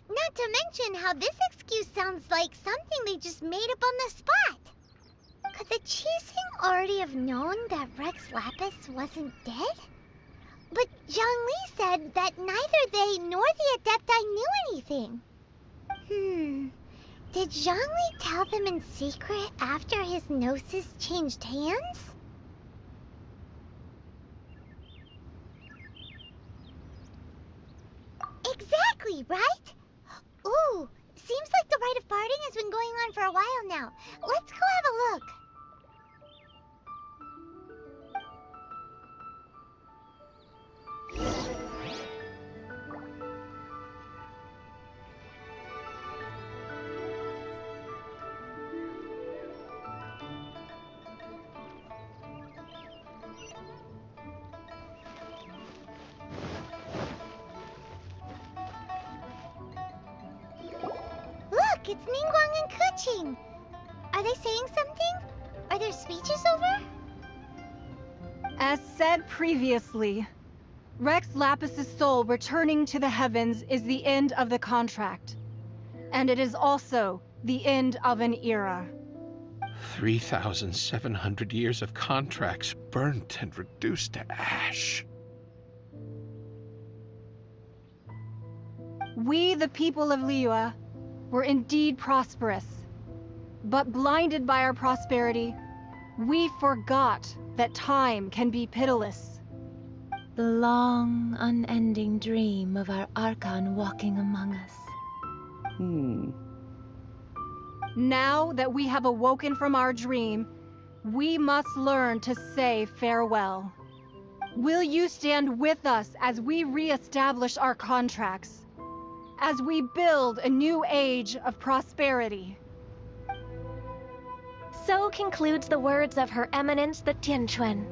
Not to mention how this excuse sounds like something they just made up on the spot. Could the Qixing already have known that Rex Lapis wasn't dead? But Zhongli said that neither they nor the Adepti knew anything. Did Zhongli tell them in secret after his gnosis changed hands? Exactly, right? Ooh, seems like the rite of parting has been going on for a while now. Let's go have a look. Look, it's Ningguang and Keqing. Are they saying something? Are their speeches over? As said previously, Rex Lapis's soul returning to the heavens is the end of the contract. And it is also the end of an era. 3,700 years of contracts burnt and reduced to ash. We, the people of Liyue, were indeed prosperous. But blinded by our prosperity, we forgot that time can be pitiless. The long, unending dream of our Archon walking among us. Now that we have awoken from our dream, we must learn to say farewell. Will you stand with us as we re-establish our contracts? As we build a new age of prosperity? So concludes the words of Her Eminence the Tianquan.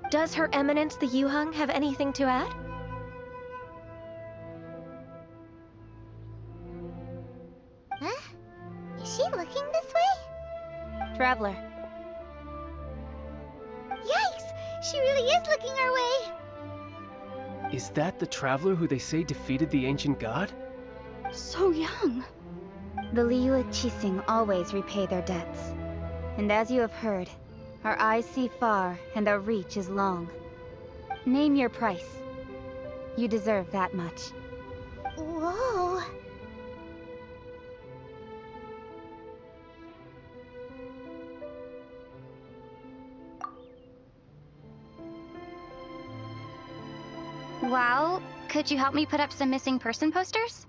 Does Her Eminence the Yuheng have anything to add? Huh? Is she looking this way? Traveler. Yikes! She really is looking our way! Is that the traveler who they say defeated the ancient god? So young. The Liyue Qixing always repay their debts. And as you have heard, our eyes see far and our reach is long. Name your price. You deserve that much. Whoa! Well, could you help me put up some missing person posters?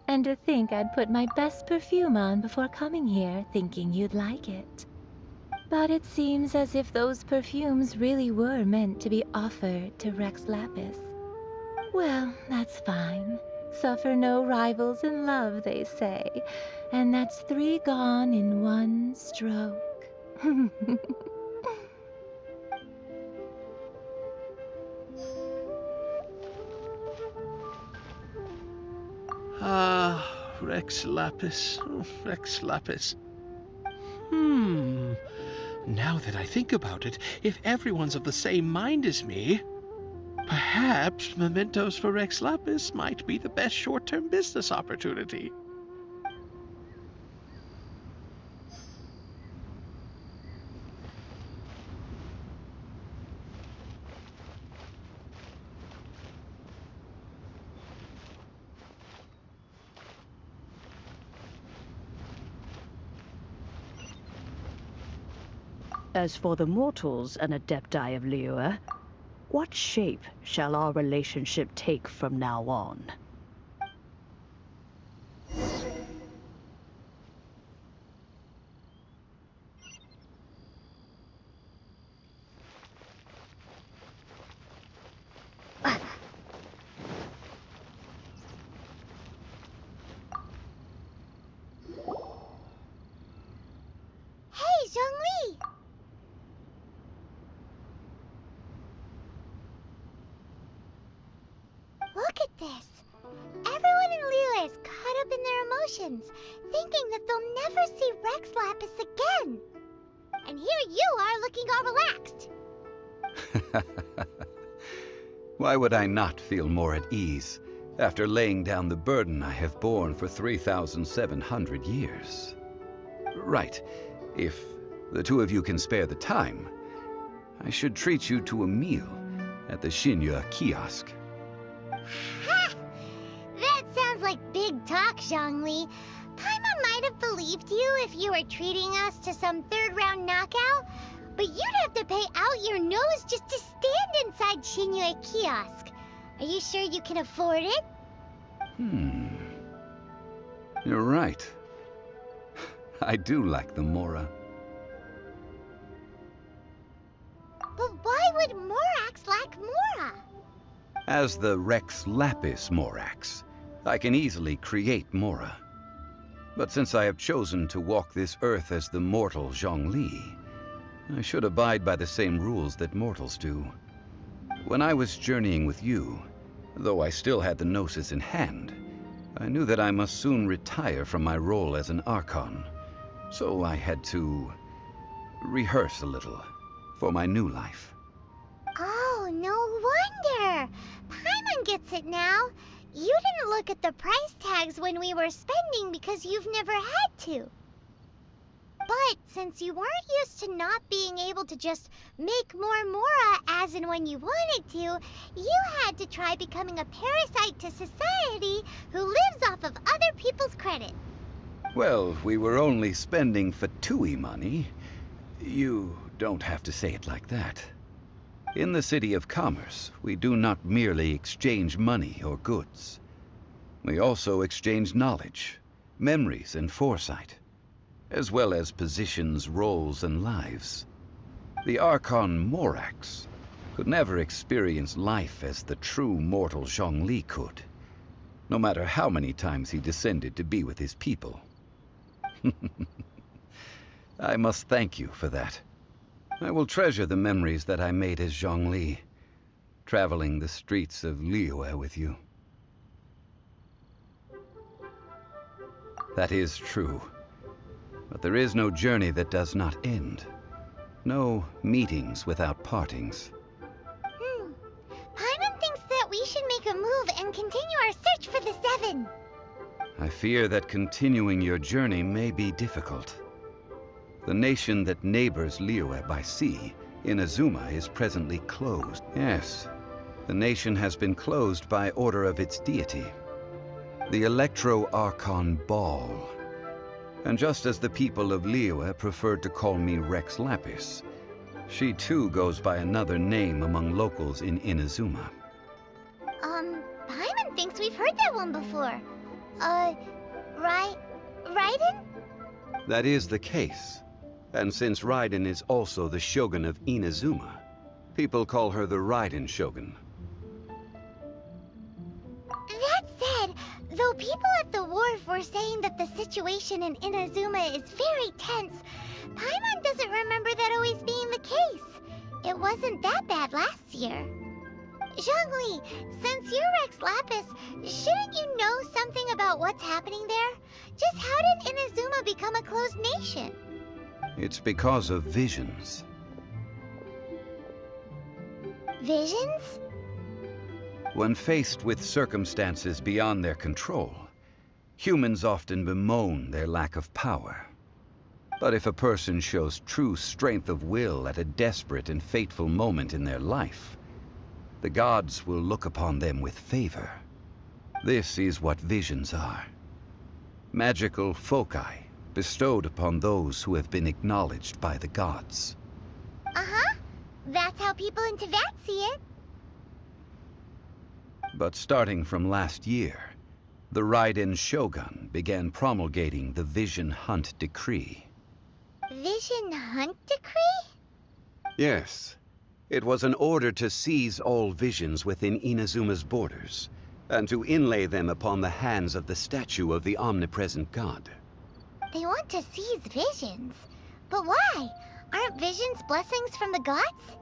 And to think I'd put my best perfume on before coming here, thinking you'd like it. But it seems as if those perfumes really were meant to be offered to Rex Lapis. Well, that's fine. Suffer no rivals in love, they say. And that's 3 gone in 1 stroke. Rex Lapis. Oh, Rex Lapis. Now that I think about it, if everyone's of the same mind as me, perhaps mementos for Rex Lapis might be the best short-term business opportunity. As for the mortals and adepti of Liyue, what shape shall our relationship take from now on? Hey, Zhongli! Look at this. Everyone in Liyue is caught up in their emotions, thinking that they'll never see Rex Lapis again. And here you are looking all relaxed. Why would I not feel more at ease after laying down the burden I have borne for 3,700 years? Right. If the two of you can spare the time, I should treat you to a meal at the Shinya kiosk. Ha! That sounds like big talk, Zhongli. Paimon might have believed you if you were treating us to some third-round knockout, but you'd have to pay out your nose just to stand inside Shinya kiosk. Are you sure you can afford it? You're right. I do like the Mora. But why would Morax lack Mora? As the Rex Lapis Morax, I can easily create Mora. But since I have chosen to walk this earth as the mortal Zhongli, I should abide by the same rules that mortals do. When I was journeying with you, though I still had the Gnosis in hand, I knew that I must soon retire from my role as an Archon. So I had to rehearse a little for my new life. Oh, no wonder. Paimon gets it now. You didn't look at the price tags when we were spending because you've never had to. But since you weren't used to not being able to just make more Mora as and when you wanted to, you had to try becoming a parasite to society who lives off of other people's credit. Well, we were only spending Fatui money. You don't have to say it like that. In the City of Commerce, we do not merely exchange money or goods. We also exchange knowledge, memories, and foresight, as well as positions, roles, and lives. The Archon Morax could never experience life as the true mortal Zhongli could, no matter how many times he descended to be with his people. I must thank you for that. I will treasure the memories that I made as Zhongli, traveling the streets of Liyue with you. That is true. But there is no journey that does not end. No meetings without partings. our search for the Seven. I fear that continuing your journey may be difficult. The nation that neighbors Liyue by sea, Inazuma, is presently closed. Yes, the nation has been closed by order of its deity, the Archon Ball. And just as the people of Liyue preferred to call me Rex Lapis, she too goes by another name among locals in Inazuma. Paimon thinks we've heard that one before. Raiden? That is the case. And since Raiden is also the Shogun of Inazuma, people call her the Raiden Shogun. That said, though people at the wharf were saying that the situation in Inazuma is very tense, Paimon doesn't remember that always being the case. It wasn't that bad last year. Zhongli, since you're Rex Lapis, shouldn't you know something about what's happening there? Just how did Inazuma become a closed nation? It's because of visions. Visions? When faced with circumstances beyond their control, humans often bemoan their lack of power. But if a person shows true strength of will at a desperate and fateful moment in their life, the gods will look upon them with favor. This is what visions are. Magical foci bestowed upon those who have been acknowledged by the gods. Uh-huh. That's how people in Teyvat see it. But starting from last year, the Raiden Shogun began promulgating the Vision Hunt Decree. Vision Hunt Decree? Yes. It was an order to seize all visions within Inazuma's borders, and to inlay them upon the hands of the statue of the omnipresent god. They want to seize visions. But why? Aren't visions blessings from the gods?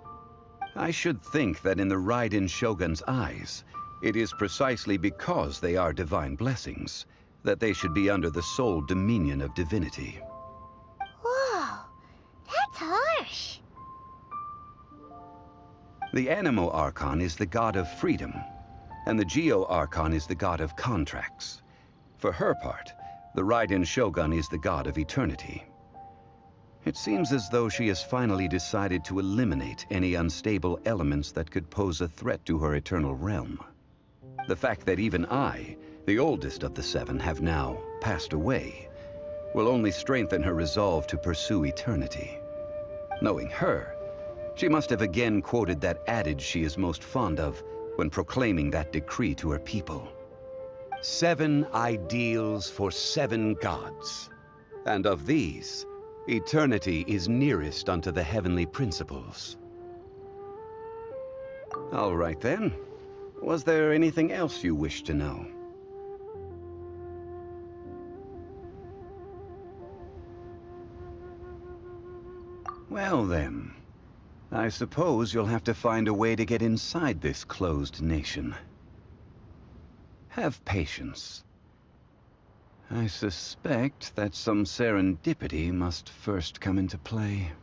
I should think that in the Raiden Shogun's eyes, it is precisely because they are divine blessings that they should be under the sole dominion of divinity. Whoa, that's harsh. The Animo Archon is the god of freedom, and the Geo Archon is the god of contracts. For her part, the Raiden Shogun is the god of eternity. It seems as though she has finally decided to eliminate any unstable elements that could pose a threat to her eternal realm. The fact that even I, the oldest of the seven, have now passed away, will only strengthen her resolve to pursue eternity. Knowing her, she must have again quoted that adage she is most fond of when proclaiming that decree to her people. 7 ideals for 7 gods, and of these, eternity is nearest unto the heavenly principles. All right then. Was there anything else you wished to know? Well then, I suppose you'll have to find a way to get inside this closed nation. Have patience. I suspect that some serendipity must first come into play.